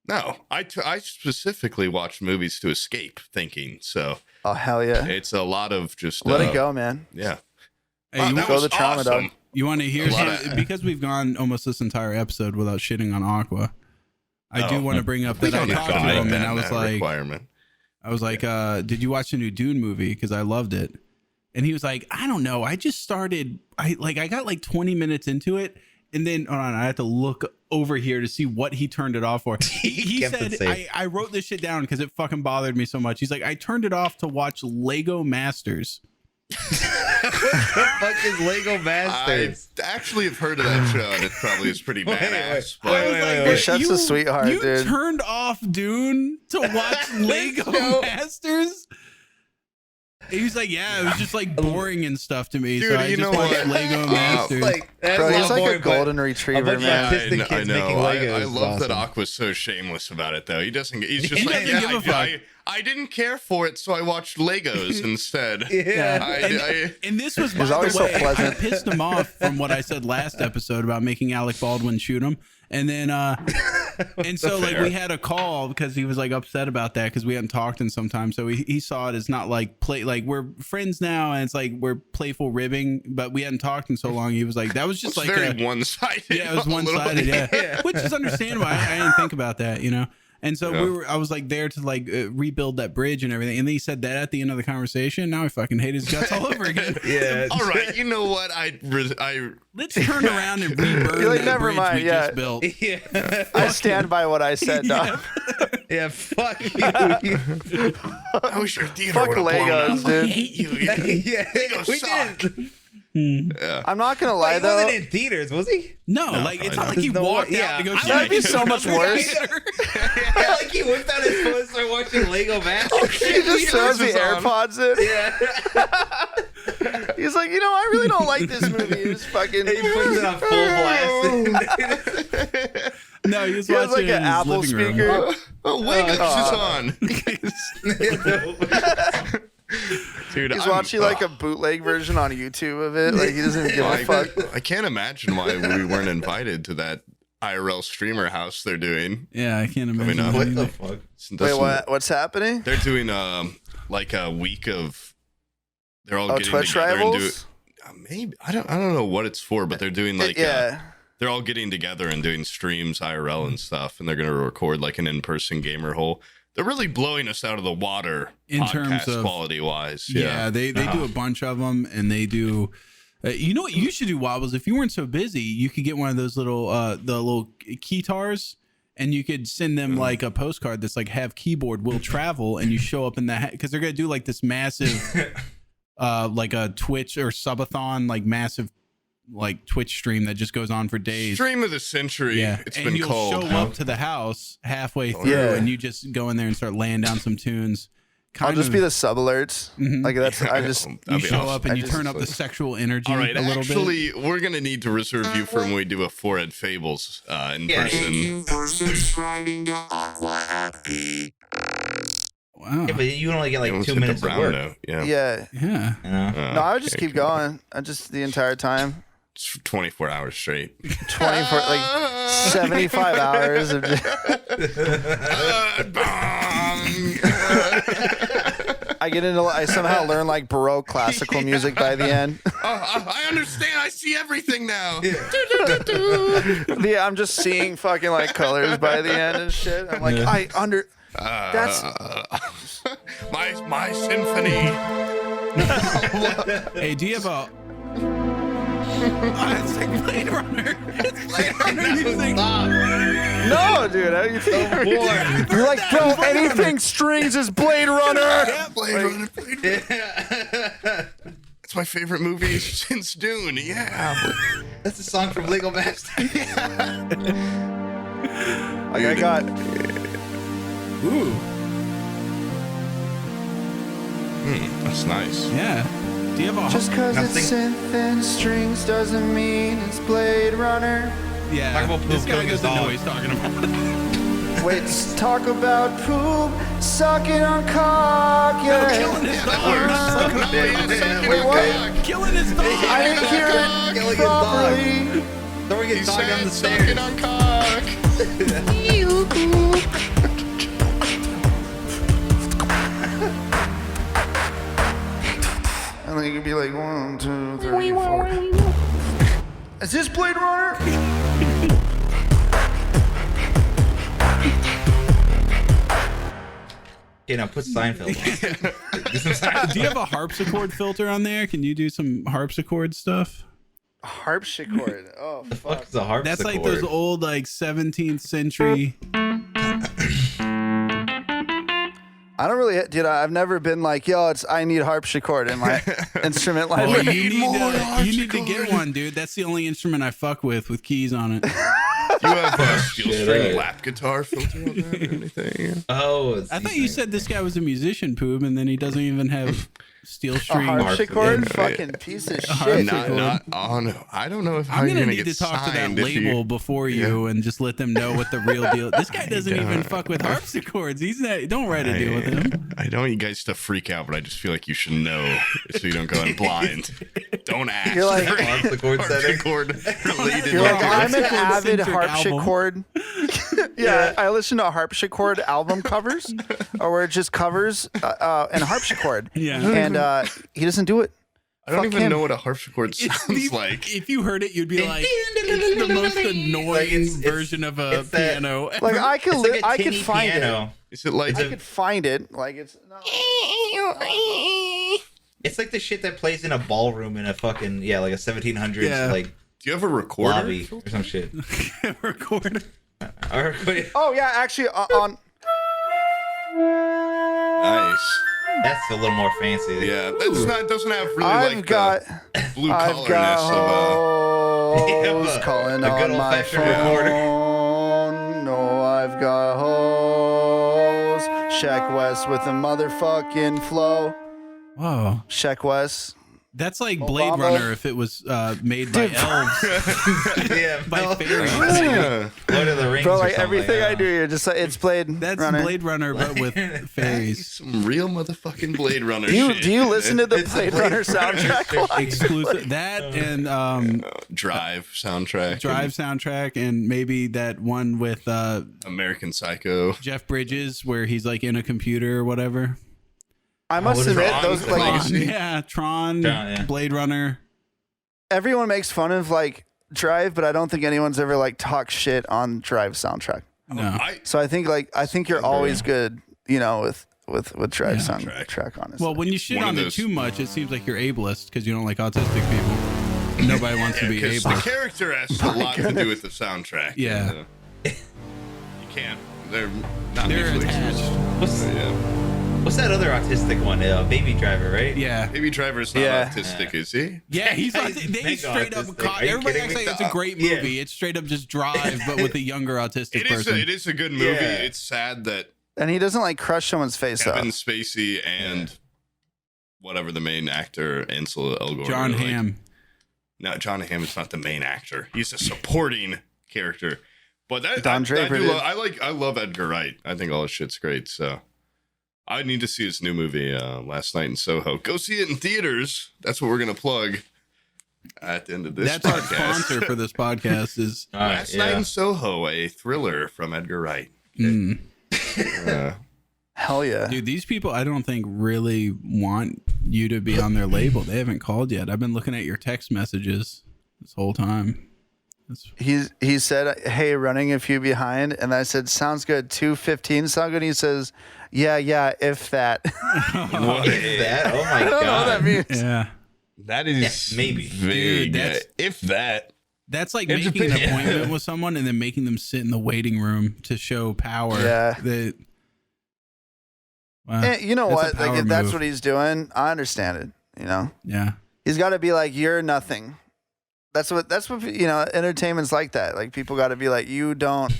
No, I specifically watch movies to escape thinking. So Oh hell yeah. it's a lot of just Let it go, man. Yeah. Hey, Wow, you, that go was the trauma, dog. awesome. you want to hear A lot some, of- because we've gone almost this entire episode without shitting on Aqua. I do Oh. want to bring up We that I don't talked to have him and that I was that like, requirement. did you watch the new Dune movie? Because I loved it. And he was like, I don't know. I just started. I got like 20 minutes into it, and then hold on, I had to look over here to see what he turned it off for. He Kept it said, safe. I wrote this shit down because it fucking bothered me so much. He's like, I turned it off to watch Lego Masters. What the fuck is Lego I Masters? actually have heard of that show, and it probably is pretty badass. wait, but- I was wait, like, wait. Hey, Chef's a sweetheart, you dude. turned off Dune to watch Lego show- Masters? He was like, yeah, it was just like boring and stuff to me. Dude, so I you just know watched what? Lego Masters. That's Bro, a he's lot like boring, a but golden retriever, bunch of man. autistic kids making I Legos love is that awesome. Aqua's so shameless about it, though. He doesn't. He's just He like, doesn't give a fuck. I didn't care for it, so I watched Legos instead. Yeah. And this was, by He's the always so way, I pleasant. pissed him off from what I said last episode about making Alec Baldwin shoot him. And then, and so like we had a call because he was like upset about that because we hadn't talked in some time. So he saw it as not like like we're friends now and it's like we're playful ribbing, but we hadn't talked in so long. He was like, that was just It's like very one-sided. yeah, it was a little one-sided, bit. yeah. Which is understandable. I didn't think about that, you know. And so I was like there to like rebuild that bridge and everything. And then he said that at the end of the conversation. Now I fucking hate his guts all over again. Yeah. All right, you know what? I Let's turn around and reburn You're like, that never bridge mind, we yeah. just built. Yeah. I stand by what I said, dog. Yeah, fuck you. I wish your theater Fuck would have blown Legos, up. I dude. hate you. Yeah, Legos we suck. did. Yeah. I'm not gonna lie He though. wasn't in theaters, was he? No, like it's not like he There's no walked way- out to go. yeah. check That'd be it. so much worse. Like he whipped out his phone and started watching Lego Batman. He just throws the AirPods in. Yeah. He's like, I really don't like this movie. He just fucking. He puts it on full blast. No, he was He has watching like an in his Apple living room. speaker. Wiggles is on. Dude, He's watching like a bootleg version on YouTube of it. Like he doesn't even give a fuck. I can't imagine why we weren't invited to that IRL streamer house they're doing. Yeah, I can't mean, imagine. What that the either. fuck? Wait, what's happening? They're doing like a week of. They're all getting Twitch together rivals? and maybe I don't know what it's for, but they're doing like Yeah. they're all getting together and doing streams IRL and stuff, and they're gonna record like an in-person gamer hole. They're really blowing us out of the water In terms of quality wise. Yeah, they do a bunch of them, and they do. You know what you should do, Wobbles? If you weren't so busy, you could get one of those little the little keytars, and you could send them like a postcard that's like have keyboard will travel, and you show up in that because they're gonna do like this massive like a Twitch or subathon, like massive like Twitch stream that just goes on for days. Stream of the century. Yeah, It's and been you'll called. show up to the house halfway through, Yeah. and you just go in there and start laying down some tunes. I'll just be the sub alerts. Mhm. Like that's I just You That'd be show awesome. up and I you just- turn up the sexual energy All right, a little bit. actually, we're gonna need to reserve you for when we do a Forehead Fables in person. Wow. Yeah, but you only get like Almost 2 hit the minutes of brown work. note, Yeah. yeah. Yeah. You know? No, I would just Okay, keep cool. going. I just the entire time. It's 24 hours straight. 24 like 75 hours of just, I somehow learn like Baroque classical music by the end. I understand. I see everything now. Yeah, I'm just seeing fucking like colors by the end and shit. I'm like, that's my symphony. Hey, do you have a? Oh, it's like Blade Runner. It's Blade Runner music. no, dude. How do you think? You're like, bro, anything strings is Blade Runner. Yeah, Blade Runner. It's my favorite movie since Dune. Yeah. That's a song from Lego Master. Like I got. Ooh, That's nice. yeah. Do you have a? Just cause it's Nothing. synth and strings doesn't mean it's Blade Runner. yeah. Talk about This poop guy cooking doesn't know dog. what he's talking about. Wait, talk about poop, sucking on cock, yeah. Killing his dog. Wait, what? Killing his dog. I didn't hear Killing it his dog. properly. Throwing his He dog down said the sucking stairs. on cock. And then you could be like 1, 2, 3, 4. Is this Blade Runner? Okay, now put Seinfeld on. Do you have a harpsichord filter on there? Can you do some harpsichord stuff? Harpsichord. Oh, The fuck fuck. is a harpsichord? That's like those old like 17th century. I don't really, dude. I've never been like, yo, I need harpsichord in my instrument Oh, library. you need to get one, dude. That's the only instrument I fuck with keys on it. You have a steel Shit, string right. lap guitar filter on there or anything? Oh, it's I thought these you things. said this guy was a musician, Poob, and then he doesn't even have steel A string. harpsichord? Yeah. Fucking piece of harpsichord. shit. Not on. I don't know if how I'm you're gonna gonna need get to talk to that signed if label you. before you and just let them know what the real deal. This guy doesn't even don't. fuck with harpsichords. He's not. Don't write a deal with him. I don't want you guys to freak out, but I just feel like you should know so you don't go in blind. Don't ask. You're like- for Harpsichord setting. harpsichord related. You're like, Yeah. I'm an avid Harpsichord-centric harpsichord. Yeah, I listen to harpsichord album covers, or where it just covers and harpsichord. Yeah. And he doesn't do it. I don't fuck even him. know what a harpsichord sounds like. If you heard it, you'd be like, it's the most annoying version of a it's that- piano. Like I could, It's like a I could tinny find piano. Is it like it. I could find it. Like it's. No. It's like the shit that plays in a ballroom in a fucking like a 1700s Yeah. like do you have a recorder? lobby or some shit. Record. Or, Oh yeah, actually on. Nice. that's a little more fancy. Yeah, that's not doesn't have really I've like got. blue I've collarness got of hoes calling a good on my old-fashioned recorder. phone. No, I've got hoes. Shaq West with a motherfucking flow. Whoa. Shaq West. That's like Blade Obama. Runner if it was made by elves. Yeah, By fairies. Lord of the Rings. Bro, or like something everything like I do, you're just like, it's Blade That's Runner. Blade Runner, but with fairies. some real motherfucking Blade Runner Do you, shit. do you listen to the It's a Blade Blade Runner Runner soundtrack? Exclusive. That and Drive soundtrack? Drive soundtrack, and maybe that one with American Psycho. Jeff Bridges where he's like in a computer or whatever. I must what is admit, Tron? those like Legacy? Yeah, Tron, Yeah. Blade Runner. everyone makes fun of like Drive, but I don't think anyone's ever like talked shit on Drive soundtrack. No. So I think you're always good, you know, with Drive soundtrack. Honestly, Well, when you shit One of on it those- too much, it seems like you're ableist because you don't like autistic people. Nobody wants to be Because the ableist. character has a lot to do with the soundtrack. Yeah. And, you can't. They're not They're mutually attached. exclusive. What's that other autistic one? Baby Driver, right? Yeah. Baby Driver's not Yeah. autistic, is he? Yeah, he's Yeah, like, he's they mega straight up. autistic. Are you Everybody kidding acts me? like it's a great Yeah. movie. It's straight up just Drive, but with a younger autistic person. It is a good movie. Yeah. It's sad that and he doesn't like crush someone's face Kevin up. Spacey and whatever the main actor, Ansel Elgort. John are like- Hamm. No, John Hamm is not the main actor. He's a supporting character. But that Don Draper did. I love Edgar Wright. I think all his shit's great. So I need to see his new movie, Last Night in Soho. Go see it in theaters. That's what we're gonna plug at the end of this That's our podcast. sponsor for this podcast. Is Last Night in Soho, a thriller from Edgar Wright. Hell yeah. dude, these people I don't think really want you to be on their label. They haven't called yet. I've been looking at your text messages this whole time. He said, "Hey, running a few behind," and I said, "Sounds good." 2:15 sound good. He says, "Yeah, if that." What If that? Oh my I don't know what that god. means. Yeah. That is maybe. vague. Dude, that's- if that. That's like It's a making an bit- appointment with someone and then making them sit in the waiting room to show power. Yeah. Wow. And you know That's a what? Like power if that's move. what he's doing, I understand it. You know, Yeah. he's got to be like, "You're nothing." That's what you know. Entertainment's like that. Like people got to be like, "You don't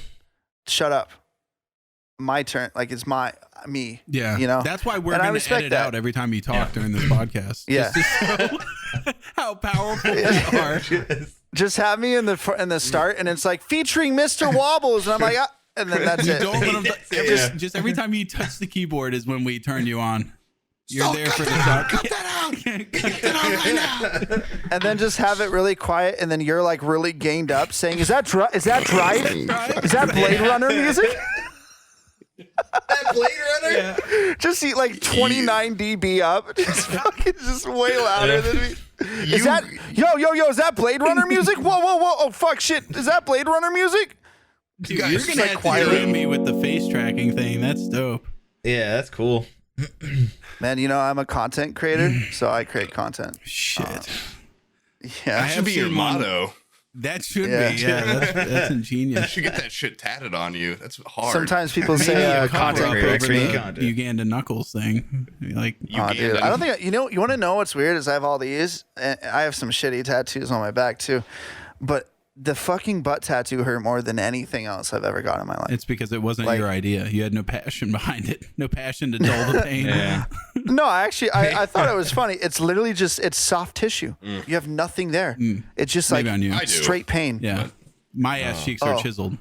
shut up." My turn. Like it's me. Yeah. You know? That's why we're And I going to respect edit that. out every time you talk during this podcast. Yeah. Just to show how powerful we are. Just have me in the start, and it's like featuring Mr. Wobbles, and I'm like, ah, and then that's You it. don't let him Yeah. just every time you touch the keyboard is when we turn you on. You're there for the shot. Cut that out. Cut that out right now. And then just have it really quiet, and then you're like really gained up, saying, "Is that Drive? Is that Blade Runner music?" That Blade Runner? Yeah. Just see like 29 dB up, just fucking just way louder than me. Is that yo? Is that Blade Runner music? Whoa! Oh fuck! Shit! Is that Blade Runner music? Dude, guys you're just, gonna like, have to quietly- train me with the face tracking thing. That's dope. Yeah, that's cool. Man, you know I'm a content creator, so I create content. Shit. Yeah, That should be your seen one- motto. That should Yeah. be. Yeah, that's You ingenious. should get that shit tatted on you. That's hard. sometimes people Maybe say a content cover up creator, over create the content. Uganda Knuckles thing. Like, Dude, I don't think you know. You want to know what's weird is I have all these. And I have some shitty tattoos on my back too, but the fucking butt tattoo hurt more than anything else I've ever got in my life. it's because it wasn't Like- your idea. You had no passion behind it. No passion to dull the pain. Yeah. No, I thought it was funny. It's literally just it's soft tissue. You have nothing there. It's just like Maybe on you. I do. straight pain. Yeah. My ass cheeks are Oh. chiseled.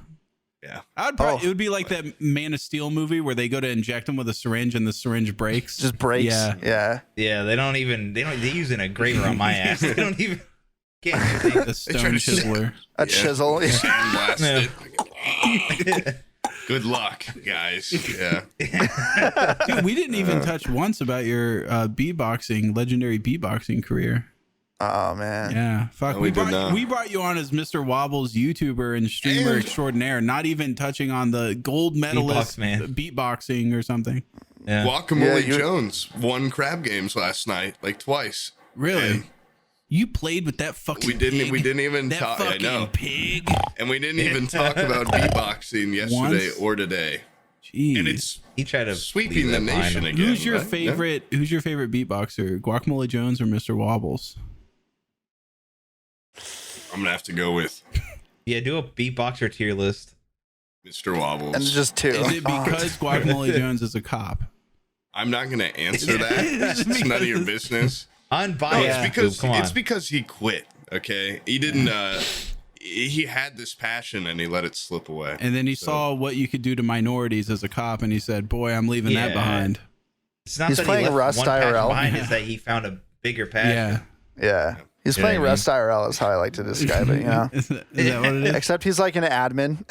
Yeah. I'd probably, Oh. It would be like that Man of Steel movie where they go to inject him with a syringe and the syringe breaks. Just breaks. Yeah. Yeah. Yeah, they're using a grater on my ass. They don't even can't do anything. The stone try to- chiseler. A chisel. Sandblast it. Good luck, guys. Yeah. Dude, we didn't even touch once about your legendary beatboxing career. Oh man. Yeah, fuck. No, we we did brought not. we brought you on as Mr. Wobbles YouTuber and streamer And- extraordinaire, not even touching on the gold medalist Beatbox Man. beatboxing or something. Yeah. Guacamole Yeah, Jones won crab games last night, like twice. Really? And You played with that fucking we didn't pig? even that talk. I fucking know. pig. And we didn't even talk about beatboxing yesterday Once? or today. Jeez. And it's He tried to sweeping leave the that behind nation him. again. Who's your right? favorite? Who's your favorite beatboxer? Guacamole Jones or Mr. Wobbles? I'm gonna have to go with do a beatboxer tier list. Mr. Wobbles. And just 2. Is it because Guacamole Jones is a cop? I'm not gonna answer that. It's none of your business. Unbiased. No, it's because he quit. Okay, he didn't. He had this passion and he let it slip away. And then he saw what you could do to minorities as a cop, and he said, "Boy, I'm leaving that behind." It's not He's that playing he left Rust one passion IRL. behind, is that he found a bigger passion. Yeah. He's You know playing what I mean? Rust IRL is how I like to describe it, you know? Is that what it is? Except he's like an admin.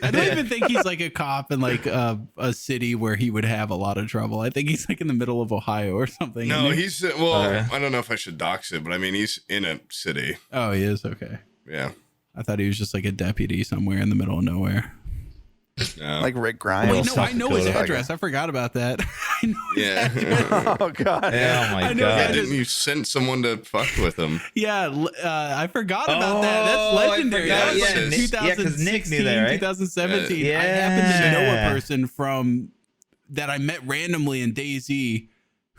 I don't even think he's like a cop in like a city where he would have a lot of trouble. I think he's like in the middle of Ohio or something. No, isn't he? he's I don't know if I should dox it, but I mean he's in a city. Oh, he is? Okay. Yeah. I thought he was just like a deputy somewhere in the middle of nowhere. No. Like Rick Grimes. Wait, no, South I know his Dakota. address. I forgot about that. I know his Yeah. Oh, God. Yeah, oh my I know Yeah, that god. didn't you send someone to fuck with him? Yeah, I forgot about that. That's Oh, legendary. I That was forgot. like Yeah, Nick- yeah, 'cause Nick knew that, right? 2017. Yeah. I happened to know Yeah. a person from that I met randomly in DayZ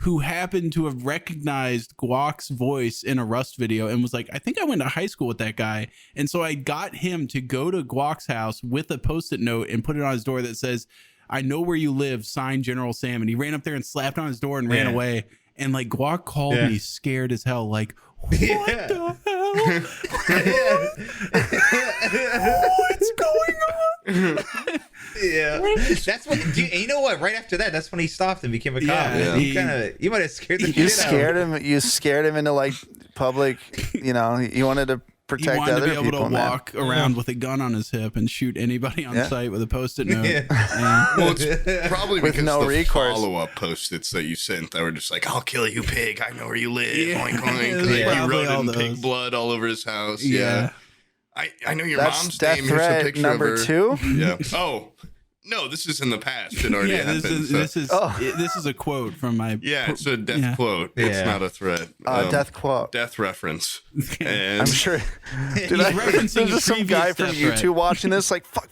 who happened to have recognized Guac's voice in a Rust video and was like, I think I went to high school with that guy. And so I got him to go to Guac's house with a Post-it note and put it on his door that says, I know where you live, signed General Sam. And he ran up there and slapped on his door and ran Yeah. away. And like Guac called me scared as hell, like, what Yeah. the hell? What's going on? Yeah, that's what. You know what? Right after that, that's when he stopped and became a cop. Yeah, You might have scared the You shit out scared of him. You scared him into like public. You know, you wanted to He protect wanted to other be able people. to Man. walk around with a gun on his hip and shoot anybody on Yeah. sight with a Post-it note. Yeah. Well, it's probably With because no the recourse. follow-up post-its that you sent that were just like, "I'll kill you, pig. I know where you live." Yeah. Oink, oink. It was Like, he probably wrote all in those. pig blood all over his house. Yeah. I know your That's mom's death name. Here's a threat picture number of her. 2. Yeah. Oh, no, this is in the past. It already Yeah, happened. this so- is a quote from my. Yeah, it's a death Yeah. quote. It's Yeah. not a threat. Death quote. Death reference. And I'm sure. Dude, He's referencing there's a just some guy previous from death threat. YouTube watching this, like, fuck.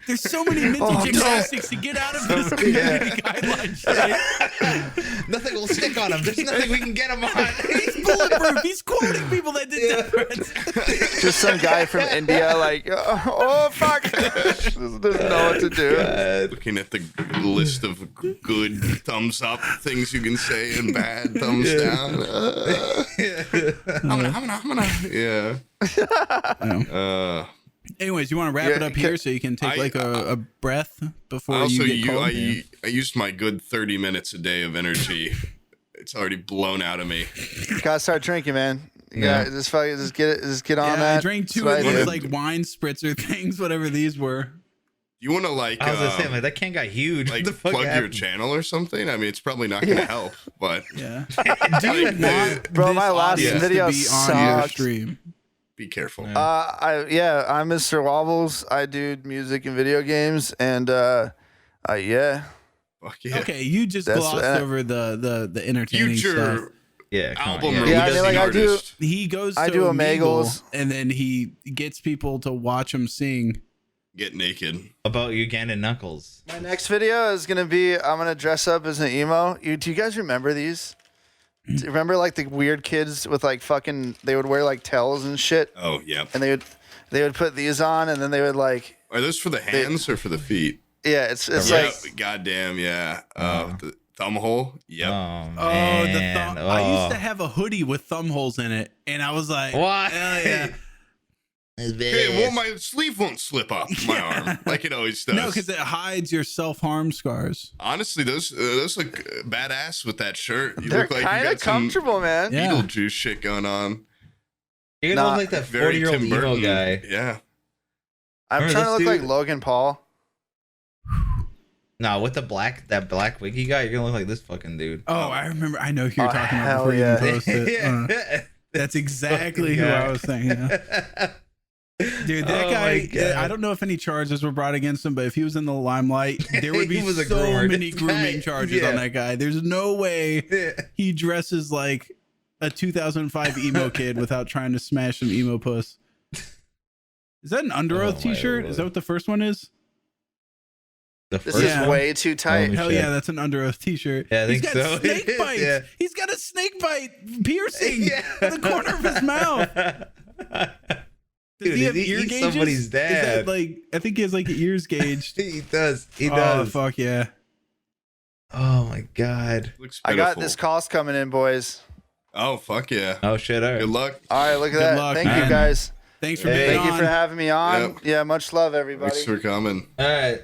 There's so many mental Oh, no. gymnastics to get out of this community guideline shit. Nothing will stick on him. There's nothing we can get him on. He's bulletproof. He's quoting people that did death threats. Just some guy from India, like, oh fuck, doesn't know what to do. looking at the list of good thumbs up things you can say and bad thumbs down. I'm gonna. Yeah. Anyways, you want to wrap it up here so you can take like a breath before Also, you get called? I used my good 30 minutes a day of energy. It's already blown out of me. Gotta start drinking, man. You gotta just fucking just get on Yeah, that. I drank 2 That's of what I these do. like wine spritzer things, whatever these were. You want to like, I was gonna say, like, that can got huge. like What the fuck plug your happened? channel or something? I mean, it's probably not going to help, but Yeah. do you want Bro, my last video to be on your sucked. stream? be careful. I'm Mr. Wobbles. I do music and video games, and yeah. Fuck yeah. Okay, you just That's- glossed over the entertaining stuff. Future Yeah, come album on, yeah. release Yeah, I mean, like, I do- artist. He goes to I do Omegles. and then he gets people to watch him sing. Get naked. About Ugandan knuckles. My next video is gonna be I'm gonna dress up as an emo. Do you guys remember these? Do you remember like the weird kids with like fucking? They would wear like tails and shit, Oh, yeah. and they would put these on, and then they would like Are those for the hands or for the feet? yeah, it's Yeah, like goddamn, yeah. The thumb hole. Yep. Oh, Oh, man. the thumb! I used to have a hoodie with thumb holes in it, and I was like, What? Hell yeah! Hey, well, my sleeve won't slip up my arm like it always does. No, because it hides your self-harm scars. Honestly, those look badass with that shirt. You they're look like you kind of got some comfortable, man. Yeah. Beetlejuice shit going on. You're gonna Nah, look like that Very 40-year-old Tim emo Burton guy. Yeah. I'm Remember trying to this look like dude? Logan Paul. No, with that black wig you got, you're gonna look like this fucking dude. Oh, I remember. I know who you're Oh, talking about hell before yeah. you even post it. That's exactly who I was thinking. Dude, that Oh guy, my God. I don't know if any charges were brought against him, but if he was in the limelight, there would be He was a so groomer. many This grooming guy- charges yeah. on that guy. There's no way he dresses like a 2005 emo kid without trying to smash some emo puss. Is that an Under Oh Oath my t-shirt? Lord. Is that what the first one is? This is way too tight. Hell yeah, that's an Under Oath t-shirt. Yeah, I think He's got so. snake bites. Yeah. He's got a snake bite piercing in the corner of his mouth. Does he have ear gauges? Somebody's dad. Is that like, I think he has like ears gauged. He does. He does. Oh fuck yeah. Oh my god. Looks I got this calls coming in, boys. Oh fuck yeah. Oh shit. All right. Good luck. All right, look at that. luck, Thank man. you guys. Thanks for being Thank on. you for having me on. Yep. Yeah, much love, everybody. Thanks for coming. All right.